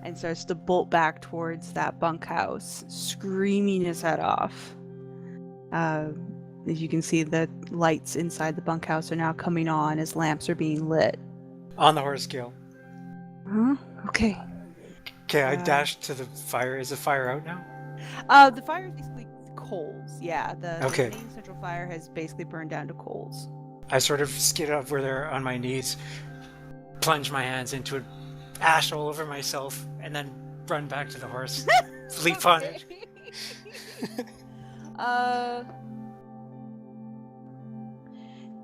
and starts to bolt back towards that bunkhouse, screaming his head off. As you can see, the lights inside the bunkhouse are now coming on as lamps are being lit. On the horse, Gayle. Huh? Okay. Okay, I dashed to the fire. Is the fire out now? The fire is basically coals. Yeah, the main central fire has basically burned down to coals. I sort of skid up where they're on my knees, plunge my hands into it, ash all over myself, and then run back to the horse, leap on it.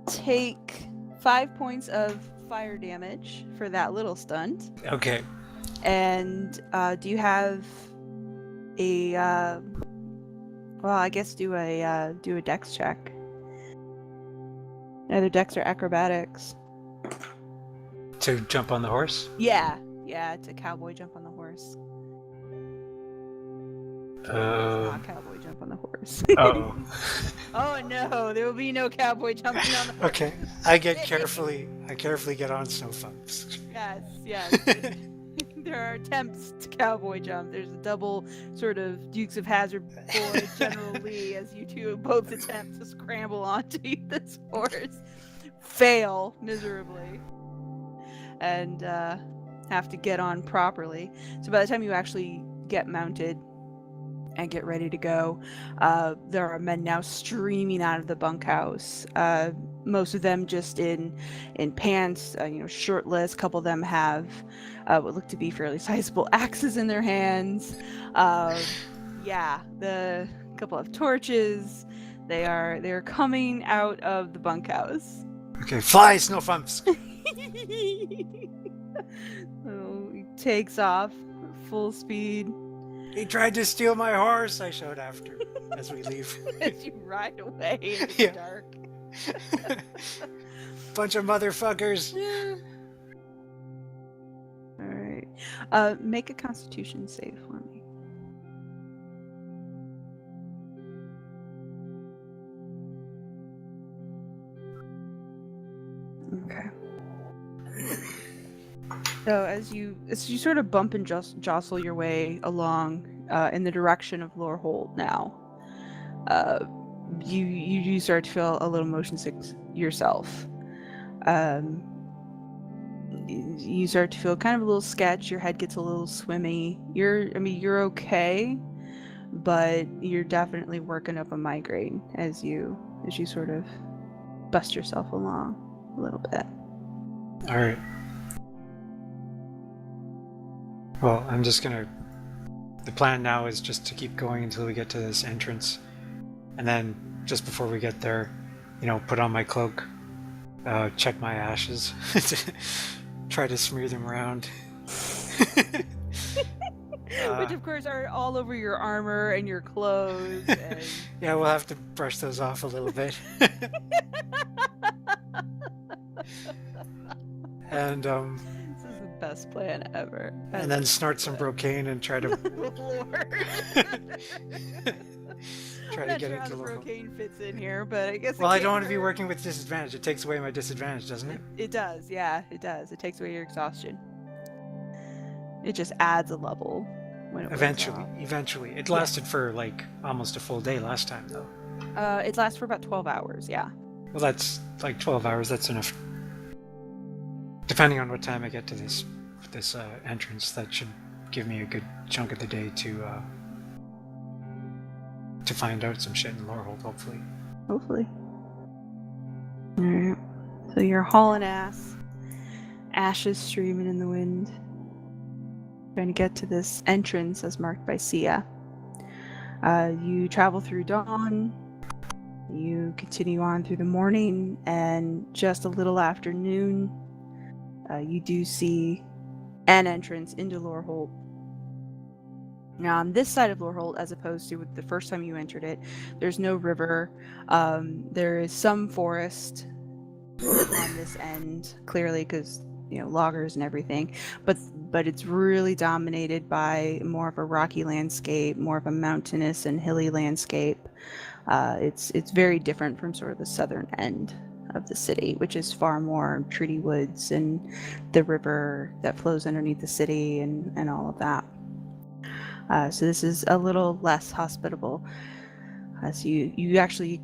Take 5 points of fire damage for that little stunt. Okay. And do you have a I guess do a dex check. Either dex or acrobatics. To jump on the horse? Yeah, it's a cowboy jump on the horse. It's not cowboy jump on the horse. Oh. Oh no, there will be no cowboy jumping on the horse. Okay. I carefully get on snow bumps. Yes. There are attempts to cowboy jump. There's a double sort of Dukes of Hazzard boy, General Lee, as you two both attempt to scramble onto this horse. Fail miserably. And have to get on properly. So by the time you actually get mounted and get ready to go, there are men now streaming out of the bunkhouse. Most of them just in pants, shirtless. A couple of them have what look to be fairly sizable axes in their hands. The couple of torches. They are coming out of the bunkhouse. Okay, fly, snow bumps. He takes off full speed. He tried to steal my horse, I shout after as we leave. As you ride away in the dark. Bunch of motherfuckers. Alright. Make a constitution save for me. Okay. So as you sort of bump and jostle your way along in the direction of Lorehold now, you start to feel a little motion sick yourself. You start to feel kind of a little sketch. Your head gets a little swimmy. You're okay, but you're definitely working up a migraine as you sort of bust yourself along a little bit. All right. Well, the plan now is just to keep going until we get to this entrance. And then, just before we get there, put on my cloak, check my ashes, try to smear them around. Which, of course, are all over your armor and your clothes. And... Yeah, we'll have to brush those off a little bit. And, This is the best plan ever. And then snort some brocane and try to... Lord. Try to get into the brocane fits in here, but I guess. Well, I don't want to be working with disadvantage. It takes away my disadvantage, doesn't it? It does, yeah, it does. It takes away your exhaustion. It just adds a level when it Eventually. It lasted for almost a full day last time, though. It lasts for about 12 hours, yeah. Well, that's 12 hours. That's enough. Depending on what time I get to this entrance, that should give me a good chunk of the day to find out some shit in Lorehold, hopefully. Hopefully. Alright. So you're hauling ass, ashes streaming in the wind, trying to get to this entrance as marked by Sia. You travel through dawn, you continue on through the morning, and just a little after noon, you do see an entrance into Loreholt. Now, on this side of Loreholt, as opposed to with the first time you entered it, there's no river. There is some forest on this end, clearly, because loggers and everything. But it's really dominated by more of a rocky landscape, more of a mountainous and hilly landscape. It's very different from sort of the southern end of the city, which is far more treaty woods and the river that flows underneath the city and all of that. So this is a little less hospitable. So you actually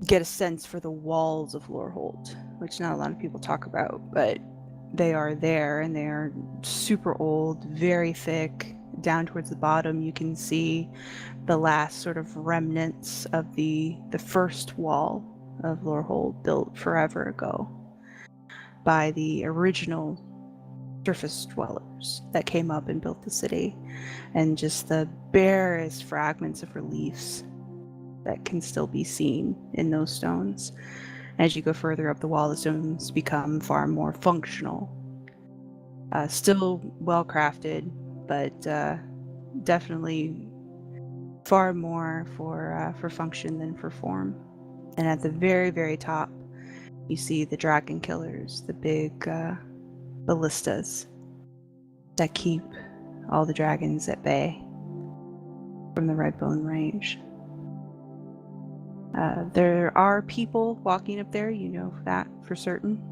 get a sense for the walls of Loreholt, which not a lot of people talk about, but they are there, and they are super old, very thick. Down towards the bottom, you can see the last sort of remnants of the first wall of Loreholt, built forever ago by the original surface dwellers that came up and built the city, and just the barest fragments of reliefs that can still be seen in those stones. As you go further up the wall, the stones become far more functional. Still well crafted, but definitely far more for function than for form. And at the very, very top, you see the dragon killers, the big ballistas that keep all the dragons at bay from the Redbone Range. There are people walking up there, you know that for certain,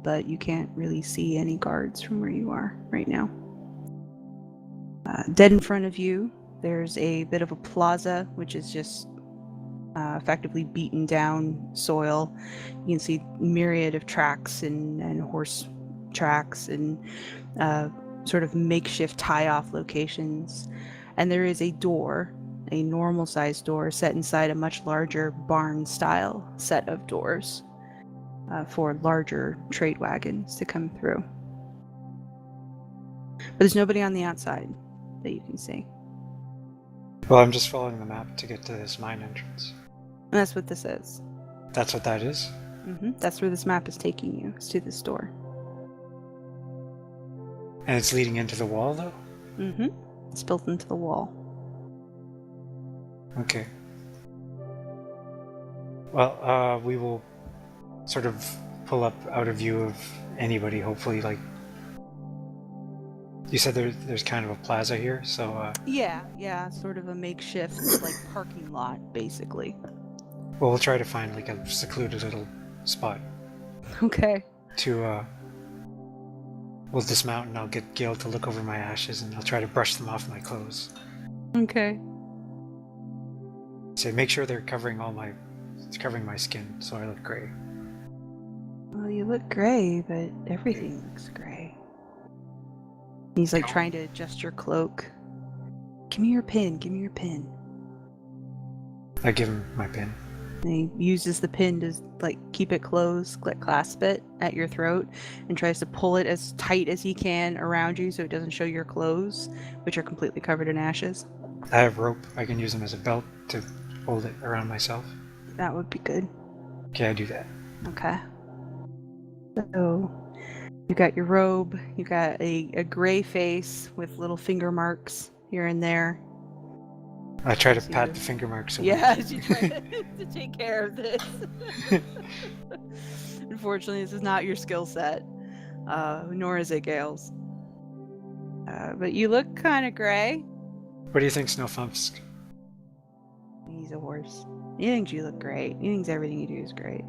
but you can't really see any guards from where you are right now. Dead in front of you, there's a bit of a plaza, which is just effectively beaten down soil. You can see myriad of tracks and horse tracks and sort of makeshift tie-off locations. And there is a door, a normal-sized door, set inside a much larger barn-style set of doors for larger trade wagons to come through. But there's nobody on the outside that you can see. Well, I'm just following the map to get to this mine entrance. And that's what this is. That's what that is? Mm-hmm. That's where this map is taking you. It's to this door. And it's leading into the wall, though? Mm-hmm. It's built into the wall. Okay. Well, we will sort of pull up out of view of anybody, hopefully, like... You said there's kind of a plaza here, so... Yeah, sort of a makeshift, like, parking lot, basically. Well, we'll try to find, like, a secluded little spot. Okay. We'll dismount and I'll get Gayle to look over my ashes and I'll try to brush them off my clothes. Okay. So make sure they're covering my skin, so I look gray. Well, you look gray, but everything looks gray. He's like trying to adjust your cloak. Give me your pin. I give him my pin. And he uses the pin to like keep it closed, clasp it at your throat, and tries to pull it as tight as he can around you so it doesn't show your clothes, which are completely covered in ashes. I have rope. I can use them as a belt to hold it around myself. That would be good. Okay, I do that. Okay. So, you got your robe, you got a gray face with little finger marks here and there. I try to pat the finger marks away. Yeah, you try to take care of this. Unfortunately, this is not your skill set, nor is it Gayle's. But you look kind of gray. What do you think, Snowfumsk? He's a horse. He thinks you look great. He thinks everything you do is great.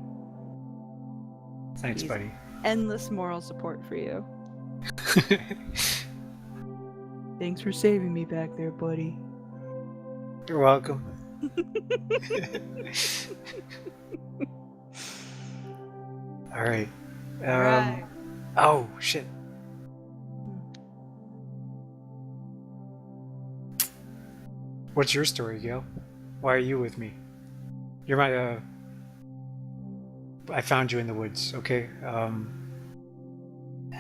Thanks, buddy. Endless moral support for you. Thanks for saving me back there, buddy. You're welcome. Alright. Right. Oh, shit. What's your story, Gayle? Why are you with me? You're I found you in the woods, okay?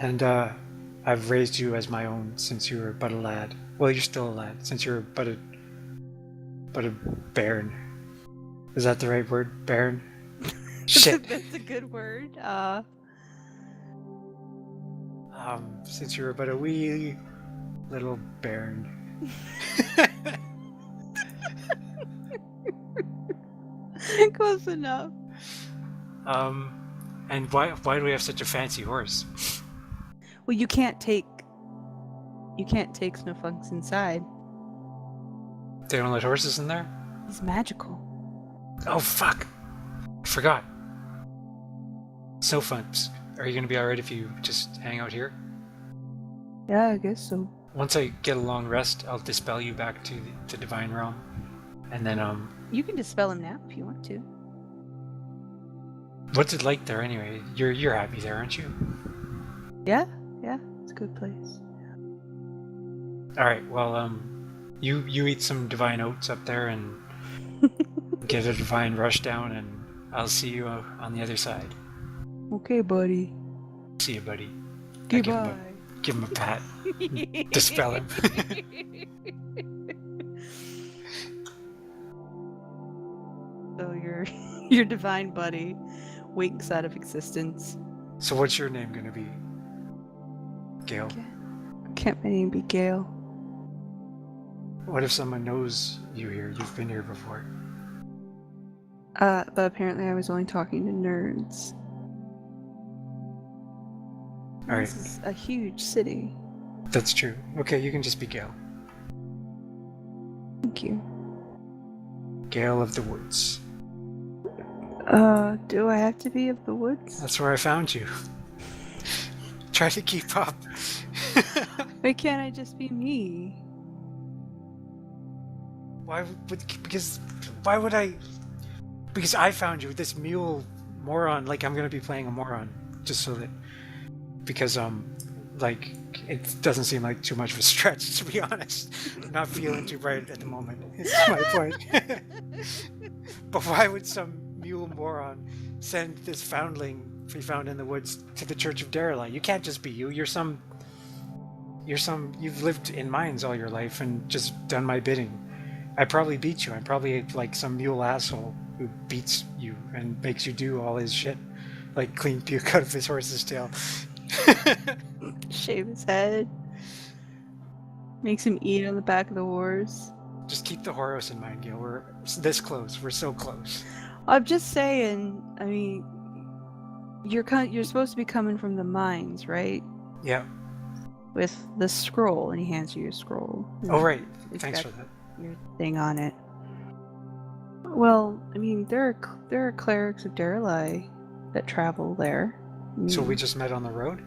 And I've raised you as my own since you were but a lad. Well, you're still a lad, since you're but a bairn. Is that the right word? Bairn? Shit. That's a good word. Since you were but a wee little bairn. Close enough. And why do we have such a fancy horse? Well, you can't take Snowfunks inside. They don't let horses in there? He's magical. Oh fuck! I forgot. Snowfunks, are you gonna be alright if you just hang out here? Yeah, I guess so. Once I get a long rest, I'll dispel you back to the Divine Realm. And then, You can dispel him now if you want to. what's it like there anyway? You're happy there, aren't you? Yeah, it's a good place. Alright, well, you eat some divine oats up there and get a divine rush down, and I'll see you on the other side. Okay, buddy. See you, buddy. Goodbye. Give him a pat. Dispel him. So your divine buddy winks out of existence. So what's your name gonna be? Gayle. Can't my name be Gayle? What if someone knows you here? You've been here before. But apparently I was only talking to nerds. Alright. This is a huge city. That's true. Okay, you can just be Gayle. Thank you. Gayle of the Woods. Do I have to be of the woods? That's where I found you. Try to keep up. Why can't I just be me? Because I found you with this mule moron. Like, I'm gonna be playing a moron just so that, because like, it doesn't seem like too much of a stretch, to be honest. I'm not feeling too bright at the moment. It's my point. But why would some mule moron send this foundling we found in the woods to the Church of Darela? You can't just be you. You've lived in mines all your life and just done my bidding. I probably beat you. I'm probably like some mule asshole who beats you and makes you do all his shit, like clean puke out of his horse's tail. Shave his head. Makes him eat on the back of the horse. Just keep the Horos in mind, Gayle. We're this close. We're so close. I'm just saying. I mean, you're supposed to be coming from the mines, right? Yeah. With the scroll, and he hands you your scroll. Oh right. It's Thanks got for that. your thing on it. Well, I mean, there are clerics of Darelai that travel there. So we just met on the road?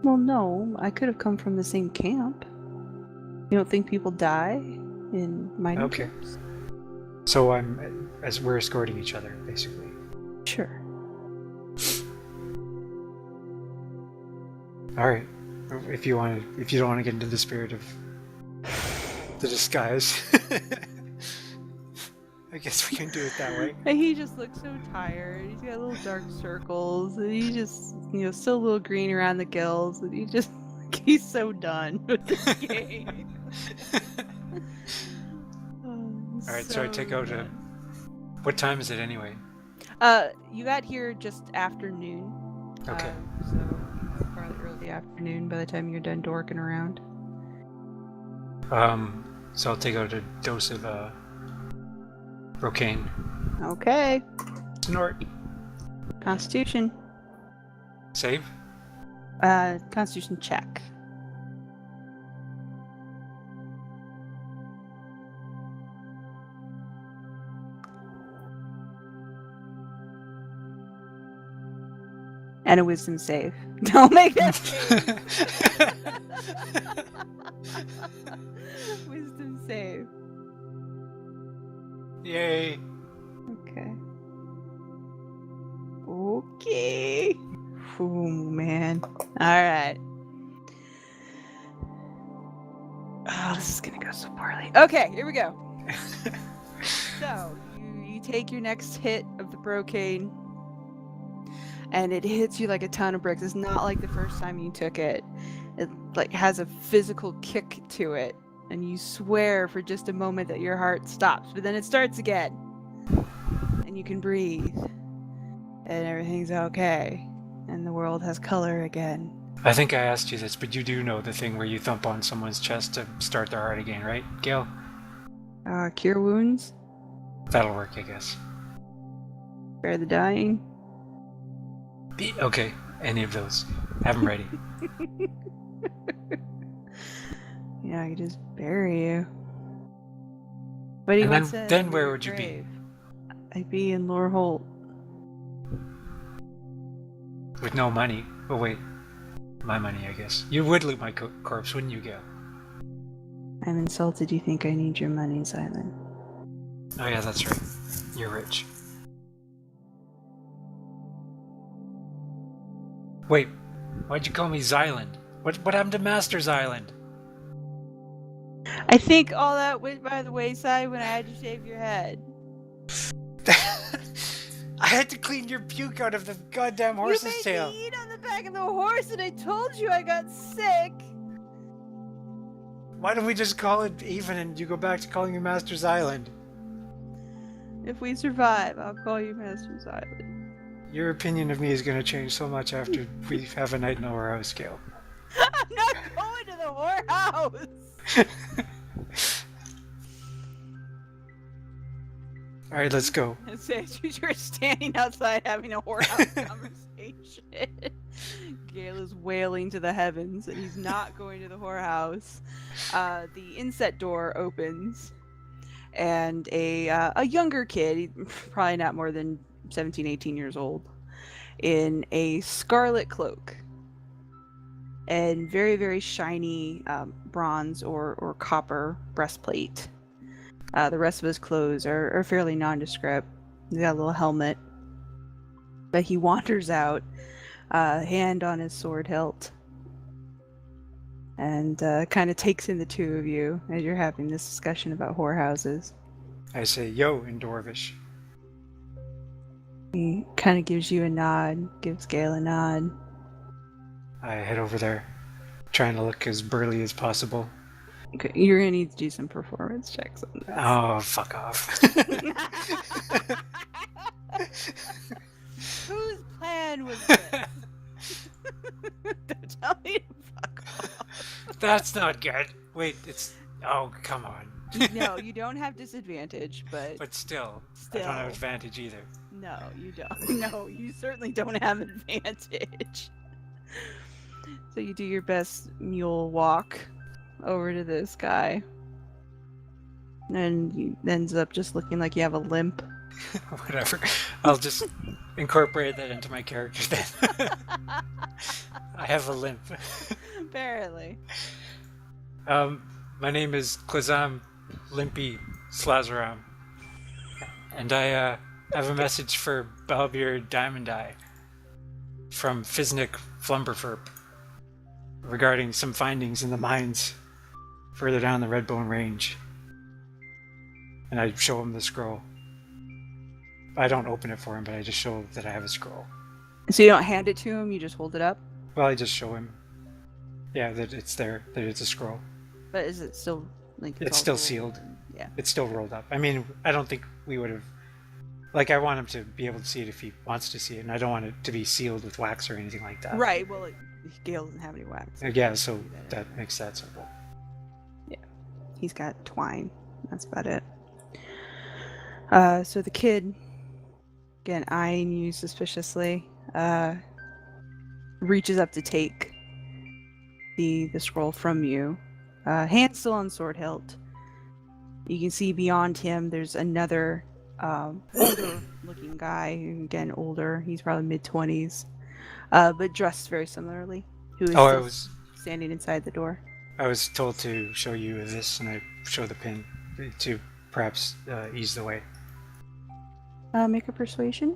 Well, no, I could have come from the same camp. You don't think people die in mining Okay. camps? So as we're escorting each other, basically. Sure. All right. If you don't want to get into the spirit of the disguise, I guess we can do it that way. And he just looks so tired. He's got little dark circles, and he just, still a little green around the gills, and he's so done with this game. All right, so I take out a. What time is it anyway? You got here just afternoon. Okay. So probably early afternoon by the time you're done dorking around. So I'll take out a dose of Rocaine. Okay. Snort. Constitution. Save. Constitution check. And a wisdom save. Don't make that save. Wisdom save. Yay. Okay. Okay. Oh, man. Alright. Oh, this is gonna go so poorly. Okay, here we go. So, you take your next hit of the brocane, and it hits you like a ton of bricks. It's not like the first time you took it. It like has a physical kick to it, and you swear for just a moment that your heart stops, but then it starts again, and you can breathe, and everything's okay, and the world has color again. I think I asked you this, but you do know the thing where you thump on someone's chest to start their heart again, right, Gayle? Cure wounds, That'll work, I guess. spare the dying. Okay, any of those. Have them ready. Yeah, I could just bury you. But he And once said, then "Under where your would you be?" grave." I'd be in Lore Holt. With no money. Oh wait, my money, I guess. You would loot my corpse, wouldn't you, Gayle? I'm insulted you think I need your money, Xylund. Oh yeah, that's right. You're rich. Wait, why'd you call me Xylund? What happened to Master Xylund? I think all that went by the wayside when I had to shave your head. I had to clean your puke out of the goddamn horse's tail. You made me eat on the back of the horse, and I told you I got sick. Why don't we just call it even and you go back to calling me Master Xylund? If we survive, I'll call you Master Xylund. Your opinion of me is going to change so much after we have a night in the whorehouse, Gayle. I'm not going to the whorehouse. All right, let's go. You're standing outside having a whorehouse conversation. Gayle is wailing to the heavens, and he's not going to the whorehouse. The inset door opens, and a younger kid, probably not more than 17, 18 years old, in a scarlet cloak and very, very shiny bronze or copper breastplate. The rest of his clothes are fairly nondescript. He's got a little helmet. But he wanders out, hand on his sword hilt, and kind of takes in the two of you as you're having this discussion about whorehouses. I say, yo, in Dwarvish. He kind of gives you a nod, gives Gayle a nod. I head over there, trying to look as burly as possible. Okay, you're gonna need to do some performance checks on this. Oh, fuck off. Whose plan was this? Don't tell me to fuck off. That's not good. Wait, it's... Oh, come on. No, you don't have disadvantage, but... But still, I don't have advantage either. No, you don't. No, you certainly don't have advantage. So you do your best mule walk over to this guy. And you ends up just looking like you have a limp. Whatever. I'll just incorporate that into my character then. I have a limp. Apparently. My name is Klazam Limpy Slazaram. And I have a message for Balbier Diamond Eye from Fiznik Flumberferp regarding some findings in the mines further down the Redbone Range. And I show him the scroll. I don't open it for him, but I just show that I have a scroll. So you don't hand it to him, you just hold it up? Well, I just show him. Yeah, that it's there, that it's a scroll. But is it still like It's still sealed. Yeah. It's still rolled up. I mean, I don't think we would have... Like, I want him to be able to see it if he wants to see it, and I don't want it to be sealed with wax or anything like that. Right, well, Gayle doesn't have any wax. Yeah, so that makes that simple. Yeah. He's got twine. That's about it. So the kid, again, eyeing you suspiciously, reaches up to take the scroll from you. Hand still on sword hilt. You can see beyond him there's another older looking guy, again older, he's probably mid-20s, but dressed very similarly, who is still standing inside the door. I was told to show you this, and I show the pin to perhaps ease the way. Make a persuasion.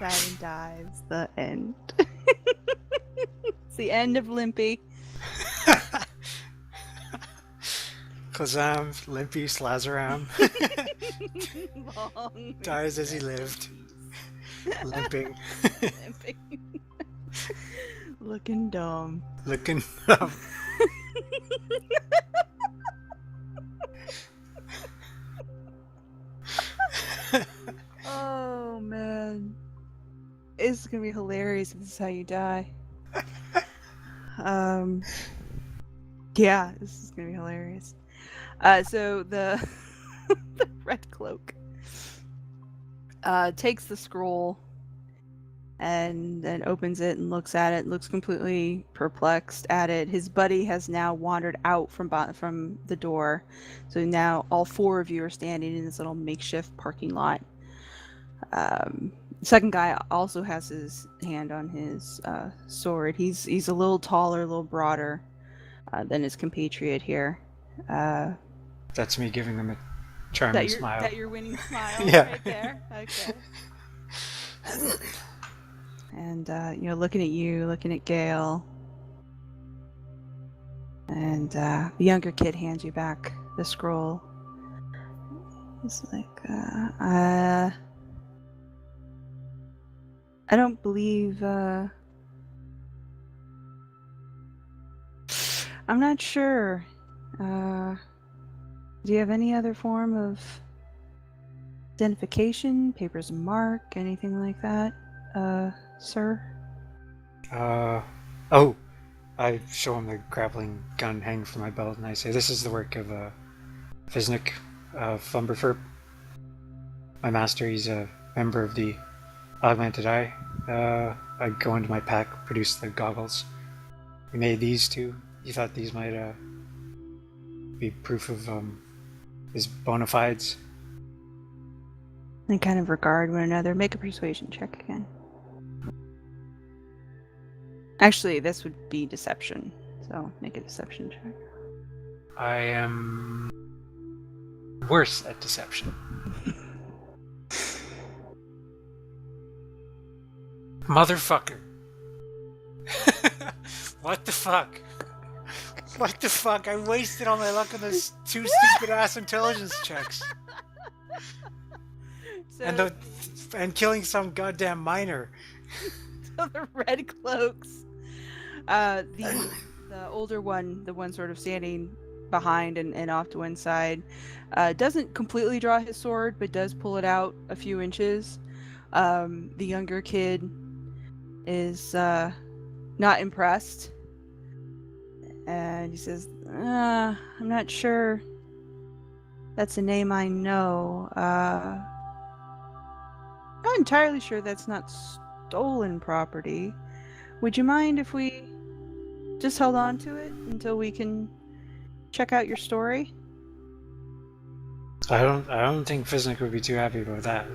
Paladin dies. The end. It's the end of Limpy. Kazam, Limpy, Slazaram Long dies as he lived, limping, limping. Looking dumb. looking up. Oh man, it's gonna be hilarious if this is how you die. Yeah, this is gonna be hilarious. So the the red cloak takes the scroll and then opens it and looks at it. Looks completely perplexed at it. His buddy has now wandered out from the door, so now all four of you are standing in this little makeshift parking lot. Second guy also has his hand on his sword. He's a little taller, a little broader than his compatriot here. That's me giving them a charming smile. That your winning smile Yeah. right there. Okay. And looking at you, looking at Gayle, and the younger kid hands you back the scroll. He's like, I don't believe. I'm not sure. Do you have any other form of identification, papers of mark, anything like that, sir? Oh, I show him the grappling gun hanging from my belt, and I say, "This is the work of Fiznik of Umberfurp. My master, he's a member of the Augmented Eye." I go into my pack, produce the goggles. We made these too. You thought these might be proof of his bona fides? They kind of regard one another. Make a persuasion check again. Actually, this would be deception, so make a deception check. I am worse at deception. Motherfucker. What the fuck? What the fuck? I wasted all my luck on those two stupid ass intelligence checks. So, And killing some goddamn miner. so the red cloaks, the older one, the one sort of standing behind and off to one side, doesn't completely draw his sword, but does pull it out a few inches. The younger kid is not impressed, and he says, I'm not sure that's a name I know. Not entirely sure that's not stolen property. Would you mind if we just held on to it until we can check out your story? I don't think Fiznik would be too happy about that.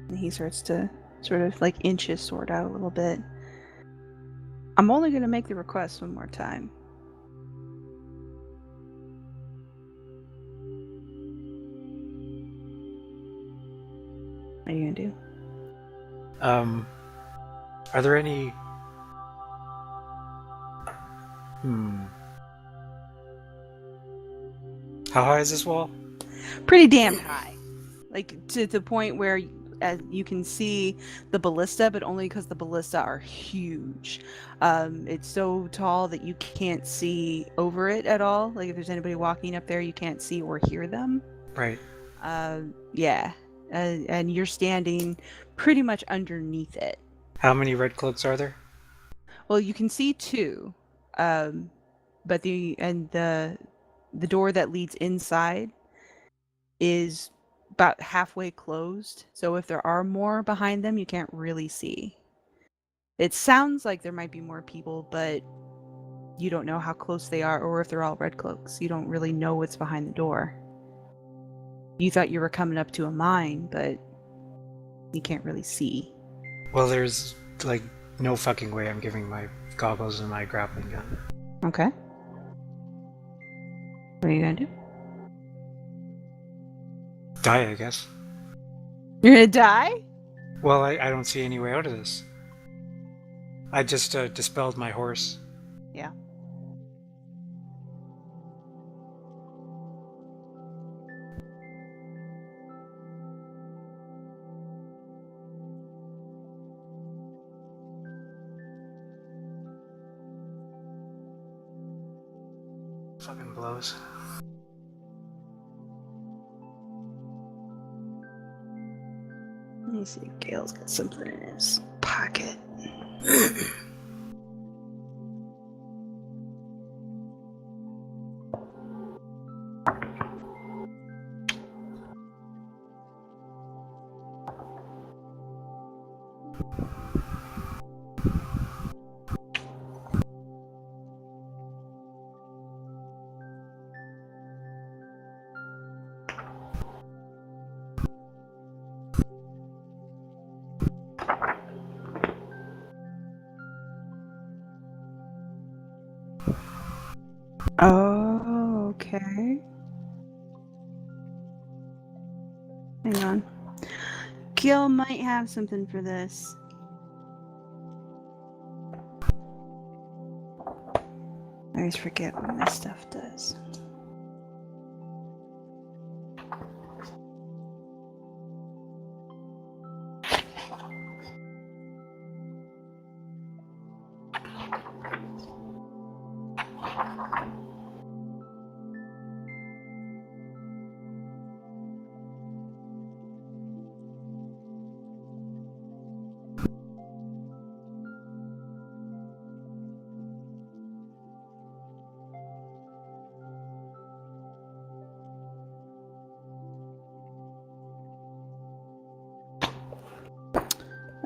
And he starts to sort of like inch his sword out a little bit. I'm only going to make the request one more time. What are you going to do? Are there any... How high is this wall? Pretty damn high. Like, to the point where you can see the ballista, but only because the ballista are huge. It's so tall that you can't see over it at all. Like, if there's anybody walking up there, you can't see or hear them. Right. Yeah. And you're standing pretty much underneath it. How many red cloaks are there? Well, you can see two, but the door that leads inside is about halfway closed. So if there are more behind them, you can't really see. It sounds like there might be more people, but you don't know how close they are or if they're all red cloaks. You don't really know what's behind the door. You thought you were coming up to a mine, but you can't really see. Well, there's, like, no fucking way I'm giving my goggles and my grappling gun. Okay. What are you gonna do? Die, I guess. You're gonna die? Well, I don't see any way out of this. I just dispelled my horse. Yeah. Fucking blows. Let me see if Gale's got something in his pocket. Oh, okay. Hang on. Gale might have something for this. I always forget what my stuff does.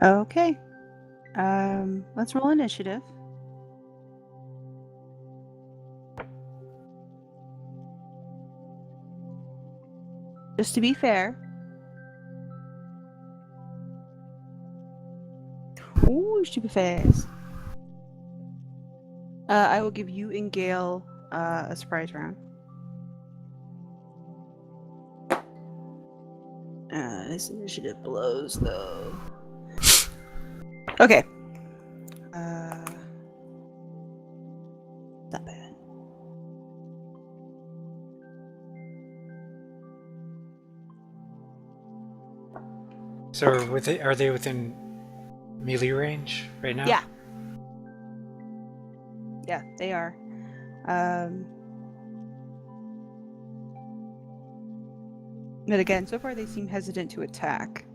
Okay. Let's roll initiative. Just to be fair. Ooh, stupid face. I will give you and Gale a surprise round. This initiative blows though. Okay. Not bad. So are they within melee range right now? Yeah. Yeah, they are. But again, so far they seem hesitant to attack.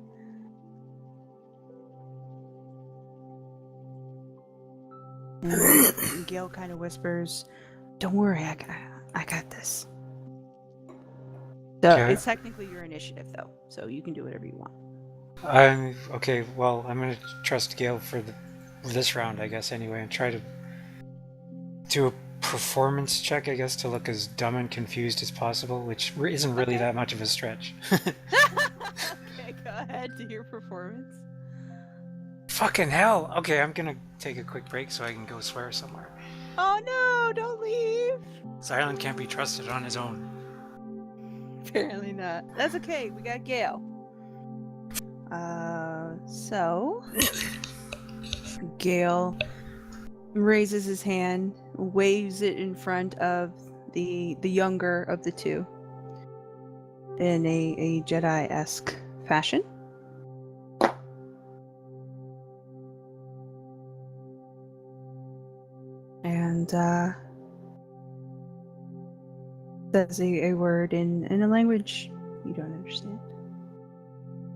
And Gayle kind of whispers, "Don't worry, I got this." So Okay. it's technically your initiative, though, so you can do whatever you want. Okay. Well, I'm gonna trust Gayle for this round, I guess. Anyway, and try to do a performance check, I guess, to look as dumb and confused as possible, which isn't really that much of a stretch. Okay, go ahead, do your performance. Fucking hell! Okay, I'm gonna take a quick break so I can go swear somewhere. Oh no, don't leave! Xylund can't be trusted on his own. Apparently not. That's okay, we got Gayle. So... Gayle raises his hand, waves it in front of the younger of the two in a Jedi-esque fashion. And says a word in a language you don't understand.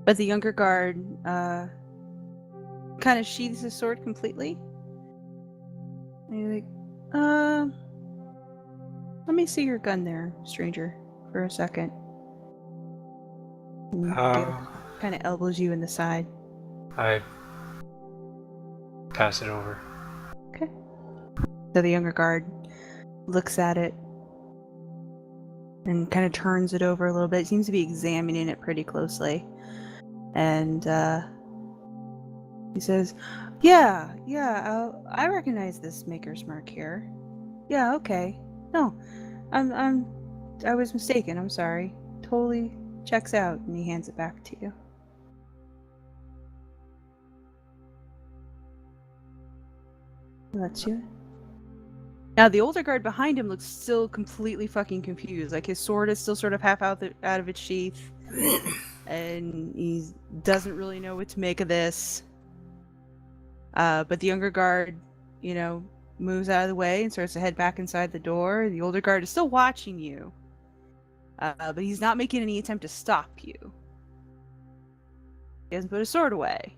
But the younger guard kind of sheathes his sword completely. And you're like, let me see your gun there, stranger, for a second. Kind of elbows you in the side. I pass it over. Okay. So the younger guard looks at it and kind of turns it over a little bit. Seems to be examining it pretty closely. And he says, yeah, I recognize this maker's mark here. Yeah, okay. No, I was mistaken. I'm sorry. Totally checks out. And he hands it back to you. That's you. Now the older guard behind him looks still completely fucking confused. Like his sword is still sort of half out of its sheath, and he doesn't really know what to make of this. But the younger guard, moves out of the way and starts to head back inside the door. The older guard is still watching you, but he's not making any attempt to stop you. He hasn't put his sword away,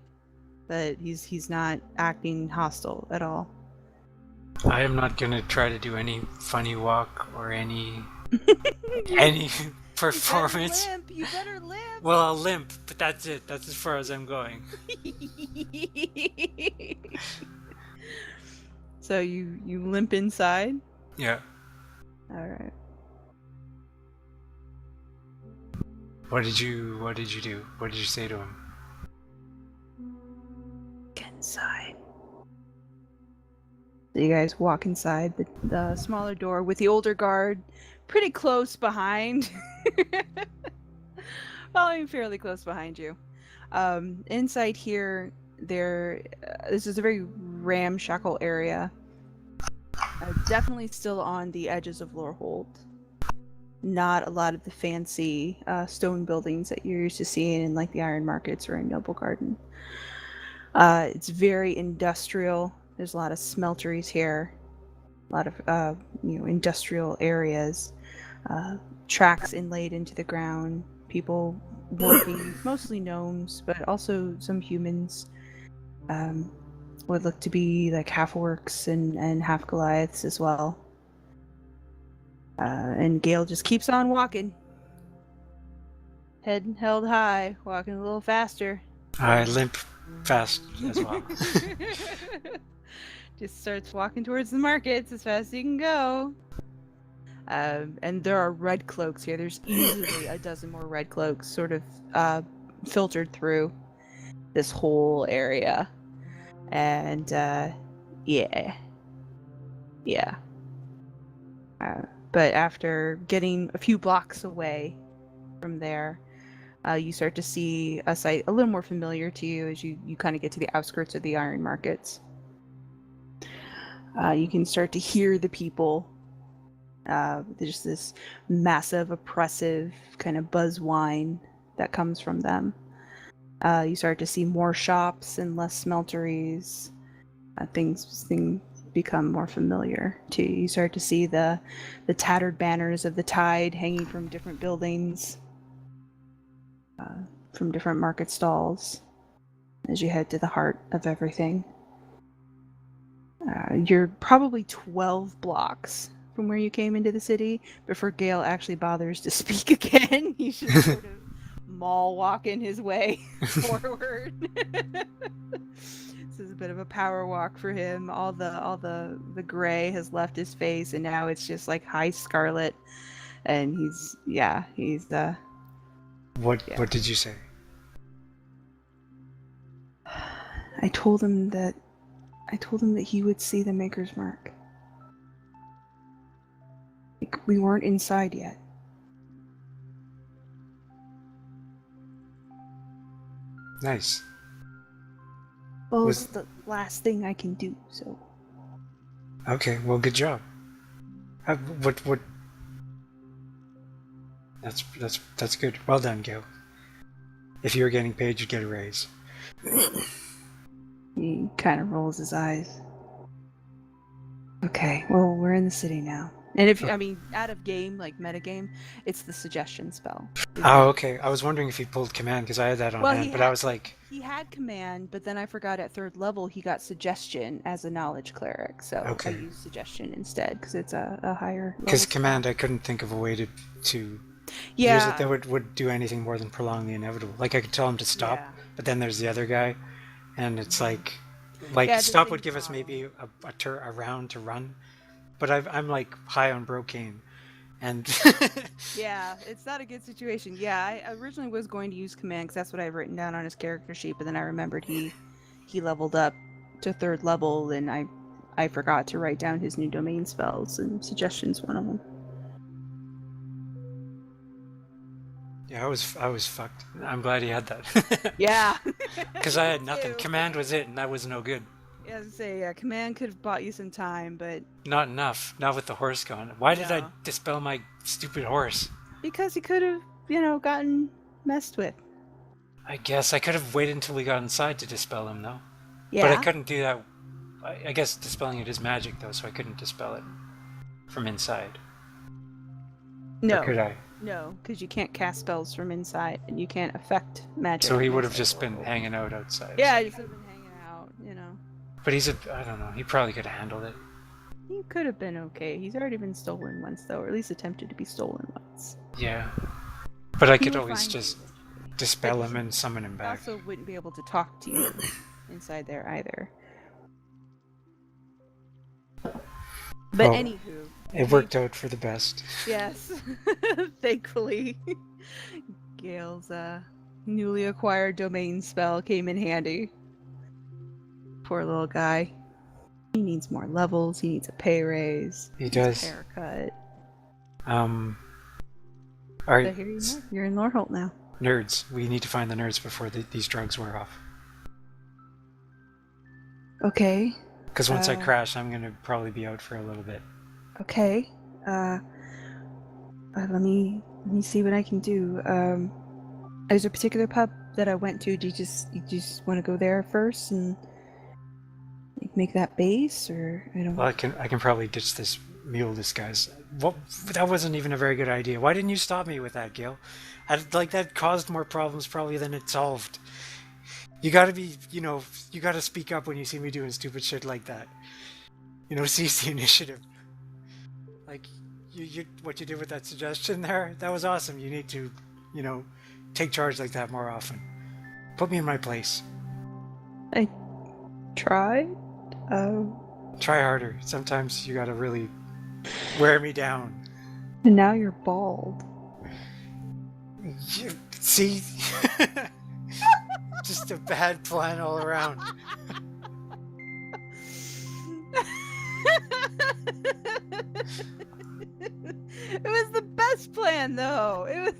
but he's not acting hostile at all. I am not gonna try to do any funny walk or any performance. You better limp. Well, I'll limp, but that's it. That's as far as I'm going. So you limp inside? Yeah. All right. What did you do? What did you say to him? Get inside. So you guys walk inside the smaller door with the older guard pretty close behind. Following fairly close behind you. Inside here, this is a very ramshackle area. Definitely still on the edges of Lorehold. Not a lot of the fancy stone buildings that you're used to seeing in like the Iron Markets or in Noble Garden. It's very industrial. There's a lot of smelteries here, a lot of industrial areas, tracks inlaid into the ground, people working, mostly gnomes, but also some humans. Would look to be like half orcs and half Goliaths as well. And Gayle just keeps on walking. Head held high, walking a little faster. I limp fast as well. Just starts walking towards the markets as fast as you can go. And there are red cloaks here. There's easily a dozen more red cloaks sort of filtered through this whole area. And yeah. But after getting a few blocks away from there, you start to see a sight a little more familiar to you as you kind of get to the outskirts of the Iron Markets. You can start to hear the people. There's this massive, oppressive kind of buzz whine that comes from them. You start to see more shops and less smelteries. Things become more familiar to you. You start to see the tattered banners of the tide hanging from different buildings, from different market stalls, as you head to the heart of everything. You're probably 12 blocks from where you came into the city before Gayle actually bothers to speak again. He's just sort of mall walking his way forward. This is a bit of a power walk for him. All the gray has left his face, and now it's just like high scarlet. And he's What did you say? I told him that he would see the Maker's Mark. Like, we weren't inside yet. Nice. Well, it's the last thing I can do, so. Okay, well, good job. What? That's good. Well done, Gayle. If you were getting paid, you'd get a raise. He kind of rolls his eyes. Okay, well, we're in the city now. And out of game, like metagame, it's the suggestion spell. Oh, okay. I was wondering if he pulled command, because I had that on hand, but I was like... He had command, but then I forgot at 3rd level he got suggestion as a knowledge cleric, so okay. I used suggestion instead, because it's a higher level. Because command, I couldn't think of a way to use it that would do anything more than prolong the inevitable. Like, I could tell him to stop, but then there's the other guy, and it's like stop would give us maybe a round to run, but I'm like high on brocane, and yeah, it's not a good situation. Yeah, I originally was going to use command because that's what I've written down on his character sheet, but then I remembered he leveled up to 3rd level, and I forgot to write down his new domain spells, and suggestion's one of them. Yeah, I was fucked. I'm glad he had that. Yeah. Because I had nothing. Command was it, and that was no good. As I say, command could have bought you some time, but Not enough. Not with the horse gone. Why did I No. dispel my stupid horse? because he could have, gotten messed with. I guess I could have waited until we got inside to dispel him, though. Yeah. But I couldn't do that. I guess dispelling it is magic, though, so I couldn't dispel it from inside. No. Or could I? No, because you can't cast spells from inside, and you can't affect magic. So he would have just been hanging out outside. Yeah, he could have been hanging out, But I don't know, he probably could have handled it. He could have been okay. He's already been stolen once, though, or at least attempted to be stolen once. Yeah. But I He could would always find just you. dispel him and summon him He back. also wouldn't be able to talk to you inside there either. But Well, anywho. It worked out for the best. Yes. Thankfully. Gale's newly acquired domain spell came in handy. Poor little guy. He needs more levels, he needs a pay raise. He needs a does. haircut. Alright, So here you are. You're in Loreholt now. nerds. We need to find the nerds before these drugs wear off. Okay. Because once I Uh, crash, I'm going to probably be out for a little bit. Okay. Let me see what I can do. There's a particular pub that I went to. Do you just want to go there first and make that base, or I don't? Well, I can probably ditch this mule disguise. That wasn't even a very good idea. Why didn't you stop me with that, Gayle? That caused more problems probably than it solved. You gotta be, you gotta speak up when you see me doing stupid shit like that. Seize the initiative. Like, what you did with that suggestion there, that was awesome. You need to, take charge like that more often. Put me in my place. I tried. Try harder. Sometimes you gotta really wear me down. And now you're bald. See? Just a bad plan all around. It was the best plan, though. It was.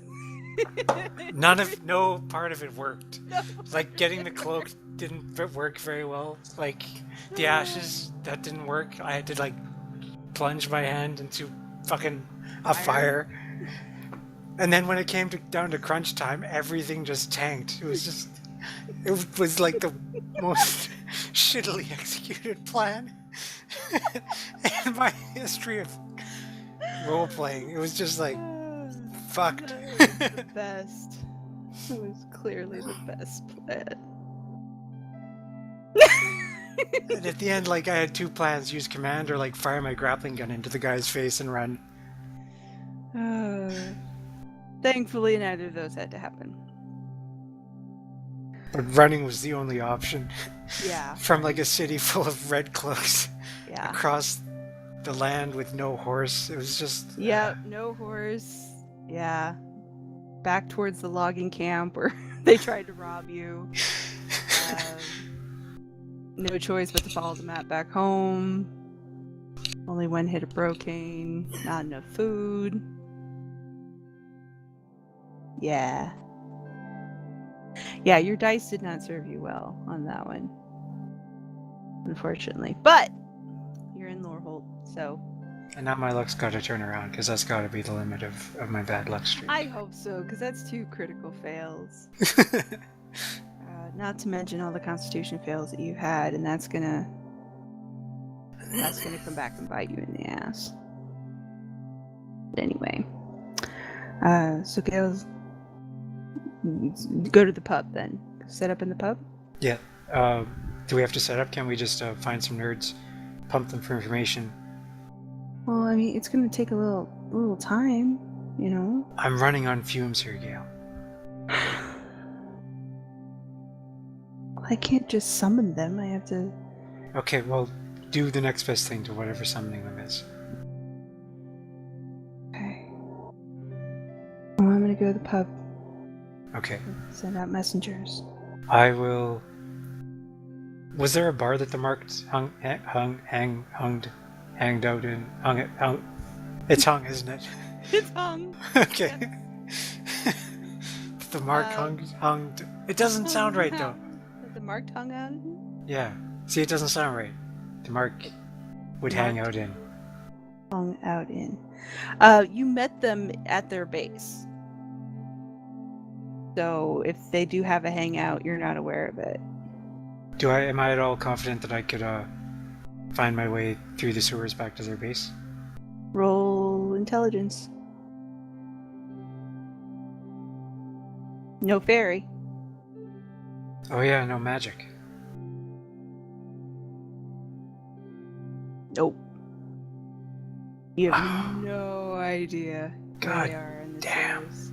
No part of it worked. No. Like, getting the cloak didn't work very well. Like, the ashes, that didn't work. I had to, plunge my hand into fucking a fire. And then when it came down to crunch time, everything just tanked. It was like the most shittily executed plan in my history of role-playing. It was just fucked. The best. It was clearly the best plan. And at the end, I had two plans: use command or fire my grappling gun into the guy's face and run. Thankfully, neither of those had to happen. But running was the only option. Yeah. From a city full of red cloaks Yeah. across the land with no horse. It was just. Yeah, no horse. Yeah. Back towards the logging camp where they tried to rob you. No choice but to follow the map back home. Only one hit of brocane. Not enough food. Yeah. Yeah, your dice did not serve you well on that one. Unfortunately. But you're in Loreholt, so. And now my luck's got to turn around, because that's got to be the limit of my bad luck streak. I hope so, because that's 2 critical fails. Not to mention all the Constitution fails that you had, and that's gonna come back and bite you in the ass. But anyway, so Gale's go to the pub then. Set up in the pub. Yeah. Do we have to set up? Can we just find some nerds, pump them for information? Well, I mean, it's gonna take a little time, I'm running on fumes here, Gayle. I can't just summon them. I have to. Okay, well, do the next best thing to whatever summoning them is. Okay. Well, I'm gonna go to the pub. Okay. Send out messengers. I will. Was there a bar that the marked hanged out in? Hung. It's hung, isn't it? It's hung. Okay. The mark hung. It doesn't sound right though. The marked hung out? Yeah. See, it doesn't sound right. The mark would hang out in. Hung out in. You met them at their base. So if they do have a hangout, you're not aware of it. Am I at all confident that I could find my way through the sewers back to their base? Roll intelligence. No fairy. Oh yeah, no magic. Nope. You have no idea where God they are in the damn. sewers.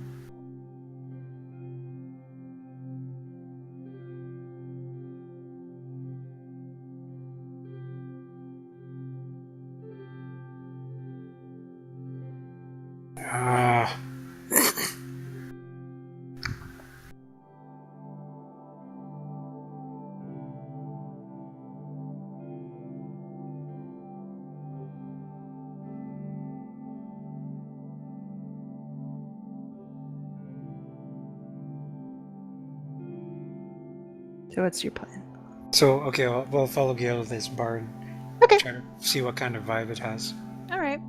Ah. So what's your plan? So, okay, we'll follow Gayle to this bar and Okay. try to see what kind of vibe it has. All right.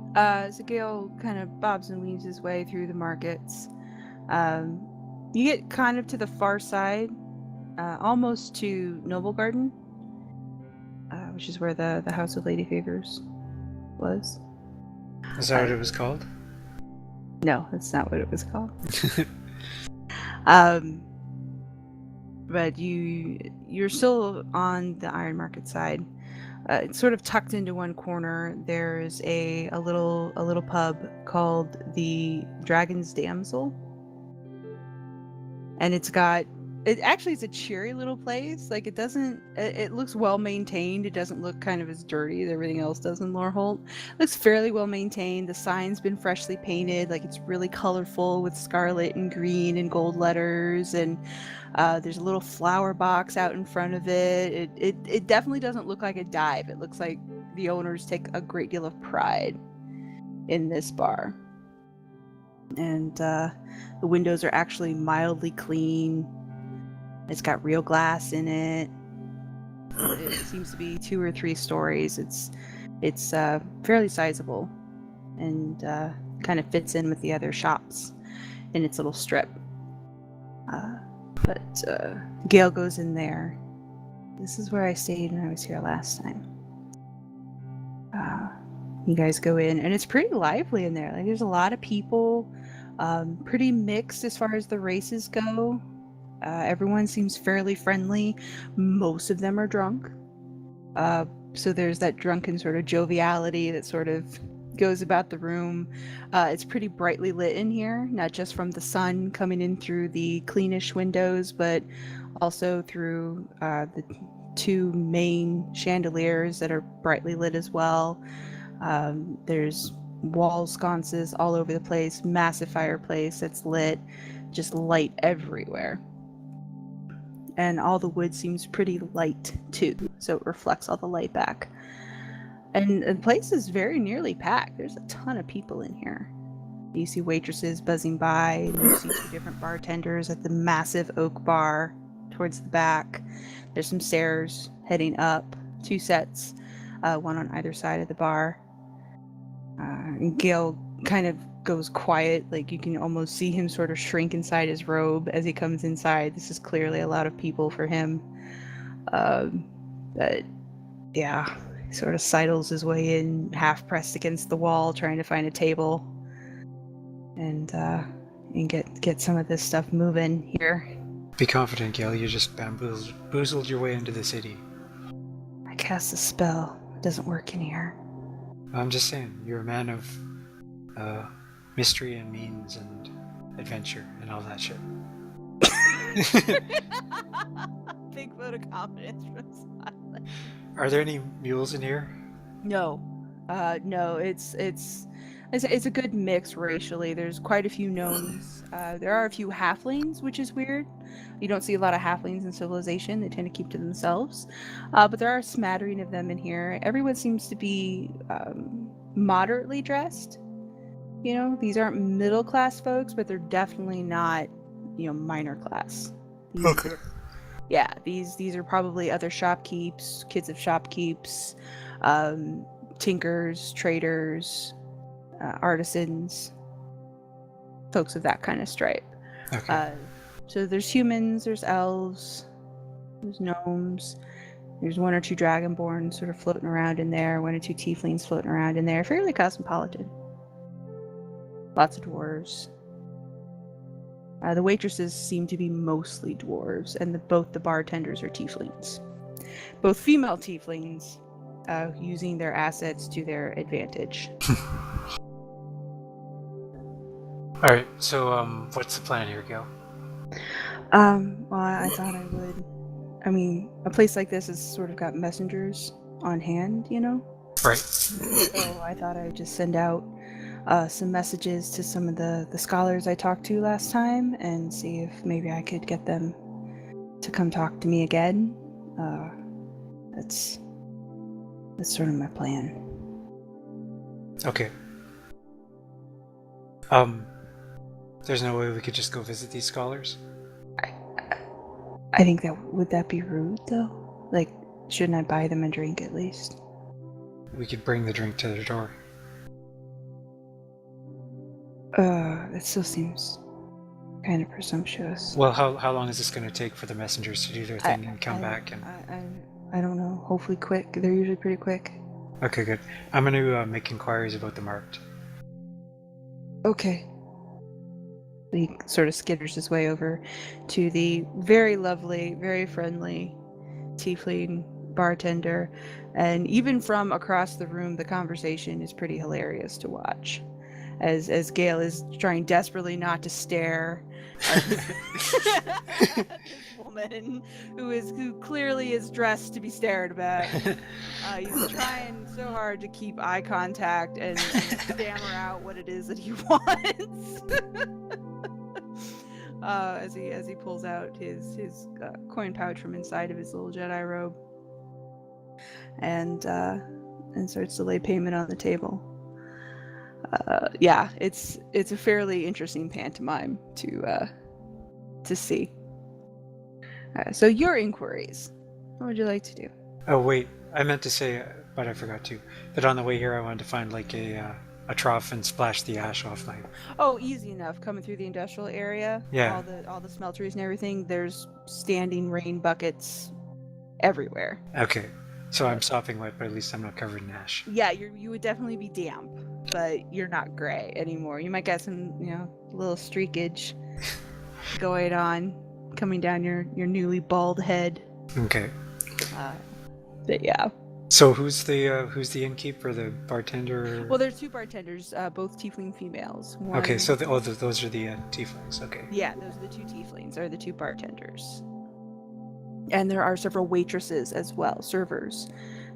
So Gayle kind of bobs and weaves his way through the markets. You get kind of to the far side, almost to Noble Garden, which is where the House of Lady Favors was. Is that what it was called? No, that's not what it was called. But you're still on the Iron Market side. It's sort of tucked into one corner. There's a little pub called the Dragon's Damsel, and it's a cheery little place. Like it looks well maintained. It doesn't look kind of as dirty as everything else does in Loreholt. It looks fairly well maintained. The sign's been freshly painted. Like it's really colorful with scarlet and green and gold letters, and there's a little flower box out in front of it. It definitely doesn't look like a dive. It looks like the owners take a great deal of pride in this bar. And the windows are actually mildly clean. It's got real glass in it. It seems to be 2 or 3 stories. It's fairly sizable and kind of fits in with the other shops in its little strip. But Gayle goes in there. This is where I stayed when I was here last time. You guys go in, and it's pretty lively in there. Like there's a lot of people, pretty mixed as far as the races go. Everyone seems fairly friendly. Most of them are drunk. So there's that drunken sort of joviality that sort of goes about the room. It's pretty brightly lit in here, not just from the sun coming in through the cleanish windows, but also through the 2 main chandeliers that are brightly lit as well. There's wall sconces all over the place, massive fireplace that's lit, just light everywhere. And all the wood seems pretty light too, so it reflects all the light back. And the place is very nearly packed. There's a ton of people in here. You see waitresses buzzing by, and you see 2 different bartenders at the massive oak bar towards the back. There's some stairs heading up, 2 sets, one on either side of the bar. And Gayle kind of goes quiet, like you can almost see him sort of shrink inside his robe as he comes inside. This is clearly a lot of people for him. But yeah, he sort of sidles his way in, half pressed against the wall, trying to find a table and get some of this stuff moving here. Be confident, Gayle. You just bamboozled your way into the city. I cast a spell. It doesn't work in here. I'm just saying, you're a man of mystery and means and adventure and all that shit. Big vote of confidence from Silent. Are there any mules in here? No. No, it's a good mix racially. There's quite a few gnomes. There are a few halflings, which is weird. You don't see a lot of halflings in Civilization. They tend to keep to themselves. But there are a smattering of them in here. Everyone seems to be moderately dressed. You know, these aren't middle class folks, but they're definitely not, minor class. Okay. Yeah, these are probably other shopkeeps, kids of shopkeeps, tinkers, traders, artisans, folks of that kind of stripe. Okay. So there's humans, there's elves, there's gnomes, there's one or two dragonborn sort of floating around in there, one or two tieflings floating around in there, fairly cosmopolitan. Lots of dwarves. The waitresses seem to be mostly dwarves, and both the bartenders are tieflings. Both female tieflings, using their assets to their advantage. All right. So, what's the plan here, Gayle? Well, I thought I would. I mean, a place like this has sort of got messengers on hand, you know? Right. So I thought I would just send out some messages to some of the scholars I talked to last time and see if maybe I could get them to come talk to me again. That's sort of my plan. Okay. There's no way we could just go visit these scholars? I think would that be rude though? Like, shouldn't I buy them a drink at least? We could bring the drink to their door. That still seems kind of presumptuous. Well, how long is this going to take for the messengers to do their thing and come back? And I don't know. Hopefully quick. They're usually pretty quick. Okay, good. I'm going to make inquiries about the marked. Okay. He sort of skitters his way over to the very lovely, very friendly tiefling bartender, and even from across the room, the conversation is pretty hilarious to watch. As Gayle is trying desperately not to stare at this woman who clearly is dressed to be stared at. He's trying so hard to keep eye contact and stammer out what it is that he wants. As he pulls out his coin pouch from inside of his little Jedi robe and starts to lay payment on the table. Yeah, it's a fairly interesting pantomime to see. So your inquiries, what would you like to do? Oh wait, I meant to say, but I forgot to, that on the way here I wanted to find like a trough and splash the ash off my... Oh, easy enough. Coming through the industrial area, Yeah. all the smelteries and everything, there's standing rain buckets everywhere. Okay, so I'm sopping wet, but at least I'm not covered in ash. Yeah, you would definitely be damp, but you're not gray anymore. You might get some, little streakage going on, coming down your newly bald head. Okay. But yeah. So who's the innkeeper, the bartender? Well, there's two bartenders, both tiefling females. One... Okay, so those are the tieflings. Okay. Yeah, those are the two tieflings, or the two bartenders. And there are several waitresses as well, servers,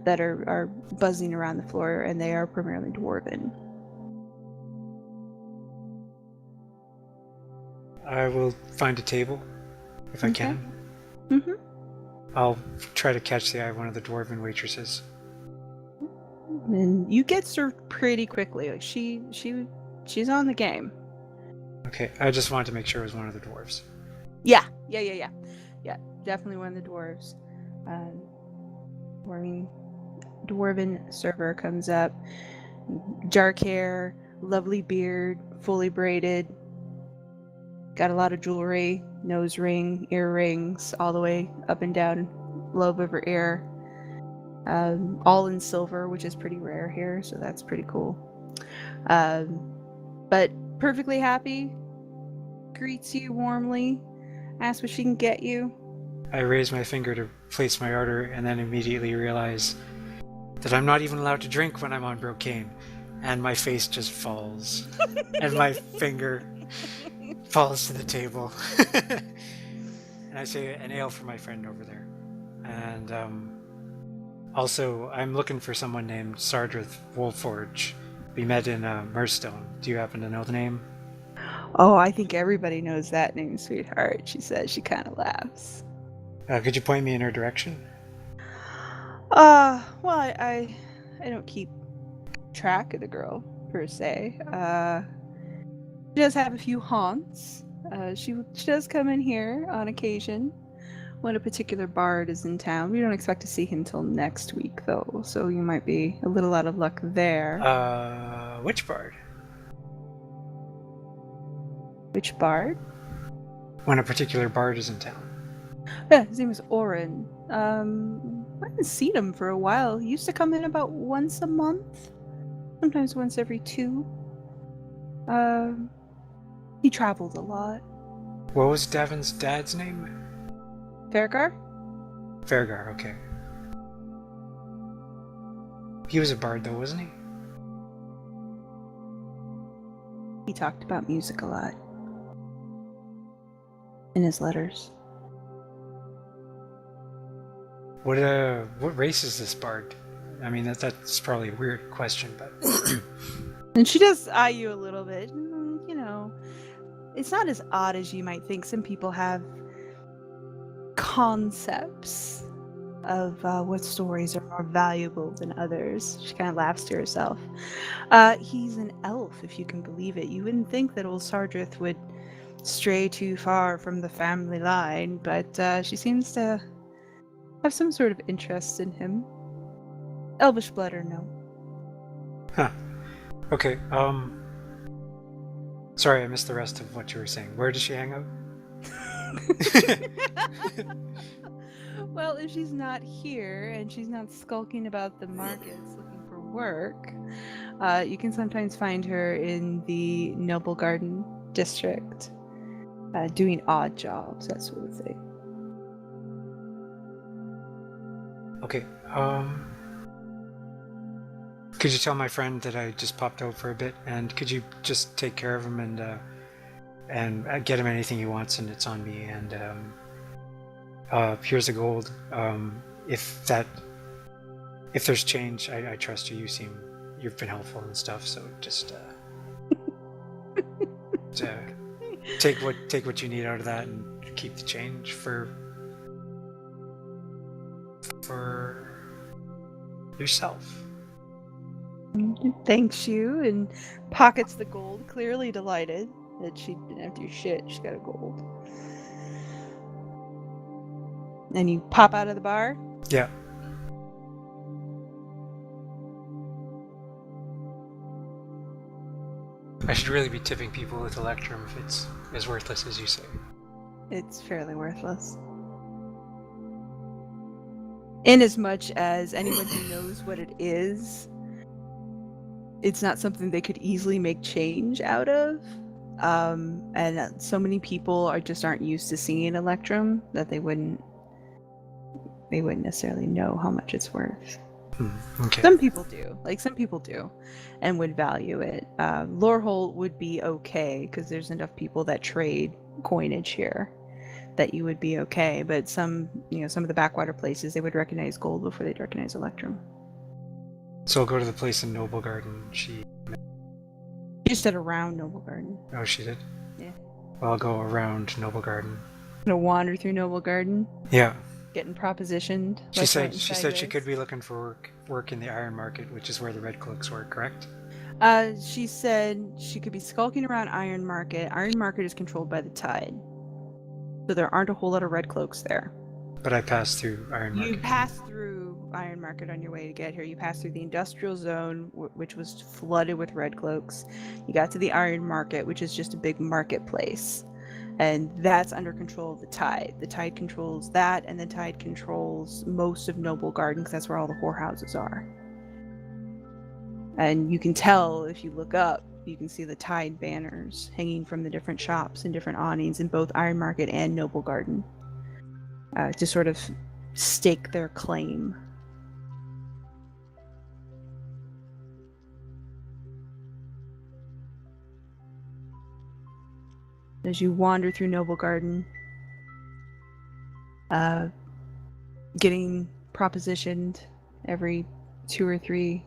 that are buzzing around the floor, and they are primarily dwarven. I will find a table, if I can. Mm-hmm. I'll try to catch the eye of one of the dwarven waitresses. And you get served pretty quickly. Like she's on the game. Okay, I just wanted to make sure it was one of the dwarves. Yeah, definitely one of the dwarves. Dwarven server comes up, dark hair, lovely beard, fully braided, got a lot of jewelry, nose ring, earrings, all the way up and down lobe of her ear, all in silver, which is pretty rare here, so that's pretty cool. But perfectly happy, greets you warmly, asks what she can get you. I raise my finger to place my order and then immediately realize that I'm not even allowed to drink when I'm on Brocane, and my face just falls and my finger falls to the table. And I say, an ale for my friend over there. And also I'm looking for someone named Sardrith Wolforge. We met in Murstone. Do you happen to know the name? Oh, I think everybody knows that name, sweetheart, she says. She kind of laughs. Could you point me in her direction? Well, I don't keep track of the girl, per se. She does have a few haunts. She does come in here on occasion when a particular bard is in town. We don't expect to see him till next week, though, so you might be a little out of luck there. Which bard? Which bard? When a particular bard is in town. Yeah, his name is Orin. I haven't seen him for a while. He used to come in about once a month, sometimes once every 2. He traveled a lot. What was Davin's dad's name? Fergar? Fergar, okay. He was a bard though, wasn't he? He talked about music a lot. In his letters. What race is this bard? I mean, that's probably a weird question, but... And she does eye you a little bit. You know, it's not as odd as you might think. Some people have concepts of what stories are more valuable than others. She kind of laughs to herself. He's an elf, if you can believe it. You wouldn't think that old Sardrith would stray too far from the family line, but she seems to have some sort of interest in him. Elvish blood or no. Huh. Okay, sorry, I missed the rest of what you were saying. Where does she hang out? Well, if she's not here and she's not skulking about the markets looking for work, you can sometimes find her in the Noble Garden district, doing odd jobs, that sort of thing. Okay, could you tell my friend that I just popped out for a bit, and could you just take care of him and get him anything he wants, and it's on me, and here's the gold. If there's change, I trust you. You've been helpful and stuff, so just take what you need out of that and keep the change for yourself. Thanks you, and pockets the gold, clearly delighted that she didn't have to do shit. She got a gold. And you pop out of the bar? Yeah. I should really be tipping people with Electrum if it's as worthless as you say. It's fairly worthless. Inasmuch as anyone who knows what it is, it's not something they could easily make change out of. And so many people aren't used to seeing Electrum that they wouldn't necessarily know how much it's worth. Okay. Some people do, and would value it. Lorehold would be okay because there's enough people that trade coinage here that you would be okay. But some of the backwater places, they would recognize gold before they'd recognize Electrum. So I'll go to the place in Noble Garden. She just said around Noble Garden. Oh, she did? Yeah. Well, I'll go around Noble Garden. Gonna wander through Noble Garden? Yeah. Getting propositioned? She said she could be looking for work in the Iron Market, which is where the Red Cloaks work, correct? She said she could be skulking around Iron Market. Iron Market is controlled by the Tide. So there aren't a whole lot of Red Cloaks there. But I passed through Iron Market. You passed through Iron Market on your way to get here. You passed through the industrial zone, which was flooded with Red Cloaks. You got to the Iron Market, which is just a big marketplace. And that's under control of the Tide. The Tide controls that, and the Tide controls most of Noble Garden, because that's where all the whorehouses are. And you can tell, if you look up, you can see the Tide banners hanging from the different shops and different awnings in both Iron Market and Noble Garden. To sort of stake their claim. As you wander through Noble Garden, getting propositioned every 2 or 3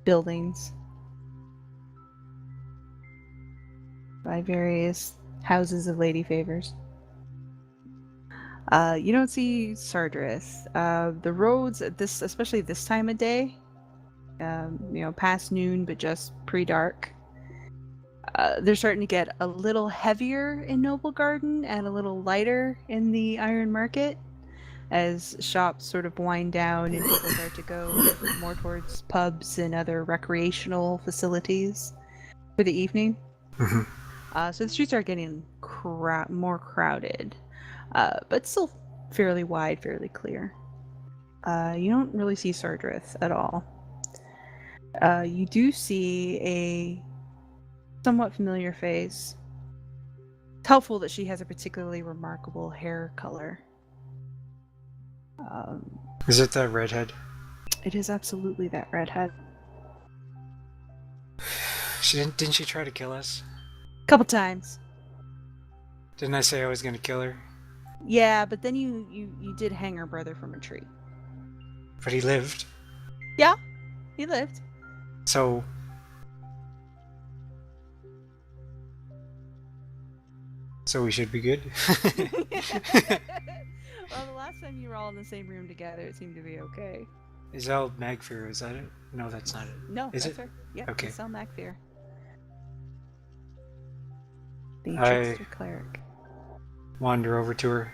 buildings by various houses of lady favors. You don't see Sardrith. The roads at especially this time of day, past noon but just pre-dark, They're starting to get a little heavier in Noble Garden and a little lighter in the Iron Market as shops sort of wind down and people start to go more towards pubs and other recreational facilities for the evening. So the streets are getting more crowded, but still fairly wide, fairly clear. You don't really see Sardrith at all. You do see a somewhat familiar face. It's helpful that she has a particularly remarkable hair color. Is it that redhead? It is absolutely that redhead. Didn't she try to kill us? Couple times. Didn't I say I was gonna kill her? Yeah, but then you did hang her brother from a tree. But he lived. Yeah, he lived. So we should be good. Well, the last time you were all in the same room together, it seemed to be okay. Isel Magfear, is that it? No, that's not it. No, is that's it? her. Yeah, okay. Isel Magfear. The trickster cleric. Wander over to her.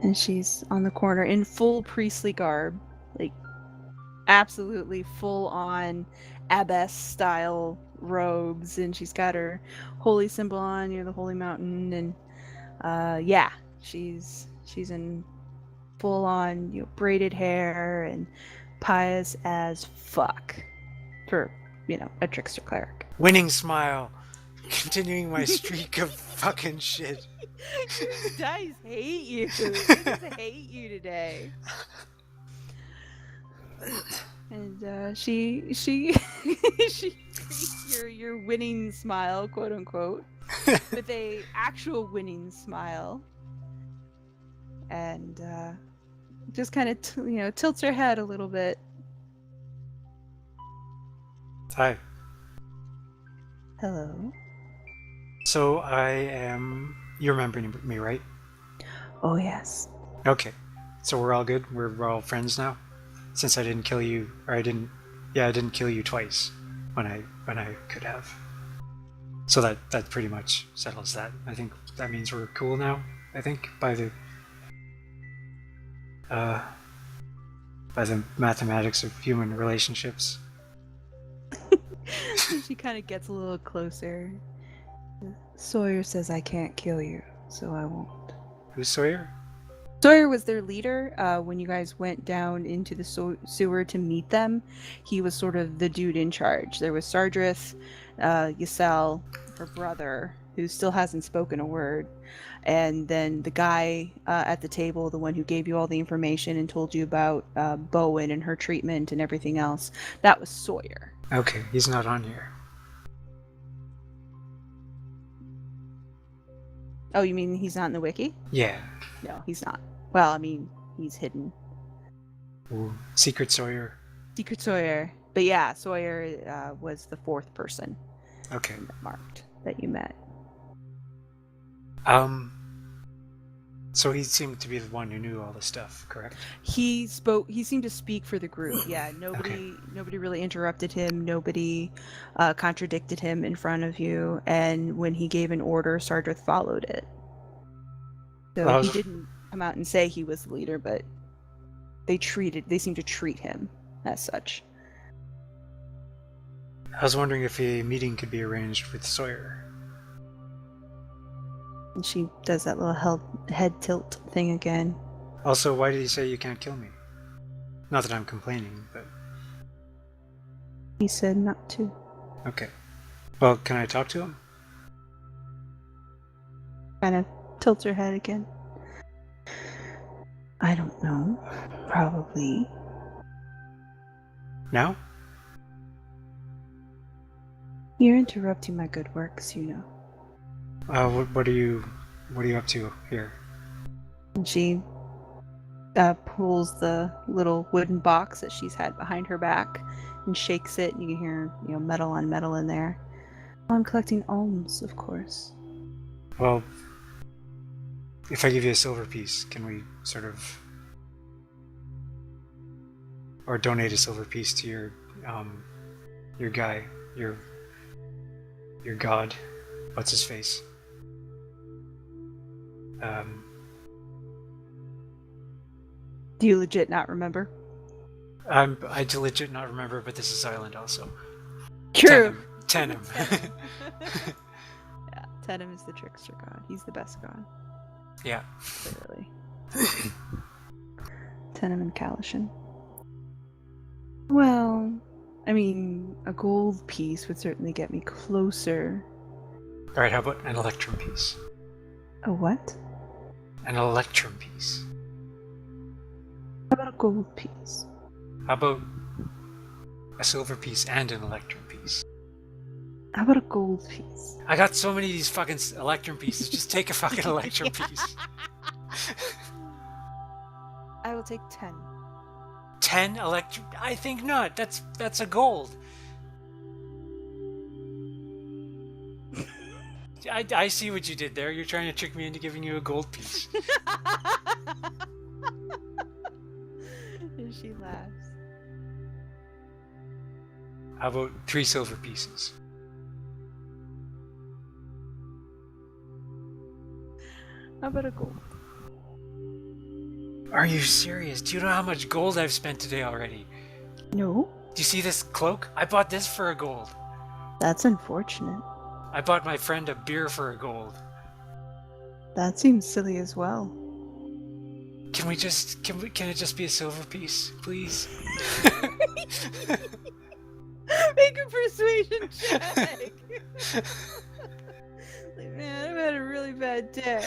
And she's on the corner in full priestly garb. Like, absolutely full on abbess style robes, and she's got her holy symbol on near the holy mountain, and yeah, she's in full on braided hair and pious as fuck for a trickster cleric. Winning smile, continuing my streak of fucking shit. You guys hate you. They just hate you today. And she greets your winning smile, quote unquote, with a actual winning smile, and just kind of tilts her head a little bit. Hi. Hello. So you remember me, right? Oh yes. Okay. So we're all good. We're all friends now. Since I didn't kill you, or I didn't kill you twice when I could have. So that pretty much settles that. I think that means we're cool now. I think by the mathematics of human relationships. She kind of gets a little closer. Sawyer says I can't kill you, so I won't. Who's Sawyer? Sawyer was their leader when you guys went down into the sewer to meet them. He was sort of the dude in charge. There was Sardrith, Ysel, her brother, who still hasn't spoken a word, and then the guy at the table, the one who gave you all the information and told you about Bowen and her treatment and everything else. That was Sawyer. Okay, he's not on here. Oh, you mean he's not in the wiki? Yeah. No, he's not. Well, I mean, he's hidden. Ooh, Secret Sawyer. Secret Sawyer. But yeah, Sawyer was the fourth person. Okay. Marked that you met. So he seemed to be the one who knew all the stuff, correct? He seemed to speak for the group. Yeah, nobody really interrupted him. Nobody contradicted him in front of you. And when he gave an order, Sardrith followed it. So he didn't come out and say he was the leader, but they seemed to treat him as such. I was wondering if a meeting could be arranged with Sawyer. And she does that little head tilt thing again. Also, why did he say you can't kill me? Not that I'm complaining, but... He said not to. Okay. Well, can I talk to him? Kind of tilts her head again. I don't know. Probably. Now? You're interrupting my good works, you know. What are you up to here? And she pulls the little wooden box that she's had behind her back and shakes it, and you can hear metal on metal in there. I'm collecting alms, of course. Well, if I give you a silver piece, can we sort of... Or donate a silver piece to your guy, Your god. What's his face? Do you legit not remember? I do legit not remember, but this is Xylund also. True. Tenem. Yeah, Tenem is the trickster god. He's the best god. Yeah. Clearly. Tenem and Kalishin. Well, I mean, a gold piece would certainly get me closer. Alright, how about an electrum piece? A what? An electrum piece. How about a gold piece? How about a silver piece and an electrum piece? How about a gold piece? I got so many of these fucking electrum pieces. Just take a fucking electrum piece. I will take 10. 10 electrum? I think not. That's a gold. I see what you did there. You're trying to trick me into giving you a gold piece. And she laughs. How about 3 silver pieces? How about a gold? Are you serious? Do you know how much gold I've spent today already? No. Do you see this cloak? I bought this for a gold. That's unfortunate. I bought my friend a beer for a gold. That seems silly as well. Can it just be a silver piece, please? Make a persuasion check. Like, man, I've had a really bad day.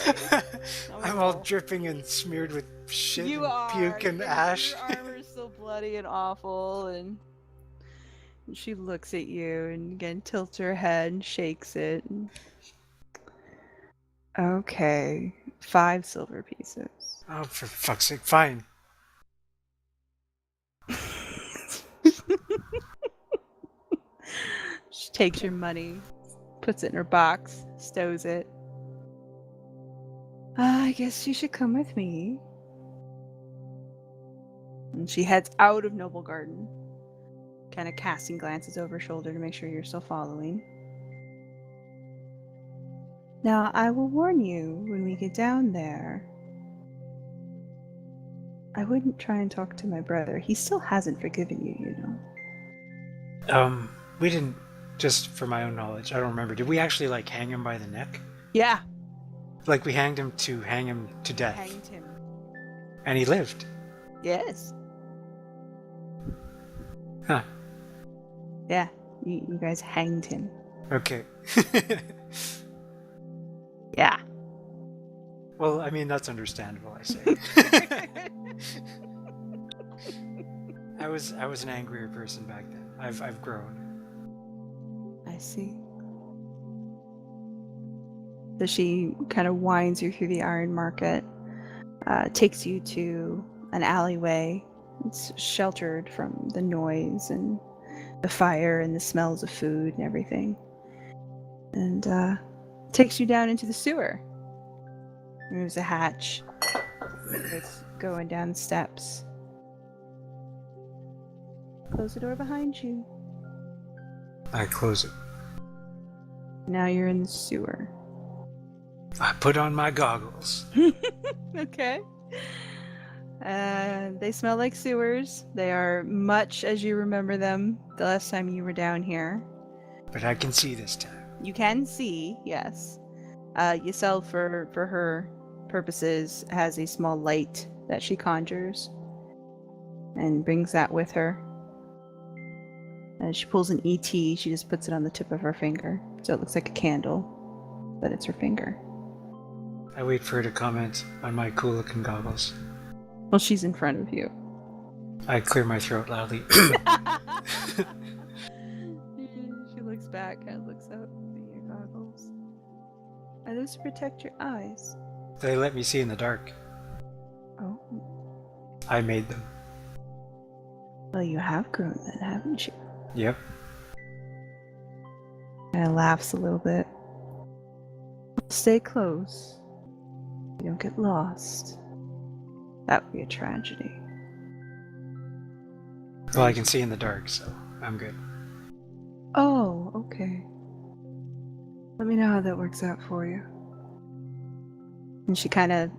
I'm all dripping and smeared with shit You and are. puke and ash. Your armor's still bloody and awful, and she looks at you and again tilts her head and shakes it. Okay, 5 silver pieces. Oh, for fuck's sake, fine. She takes your money, puts it in her box, stows it. I guess you should come with me. And she heads out of Noble Garden, kind of casting glances over her shoulder to make sure you're still following. Now, I will warn you when we get down there. I wouldn't try and talk to my brother. He still hasn't forgiven you, you know. We didn't, just for my own knowledge, I don't remember. Did we actually, like, hang him by the neck? Yeah. Like, we hanged him to hang him to death. Hanged him. And he lived. Yes. Huh. Yeah, you guys hanged him. Okay. Yeah. Well, I mean, that's understandable, I say. I was an angrier person back then. I've grown. I see. So she kind of winds you through the Iron Market, takes you to an alleyway. It's sheltered from the noise and the fire and the smells of food and everything. And takes you down into the sewer. Moves a hatch. It's going down steps. Close the door behind you. I close it. Now you're in the sewer. I put on my goggles. Okay. They smell like sewers. They are much as you remember them the last time you were down here. But I can see this time. You can see, yes. Ysel, for her purposes, has a small light that she conjures and brings that with her. As she pulls an ET, she just puts it on the tip of her finger. So it looks like a candle, but it's her finger. I wait for her to comment on my cool looking goggles. Well, she's in front of you. I clear my throat loudly. She looks back and looks up at your goggles. Are those to protect your eyes? They let me see in the dark. Oh. I made them. Well, you have grown then, haven't you? Yep. And laughs a little bit. Stay close. You don't get lost. That would be a tragedy. Well, I can see in the dark, so I'm good. Oh, okay. Let me know how that works out for you. And she kind of,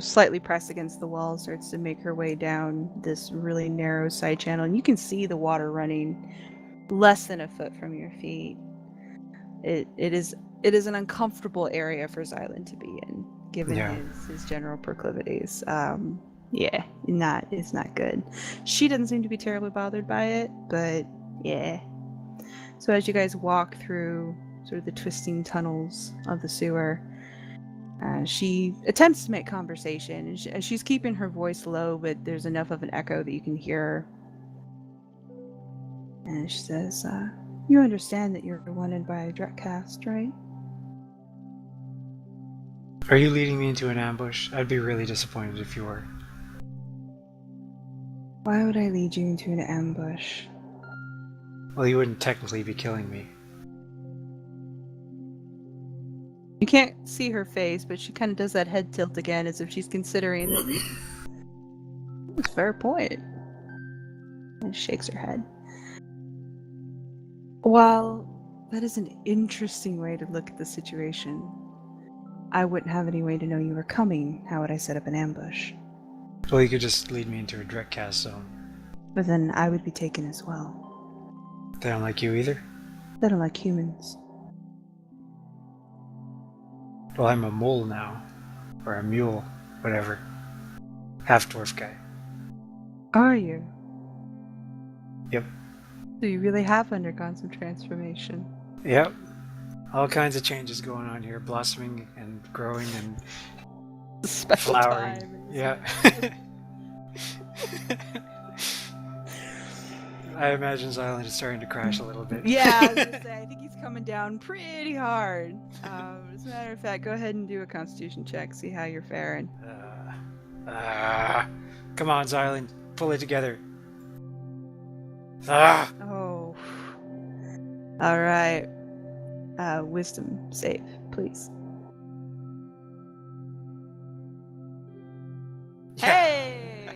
slightly pressed against the wall, starts to make her way down this really narrow side channel. And you can see the water running less than a foot from your feet. It is an uncomfortable area for Xylund to be in, given his general proclivities. Yeah, it's not good. She doesn't seem to be terribly bothered by it, but yeah. So as you guys walk through sort of the twisting tunnels of the sewer, she attempts to make conversation, and she's keeping her voice low, but there's enough of an echo that you can hear her. And she says, you understand that you're wanted by a Drekcast, right? Are you leading me into an ambush? I'd be really disappointed if you were. Why would I lead you into an ambush? Well, you wouldn't technically be killing me. You can't see her face, but she kind of does that head tilt again as if she's considering it. That's a fair point. And shakes her head. While that is an interesting way to look at the situation, I wouldn't have any way to know you were coming. How would I set up an ambush? Well, you could just lead me into a Drekcast zone. But then I would be taken as well. They don't like you either? They don't like humans. Well, I'm a mole now. Or a mule. Whatever. Half-dwarf guy. Are you? Yep. So you really have undergone some transformation. Yep. All kinds of changes going on here. Blossoming and growing and Special flowering. time. Yeah. I imagine Xylund is starting to crash a little bit. Yeah, I was gonna say, I think he's coming down pretty hard. As a matter of fact, go ahead and do a constitution check, see how you're faring. Come on, Xylund. Pull it together. Oh. Alright. Wisdom save, please. Hey!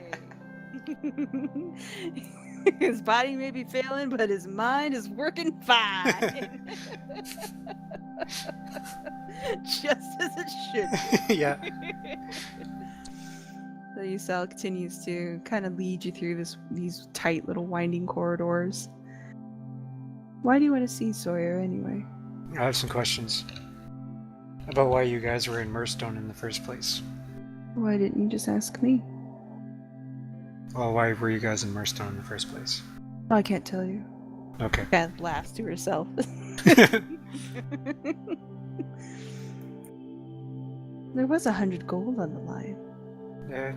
His body may be failing, but his mind is working fine. Just as it should be. Yeah. So Yusel continues to kind of lead you through these tight little winding corridors. Why do you want to see Sawyer anyway? I have some questions about why you guys were in Murstone in the first place. Why didn't you just ask me? Well, why were you guys in Murstone in the first place? Oh, I can't tell you. Okay. Kind of laughs to herself. There was 100 gold on the line. Yeah.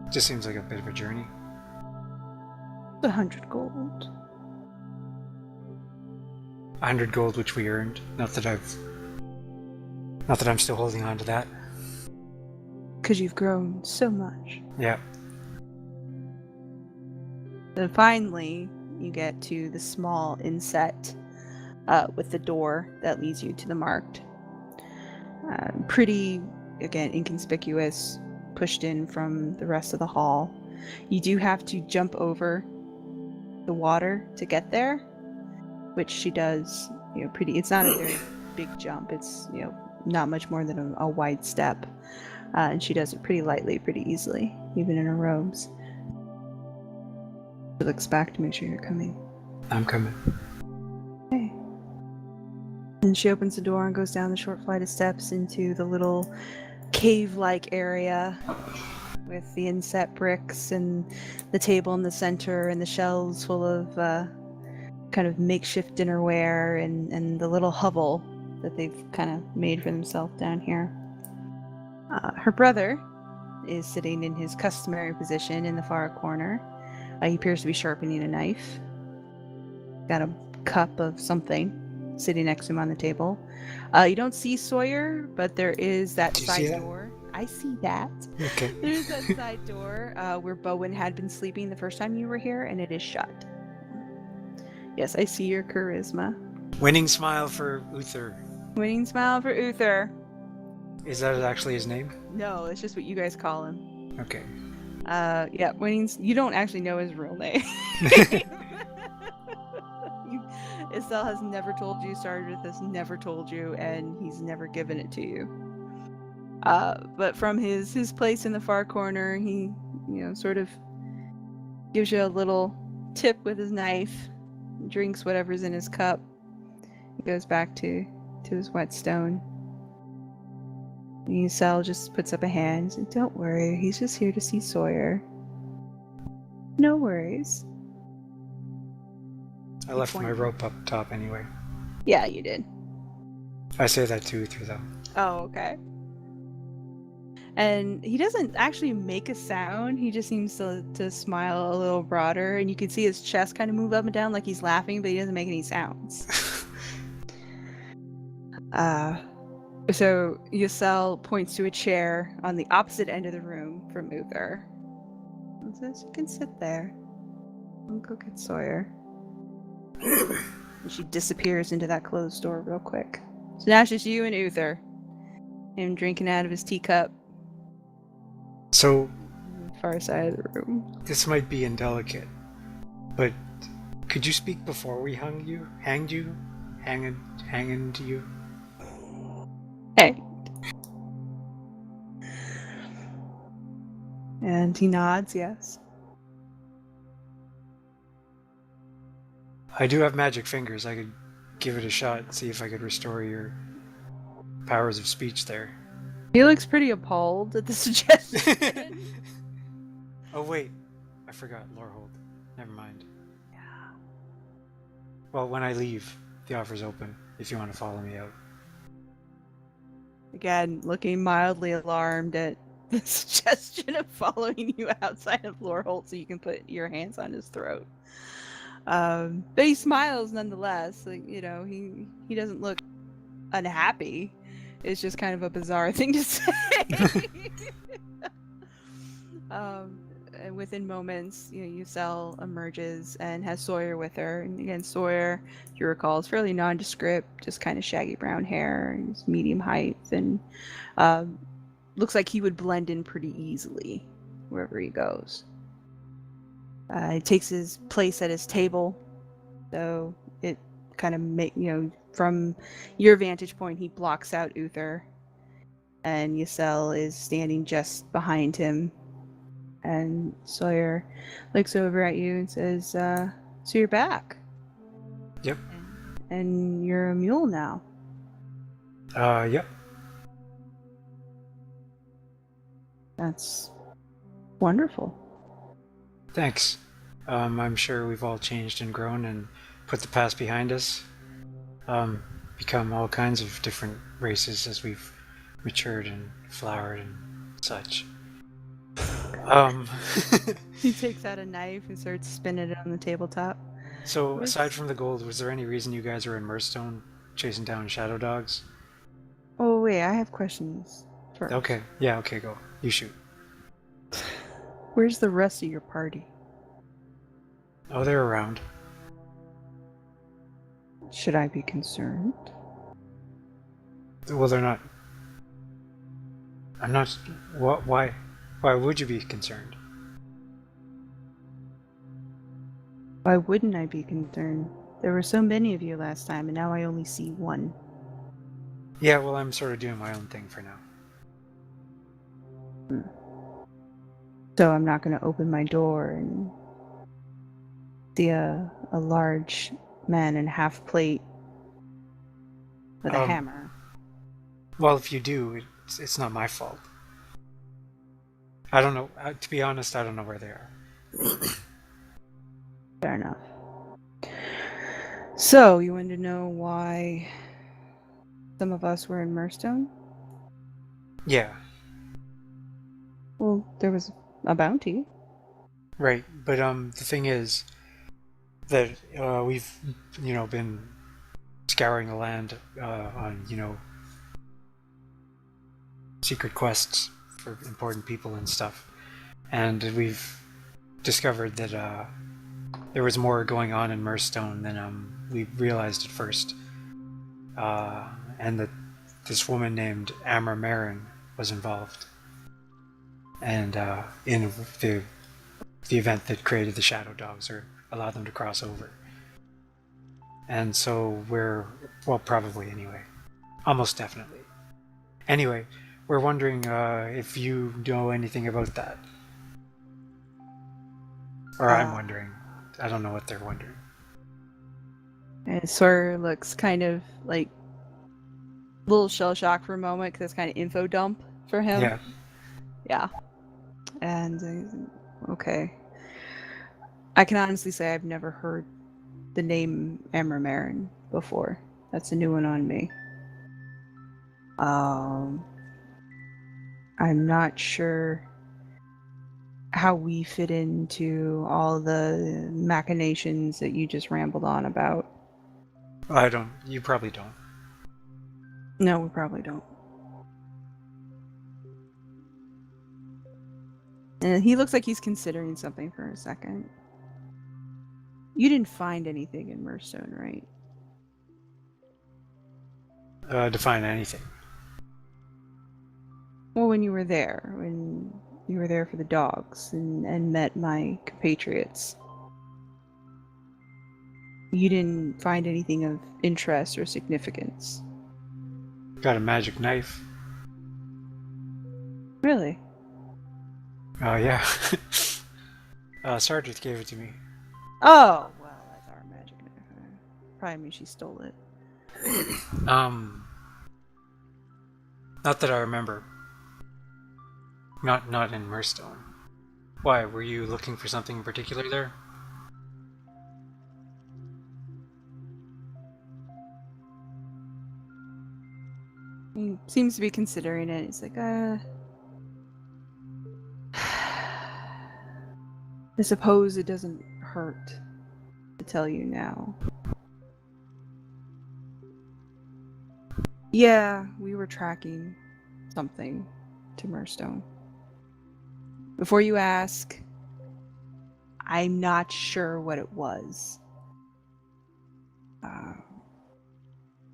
Just seems like a bit of a journey. 100 gold. 100 gold which we earned. Not that I'm still holding on to that. Because you've grown so much. Yeah. Then finally, you get to the small inset with the door that leads you to the marked. Pretty, again, inconspicuous, pushed in from the rest of the hall. You do have to jump over the water to get there, which she does, pretty. It's not a very big jump. It's, not much more than a wide step. And she does it pretty lightly, pretty easily, even in her robes. She looks back to make sure you're coming. I'm coming. Okay. And she opens the door and goes down the short flight of steps into the little cave-like area with the inset bricks and the table in the center and the shelves full of kind of makeshift dinnerware and the little hovel that they've kind of made for themselves down here. Her brother is sitting in his customary position in the far corner. He appears to be sharpening a knife. Got a cup of something sitting next to him on the table. You don't see Sawyer, but there is that side door. I see that. Okay. There's that side door where Bowen had been sleeping the first time you were here, and it is shut. Yes, I see your charisma. Winning smile for Uther. Winning smile for Uther. Is that actually his name? No, it's just what you guys call him. Okay. Yeah, winning. You don't actually know his real name. Estelle has never told you, Stardust has never told you, and he's never given it to you. But from his place in the far corner, he, sort of gives you a little tip with his knife, drinks whatever's in his cup, he goes back to his whetstone. Giselle just puts up a hand and says, "Don't worry, he's just here to see Sawyer. No worries." I left my rope up top anyway. Yeah, you did. I say that to Uther, though. Oh, okay. And he doesn't actually make a sound. He just seems to smile a little broader, and you can see his chest kind of move up and down like he's laughing, but he doesn't make any sounds. So Giselle points to a chair on the opposite end of the room from Uther and says, "You can sit there. I'll go get Sawyer." And she disappears into that closed door real quick. So now it's just you and Uther. Him drinking out of his teacup. So, Far side of the room. This might be indelicate, but could you speak before we hanged you? Hanged you? Hey. And he nods, yes. I do have magic fingers. I could give it a shot and see if I could restore your powers of speech there. He looks pretty appalled at the suggestion. Oh wait, I forgot Lorehold. Never mind. Yeah. Well, when I leave, the offer's open if you want to follow me out. Again, looking mildly alarmed at the suggestion of following you outside of Lorehold so you can put your hands on his throat. But he smiles nonetheless. Like, he doesn't look unhappy. It's just kind of a bizarre thing to say. And within moments, Giselle emerges and has Sawyer with her. And again, Sawyer, if you recall, is fairly nondescript, just kind of shaggy brown hair, and he's medium height, and looks like he would blend in pretty easily wherever he goes. He takes his place at his table, so it kind of from your vantage point, he blocks out Uther, and Giselle is standing just behind him. And Sawyer looks over at you and says, "So you're back?" Yep. And you're a mule now. Yep. That's wonderful. Thanks. I'm sure we've all changed and grown and put the past behind us. Become all kinds of different races as we've matured and flowered and such. He takes out a knife and starts spinning it on the tabletop. So, aside from the gold, was there any reason you guys were in Murstone chasing down shadow dogs? Oh, wait, I have questions first. Okay, yeah, okay, go. You shoot. Where's the rest of your party? Oh, they're around. Should I be concerned? Well, they're not. I'm not. What? Why? Why would you be concerned? Why wouldn't I be concerned? There were so many of you last time, and now I only see one. Yeah, well, I'm sort of doing my own thing for now. So I'm not going to open my door and see a large man in half plate with a hammer. Well, if you do, it's not my fault. I don't know. To be honest, I don't know where they are. Fair enough. So, you wanted to know why some of us were in Murstone? Yeah. Well, there was a bounty. Right, but the thing is that we've, been scouring the land on, secret quests for important people and stuff, and we've discovered that there was more going on in Murstone than we realized at first, and that this woman named Amra Marin was involved, and in the event that created the shadow dogs or allowed them to cross over. And so well, probably anyway. Almost definitely. Anyway, we're wondering if you know anything about that. Or I'm wondering. I don't know what they're wondering. And Sawyer looks kind of like a little shell shocked for a moment because it's kind of info dump for him. Yeah. Yeah. And okay. I can honestly say I've never heard the name Amramarin before. That's a new one on me. I'm not sure how we fit into all the machinations that you just rambled on about. I don't. You probably don't. No, we probably don't. And he looks like he's considering something for a second. You didn't find anything in Murstone, right? Define anything. Well, when you were there for the dogs and met my compatriots, you didn't find anything of interest or significance. Got a magic knife. Really? Oh, yeah. Sargent gave it to me. Oh, well, that's our magic knife. Probably means she stole it. Not that I remember. Not in Murstone. Why, were you looking for something in particular there? He seems to be considering it. He's like, I suppose it doesn't hurt to tell you now. Yeah, we were tracking something to Murstone. Before you ask, I'm not sure what it was.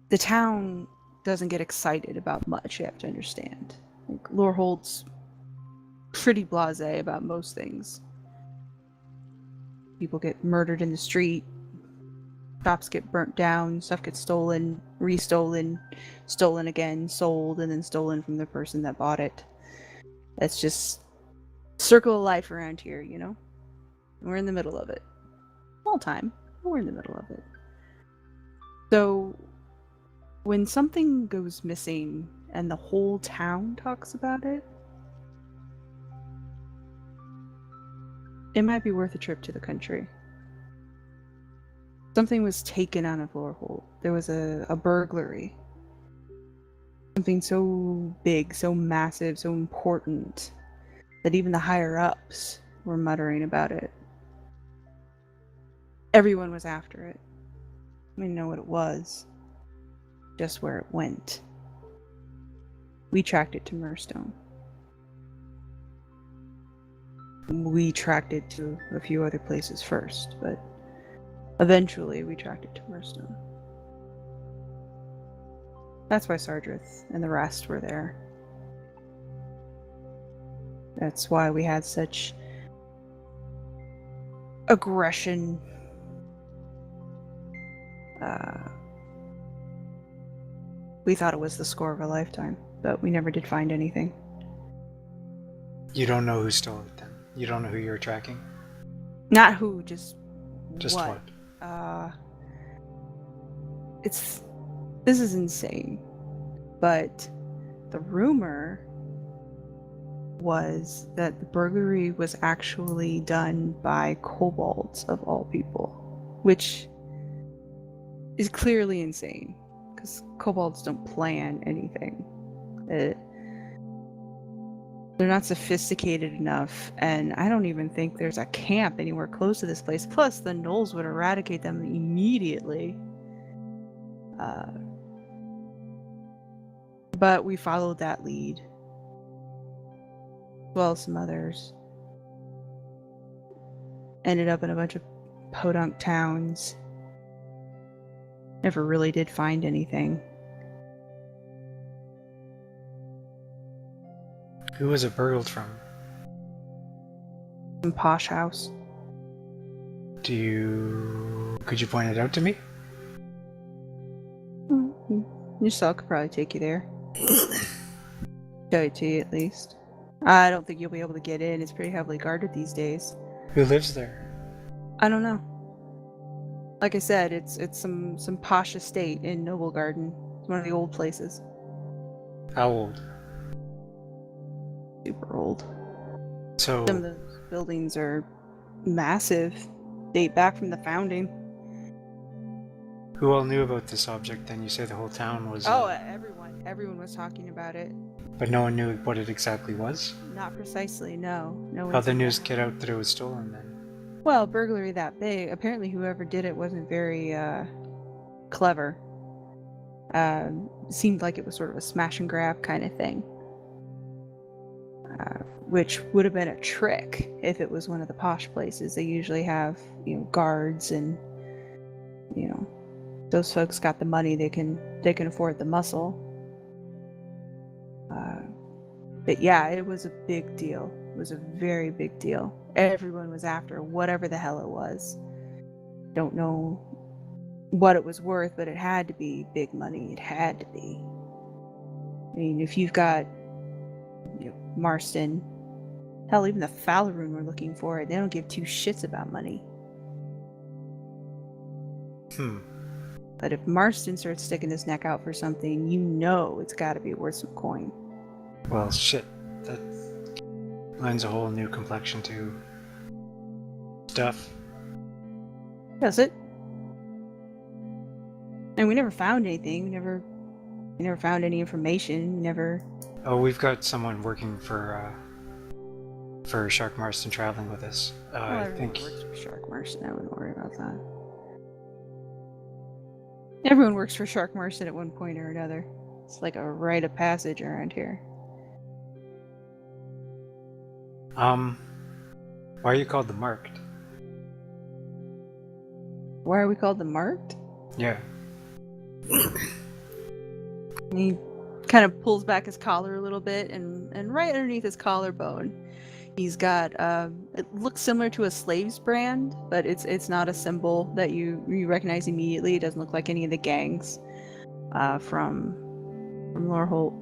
The town doesn't get excited about much, you have to understand. Like, Lorehold's pretty blasé about most things. People get murdered in the street, shops get burnt down, stuff gets stolen, restolen, stolen again, sold, and then stolen from the person that bought it. That's just circle of life around here, you know? We're in the middle of it. Small time, but we're in the middle of it. So, when something goes missing and the whole town talks about it, it might be worth a trip to the country. Something was taken out of Lorehold. There was a burglary. Something so big, so massive, so important that even the higher-ups were muttering about it. Everyone was after it. We didn't know what it was. Just where it went. We tracked it to Murstone. We tracked it to a few other places first, but eventually we tracked it to Murstone. That's why Sardrith and the rest were there. That's why we had such aggression. We thought it was the score of a lifetime, but we never did find anything. You don't know who stole it then? You don't know who you were tracking? Not who, just what? This is insane, but the rumor was that the burglary was actually done by kobolds of all people, which is clearly insane, because kobolds don't plan anything. They're not sophisticated enough, and I don't even think there's a camp anywhere close to this place. Plus, the gnolls would eradicate them immediately. But we followed that lead. As well as some others. Ended up in a bunch of podunk towns. Never really did find anything. Who was it burgled from? Some posh house. Could you point it out to me? Your cell could probably take you there. Show it to you at least. I don't think you'll be able to get in. It's pretty heavily guarded these days. Who lives there? I don't know. Like I said, it's some posh estate in Noble Garden. It's one of the old places. How old? Super old. So Some of the buildings are massive. Date back from the founding. who all knew about this object then? You say the whole town was... Everyone. Everyone was talking about it. But no one knew what it exactly was? Not precisely, no. No. How'd the news get out that it was stolen then? Well, burglary that big. Apparently whoever did it wasn't very clever. Seemed like it was sort of a smash and grab kind of thing. Which would have been a trick if it was one of the posh places. They usually have, guards and, those folks got the money. They can afford the muscle. But yeah, it was a big deal. It was a very big deal. Everyone was after whatever the hell it was. Don't know what it was worth, but it had to be big money. It had to be. I mean, if you've got Marston, hell, even the Falaroon were looking for it. They don't give two shits about money. But if Marston starts sticking his neck out for something, it's got to be worth some coin. Well, shit. That lends a whole new complexion to stuff. Does it? And we never found anything. We never found any information. We never... Oh, we've got someone working for Shark Marston traveling with us. I think works for Shark Marston. I wouldn't worry about that. Everyone works for Shark Marston at one point or another. It's like a rite of passage around here. Why are you called the Marked? Why are we called the Marked? Yeah. He kind of pulls back his collar a little bit, and right underneath his collarbone, he's got it looks similar to a slave's brand, but it's not a symbol that you recognize immediately. It doesn't look like any of the gangs from Loreholt.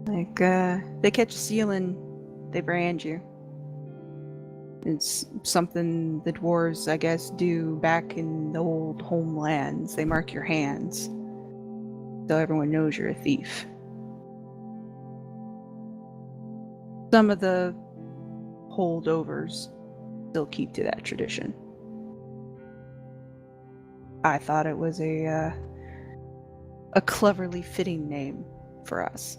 Like they catch a Xylund, they brand you. It's something the dwarves, I guess, do back in the old homelands. They mark your hands, so everyone knows you're a thief. Some of the holdovers still keep to that tradition. I thought it was a cleverly fitting name for us.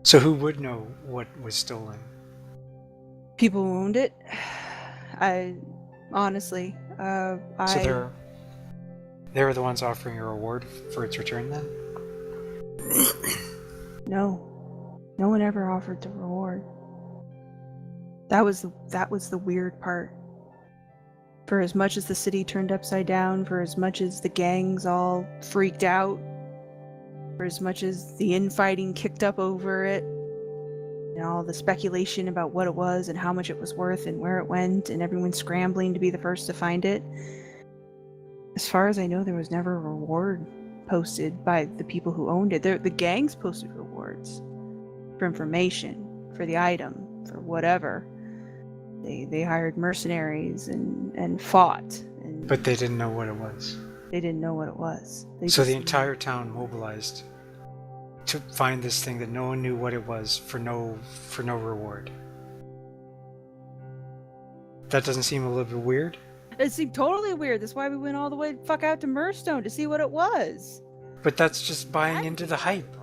So who would know what was stolen? People who owned it? Honestly, So they were the ones offering a reward for its return then? No one ever offered the reward. That was the weird part. For as much as the city turned upside down, for as much as the gangs all freaked out, for as much as the infighting kicked up over it, and all the speculation about what it was and how much it was worth and where it went, and everyone scrambling to be the first to find it, as far as I know, there was never a reward posted by the people who owned it. The gangs posted rewards for information, for the item, for whatever. They hired mercenaries and fought. But they didn't know what it was. They didn't know what it was. So the entire town mobilized to find this thing that no one knew what it was for no reward. That doesn't seem a little bit weird? It seemed totally weird. That's why we went all the way the fuck out to Murstone to see what it was. But that's just buying into the hype.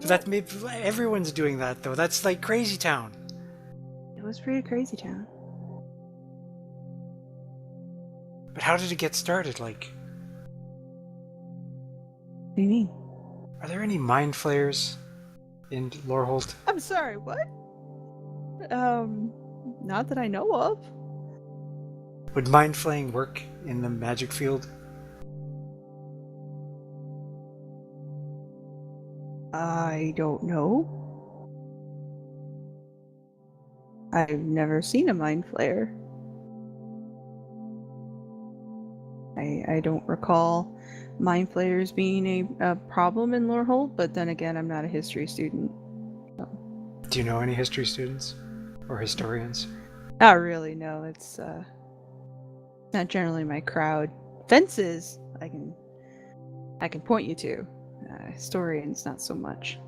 But that maybe everyone's doing that though. That's like Crazy Town. It was pretty Crazy Town. But how did it get started? Like, what do you mean? are there any mind flayers in Loreholt? I'm sorry, what? Not that I know of. Would mind flaying work in the magic field? I don't know. I've never seen a mind flayer. I don't recall mind flayers being a problem in Lorehold, but then again, I'm not a history student. So. Do you know any history students or historians? Not really, no. It's not generally my crowd. Fences, I can point you to. Historians, not so much.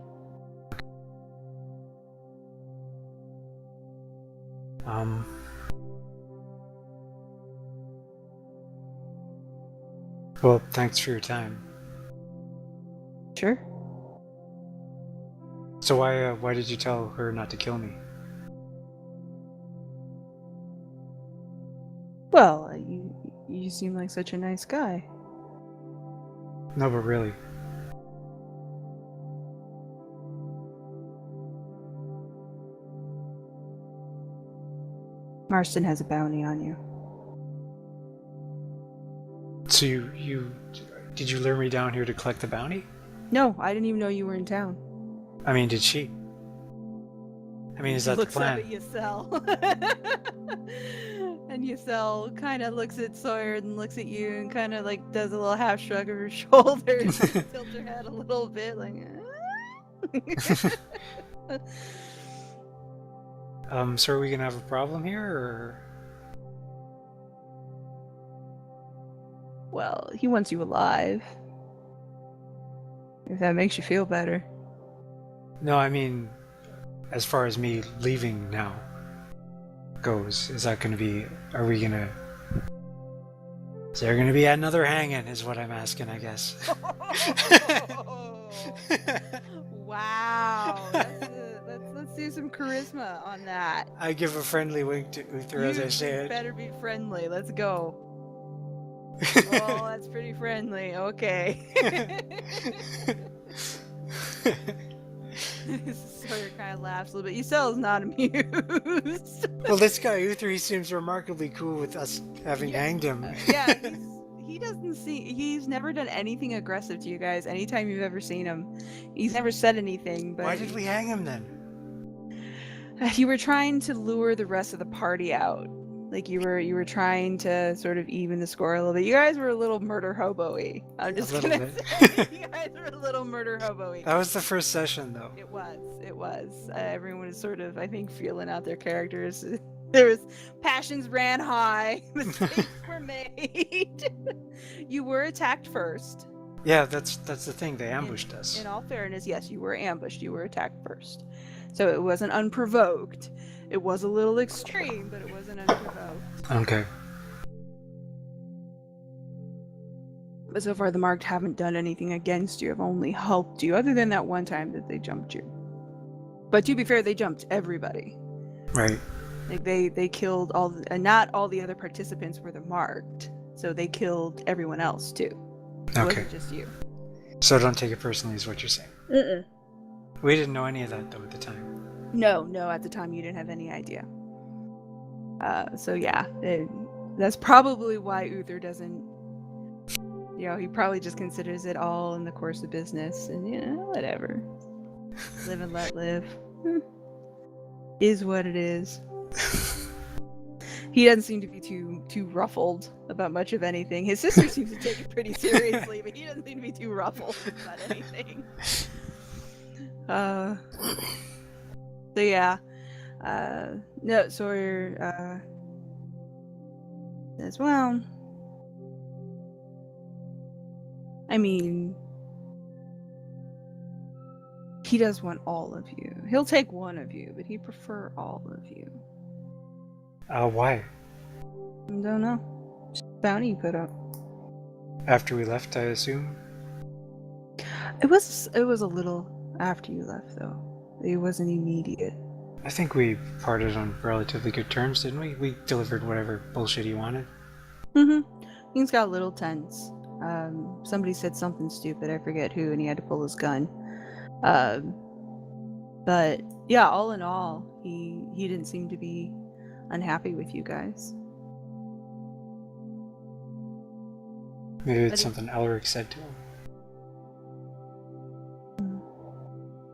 Well, thanks for your time. Sure. So why did you tell her not to kill me? Well, you seem like such a nice guy. No, but really. Marston has a bounty on you. So did you lure me down here to collect the bounty? No, I didn't even know you were in town. I mean, did she? I mean, is that the plan? Looks up at Ysel. And Ysel kind of looks at Sawyer and looks at you and kind of like does a little half shrug of her shoulders, tilts her head a little bit, like. So are we gonna have a problem here, or? Well, he wants you alive. If that makes you feel better. No, I mean, as far as me leaving now goes, is that gonna be? Are we gonna? Is there gonna be another hanging? Is what I'm asking, I guess. Wow. Let's do some charisma on that. I give a friendly wink to Uther as I say it. Better be friendly. Let's go. Oh, that's pretty friendly. Okay. Sawyer kind of laughs a little bit. Ysel's not amused. Well, this guy Uther, he seems remarkably cool with us having hanged him. Yeah, he's never done anything aggressive to you guys. Anytime you've ever seen him, he's never said anything. But why did we hang him then? You were trying to lure the rest of the party out. Like you were trying to sort of even the score a little bit. You guys were a little murder hobo-y. I'm just gonna say you guys were a little murder hobo-y. That was the first session, though. It was. Everyone was sort of, I think, feeling out their characters. There was passions ran high. Mistakes were made. You were attacked first. Yeah, that's the thing. They ambushed us. In all fairness, yes, you were ambushed. You were attacked first. So it wasn't unprovoked. It was a little extreme, but it wasn't unprovoked. Okay. But so far, the Marked haven't done anything against you. Have only helped you, other than that one time that they jumped you. But to be fair, they jumped everybody. Right. Like they killed not all the other participants were the Marked, so they killed everyone else too. It wasn't just you. So don't take it personally, is what you're saying. Mm-mm. We didn't know any of that though at the time. No, at the time you didn't have any idea. So yeah, that's probably why Uther doesn't. He probably just considers it all in the course of business, and whatever. Live and let live. Is what it is. He doesn't seem to be too ruffled about much of anything. His sister seems to take it pretty seriously, but he doesn't seem to be too ruffled about anything. So yeah, no, Sawyer says, well, I mean, he does want all of you. He'll take one of you, but he'd prefer all of you. Why? I don't know. Just bounty you put up. After we left, I assume? It was a little after you left, though. It wasn't immediate. I think we parted on relatively good terms, didn't we? We delivered whatever bullshit he wanted. Mm-hmm. Things got a little tense. Somebody said something stupid, I forget who, and he had to pull his gun. But yeah, all in all, he didn't seem to be unhappy with you guys. Maybe it's something Elric said to him.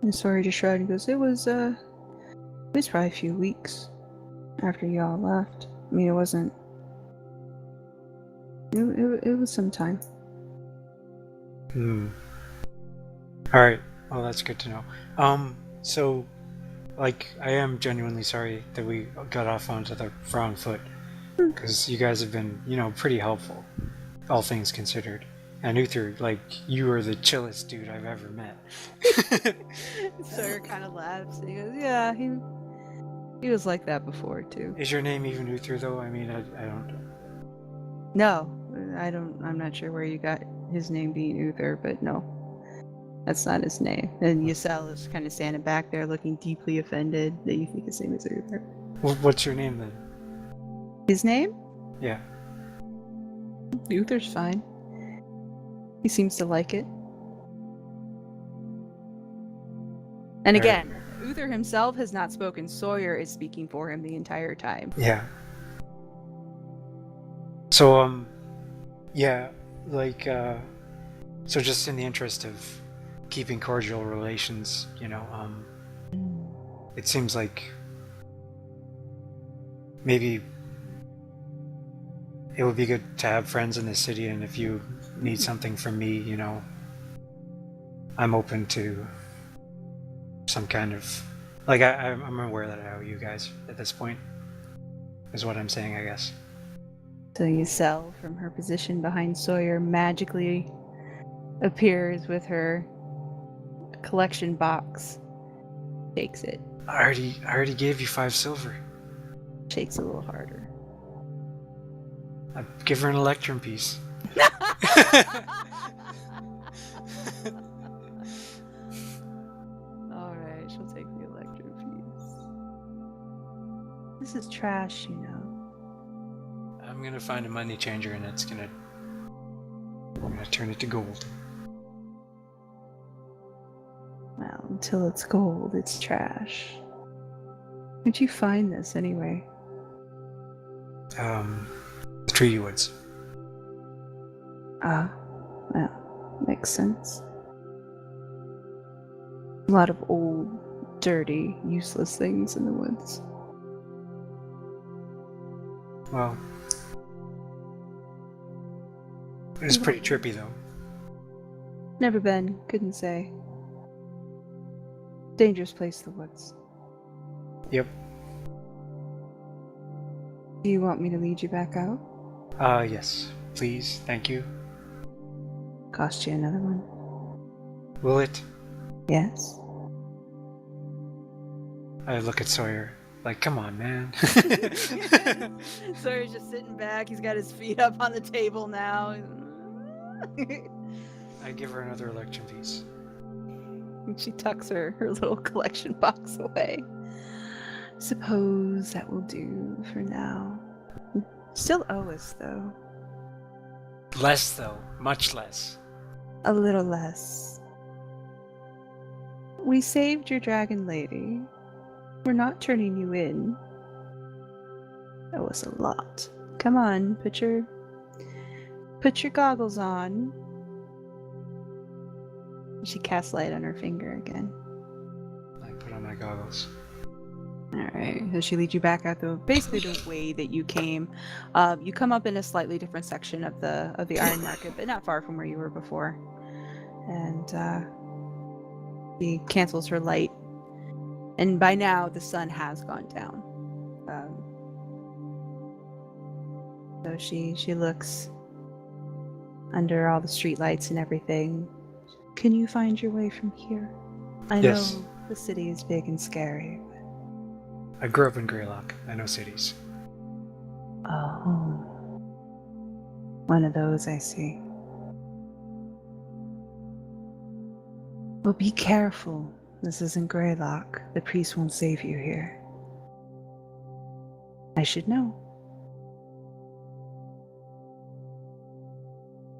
I'm sorry to shrug. He goes, it was probably a few weeks after y'all left. I mean, it wasn't It was some time. Alright, well that's good to know. So, like, I am genuinely sorry that we got off onto the wrong foot. Because you guys have been, pretty helpful, all things considered. And Uther, like, you are the chillest dude I've ever met. Sawyer kind of laughs. He goes, "Yeah, he was like that before too." Is your name even Uther, though? I mean, I don't... No, I don't. I'm not sure where you got his name being Uther, but no, that's not his name. And Ysel is kind of standing back there, looking deeply offended that you think his name is Uther. Well, what's your name, then? His name? Yeah. Uther's fine. He seems to like it. And again, Uther himself has not spoken. Sawyer is speaking for him the entire time. Yeah. So, yeah, like, so just in the interest of keeping cordial relations, it seems like maybe it would be good to have friends in the city, and if you need something from me, I'm open to some kind of... Like, I'm aware that I owe you guys at this point, is what I'm saying, I guess. So Ysel, from her position behind Sawyer, magically appears with her collection box. Shakes it. I already gave you 5 silver. Shakes a little harder. I'd give her an electrum piece. Alright, she'll take the electrum piece. This is trash, I'm gonna find a money changer, and I'm gonna turn it to gold. Well, until it's gold, it's trash. Where'd you find this, anyway? The Treaty Woods. Ah, well, makes sense. A lot of old, dirty, useless things in the woods. Well, it's pretty trippy, though. Never been, couldn't say. Dangerous place, the woods. Yep. Do you want me to lead you back out? Yes. Please, thank you. Cost you another one. Will it? Yes. I look at Sawyer, like, come on, man. Sawyer's just sitting back, he's got his feet up on the table now. I give her another electrum piece. And she tucks her little collection box away. Suppose that will do for now. Still owe us, though. Less, though. Much less. A little less. We saved your dragon lady. We're not turning you in. That was a lot. Come on, put your goggles on. She casts light on her finger again. I put on my goggles. Alright, so she leads you back out basically the way that you came. You come up in a slightly different section of the Iron Market, but not far from where you were before. And she cancels her light. And by now the sun has gone down. So she looks under all the street lights and everything. Can you find your way from here? I Yes. know the city is big and scary. I grew up in Greylock. I know cities. Oh. One of those, I see. Well, be careful. This isn't Greylock. The priest won't save you here. I should know.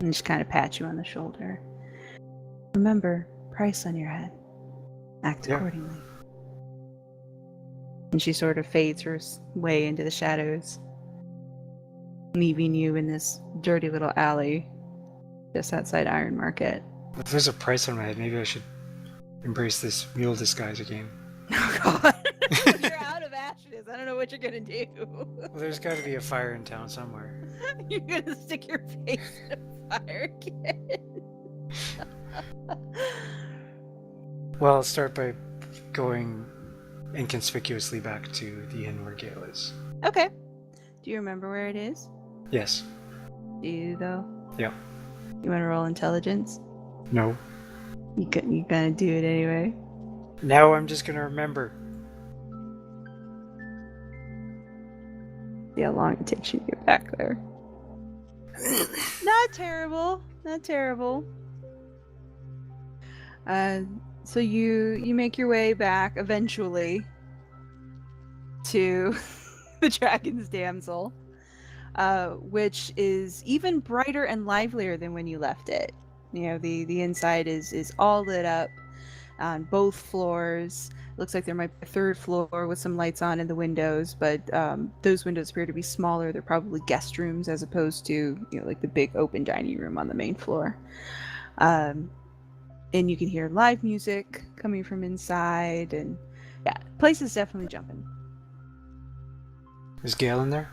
And just kind of pat you on the shoulder. Remember, price on your head. Act accordingly. And she sort of fades her way into the shadows, leaving you in this dirty little alley just outside Iron Market. If there's a price on my head, maybe I should embrace this mule disguise again. Oh god. You're out of ashes, I don't know what you're gonna do. Well, there's got to be a fire in town somewhere. You're gonna stick your face in a fire again. Well, I'll start by going inconspicuously back to the inn where Gayle is. Okay. Do you remember where it is? Yes. Do you, though? Yep. You want to roll intelligence? No. You gonna do it anyway? Now I'm just gonna remember. See how long it takes you to get back there. Not terrible. Not terrible. So you make your way back eventually to the Dragon's Damsel, which is even brighter and livelier than when you left it. You know, the inside is all lit up on both floors. Looks like there might be a third floor with some lights on in the windows, but those windows appear to be smaller. They're probably guest rooms as opposed to, you know, like the big open dining room on the main floor. And you can hear live music coming from inside, and yeah, the place is definitely jumping. Is Gayle in there?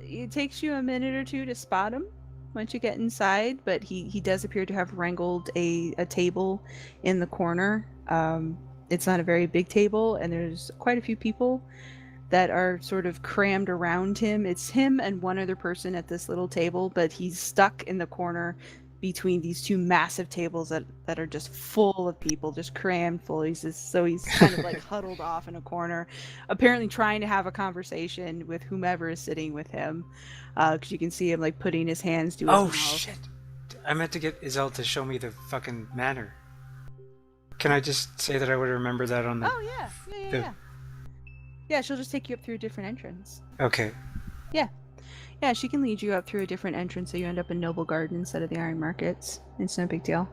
It takes you a minute or two to spot him once you get inside, but he does appear to have wrangled a table in the corner. It's not a very big table, and there's quite a few people that are sort of crammed around him. It's him and one other person at this little table, but he's stuck in the corner between these two massive tables that are just full of people, just crammed full. He's kind of like huddled off in a corner, apparently trying to have a conversation with whomever is sitting with him, because you can see him like putting his hands to his mouth. Oh shit! I meant to get Isel to show me the fucking manor. Can I just say that I would remember that on the... Oh yeah. Yeah, she'll just take you up through a different entrance. Okay. Yeah, she can lead you up through a different entrance so you end up in Noble Garden instead of the Iron Markets. It's no big deal.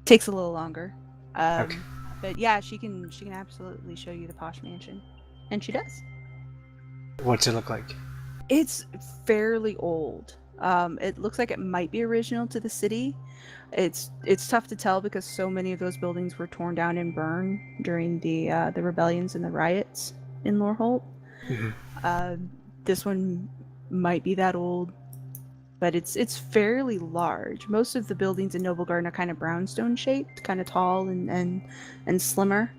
Takes a little longer. Okay. But yeah, she can absolutely show you the posh mansion. And she does. What's it look like? It's fairly old. It looks like it might be original to the city. It's tough to tell because so many of those buildings were torn down and burned during the rebellions and the riots in Loreholt. Mm-hmm. This one might be that old, but it's fairly large. Most of the buildings in Noble Garden are kind of brownstone shaped, kind of tall and slimmer.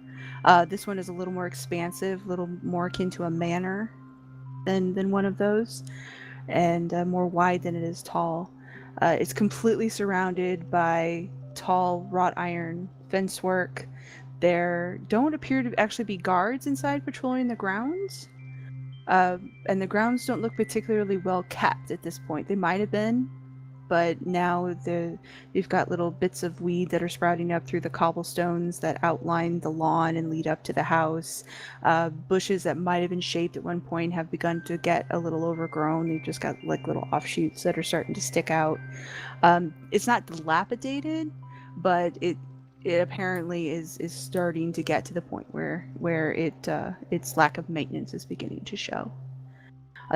This one is a little more expansive, a little more akin to a manor than one of those, and more wide than it is tall. It's completely surrounded by tall wrought iron fence work. There don't appear to actually be guards inside patrolling the grounds. And the grounds don't look particularly well kept at this point. They might have been, but now you've got little bits of weed that are sprouting up through the cobblestones that outline the lawn and lead up to the house. Bushes that might have been shaped at one point have begun to get a little overgrown. They've just got like little offshoots that are starting to stick out. It's not dilapidated, but it apparently is starting to get to the point where its lack of maintenance is beginning to show.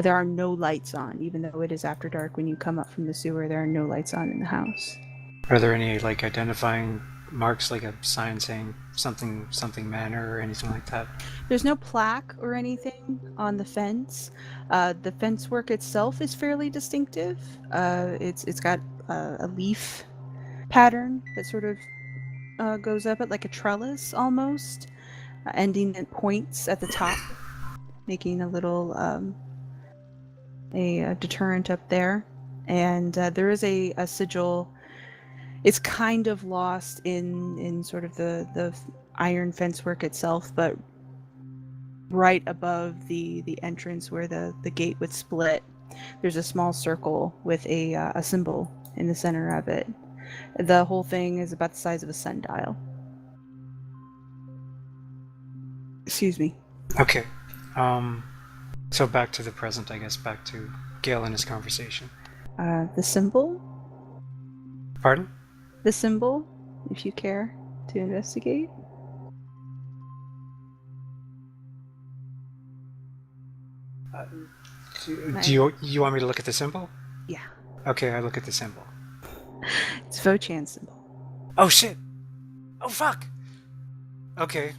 There are no lights on, even though it is after dark. When you come up from the sewer, there are no lights on in the house. Are there any like identifying marks, like a sign saying something manor or anything like that? There's no plaque or anything on the fence. The fence work itself is fairly distinctive. It's got a leaf pattern that sort of goes up at like a trellis almost, ending at points at the top, making a little a deterrent up there. And there is a sigil. It's kind of lost in sort of the iron fence work itself, but right above the entrance where the gate would split, there's a small circle with a symbol in the center of it. The whole thing is about the size of a sundial. Excuse me. Okay. So back to the present, I guess, back to Gayle and his conversation. The symbol? Pardon? The symbol, if you care to investigate. Do you want me to look at the symbol? Yeah. Okay, I look at the symbol. It's Vochan's symbol. Oh shit! Oh fuck! Okay.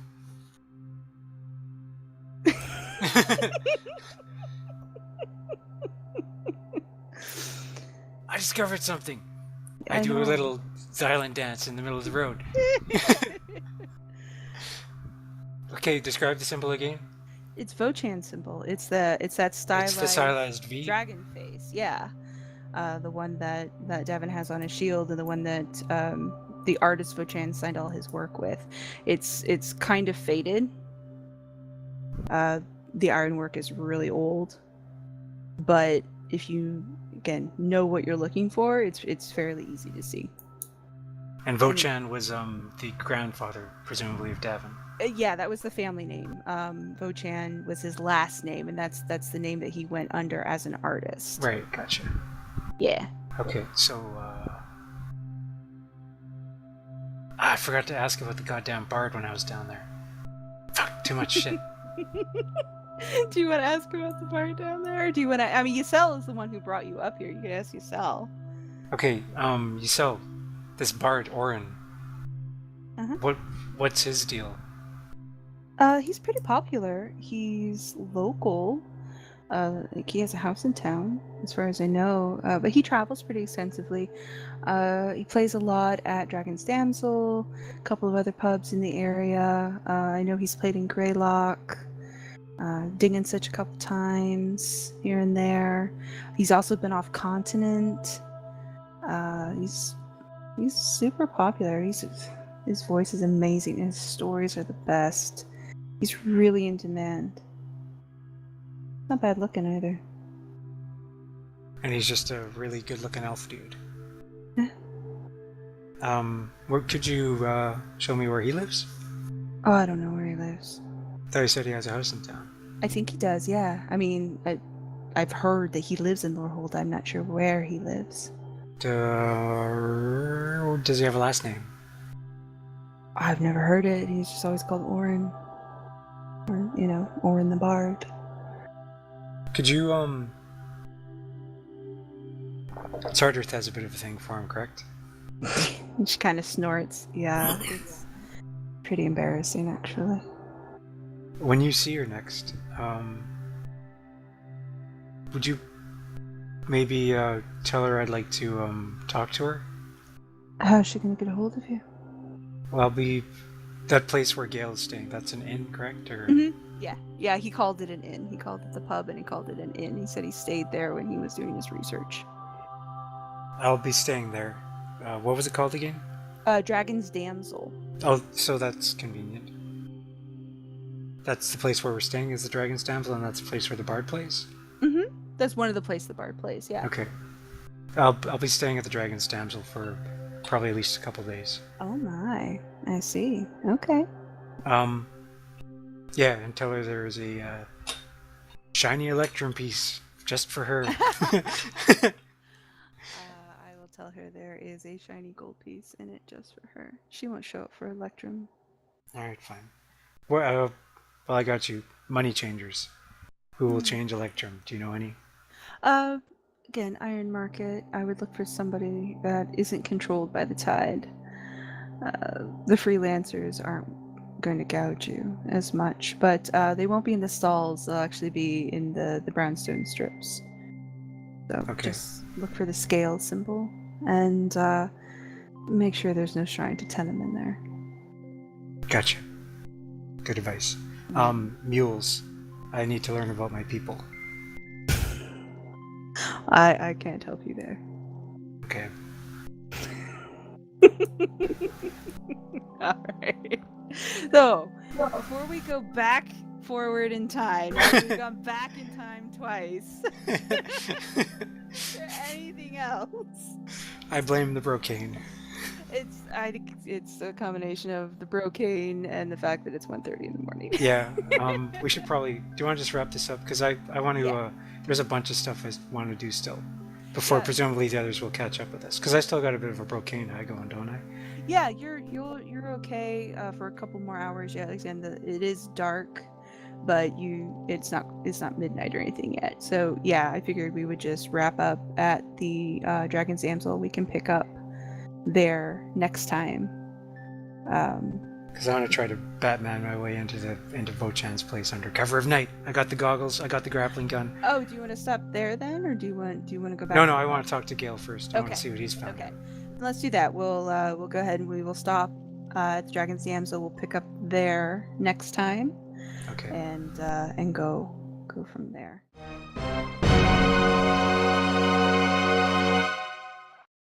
I discovered something. I I do know. a little Xylund dance in the middle of the road. Okay, describe the symbol again. It's Vochan symbol. It's that stylized, It's the stylized V. dragon face. Yeah, the one that Devin has on his shield, and the one that the artist Vochan signed all his work with. It's kind of faded. The ironwork is really old, but if you again know what you're looking for, it's fairly easy to see. And Vochan was the grandfather, presumably, of Davin. Yeah, that was the family name. Vochan was his last name, and that's the name that he went under as an artist. Right, gotcha. Yeah. Okay, so I forgot to ask about the goddamn bard when I was down there. Fuck, too much shit. Do you want to ask about the bar down there? Or do you want to? I mean, Ysel is the one who brought you up here. You could ask Ysel. Okay, Ysel, this bard Orin. Uh-huh. What's his deal? He's pretty popular. He's local. Like he has a house in town, as far as I know. But he travels pretty extensively. He plays a lot at Dragon's Damsel, a couple of other pubs in the area. I know he's played in Greylock. Ding and Such a couple times here and there. He's also been off continent. He's super popular. His voice is amazing. His stories are the best. He's really in demand. Not bad looking either. And he's just a really good-looking elf dude. Yeah. Could you show me where he lives? Oh, I don't know where he lives. I thought you said he has a house in town. I think he does, yeah. I mean, I've heard that he lives in Lorehold. I'm not sure where he lives. Does he have a last name? I've never heard it. He's just always called Orin. Or, Orin the Bard. Could you, Sardarth has a bit of a thing for him, correct? She kind of snorts. Yeah, it's pretty embarrassing, actually. When you see her next, would you maybe tell her I'd like to talk to her? How's she gonna get a hold of you? Well, I'll be that place where Gayle is staying. That's an inn, correct? Or Yeah. He called it an inn. He called it the pub, and he called it an inn. He said he stayed there when he was doing his research. I'll be staying there. What was it called again? Dragon's Damsel. Oh, so that's convenient. That's the place where we're staying, is the Dragon's Damsel, and that's the place where the bard plays? Mm-hmm. That's one of the places the bard plays, yeah. Okay. I'll be staying at the Dragon's Damsel for probably at least a couple days. Oh my. I see. Okay. Yeah, and tell her there is a shiny electrum piece just for her. I will tell her there is a shiny gold piece in it just for her. She won't show up for Electrum. Alright, fine. Well, I got you. Money changers. Who will change electrum? Do you know any? Again, Iron Market. I would look for somebody that isn't controlled by the tide. The freelancers aren't going to gouge you as much, but they won't be in the stalls. They'll actually be in the brownstone strips. So just look for the scale symbol and make sure there's no shrine to Tenem in there. Gotcha. Good advice. Mules. I need to learn about my people. I can't help you there. Okay. Alright. So, before we go back forward in time, we've gone back in time twice. Is there anything else? I blame the brocane. I think it's a combination of the brocane and the fact that it's 1:30 in the morning. Yeah. We should probably. Do you want to just wrap this up? Because I want to. Yeah. There's a bunch of stuff I want to do still, before presumably the others will catch up with us. Because I still got a bit of a brocane high going, don't I? Yeah, you're okay for a couple more hours. Yeah, Alexander. It is dark, but it's not midnight or anything yet. So yeah, I figured we would just wrap up at the Dragon's Damsel. We can pick up there next time. Because I want to try to Batman my way into Vochan's place under cover of night. I got the goggles. I got the grappling gun. Oh, do you want to stop there then, or do you want to go back? No, I want to talk to Gayle first. I want Okay. to see what he's found. Okay, let's do that. We'll go ahead and we will stop at the Dragon's Dam, so we'll pick up there next time. Okay. And go from there.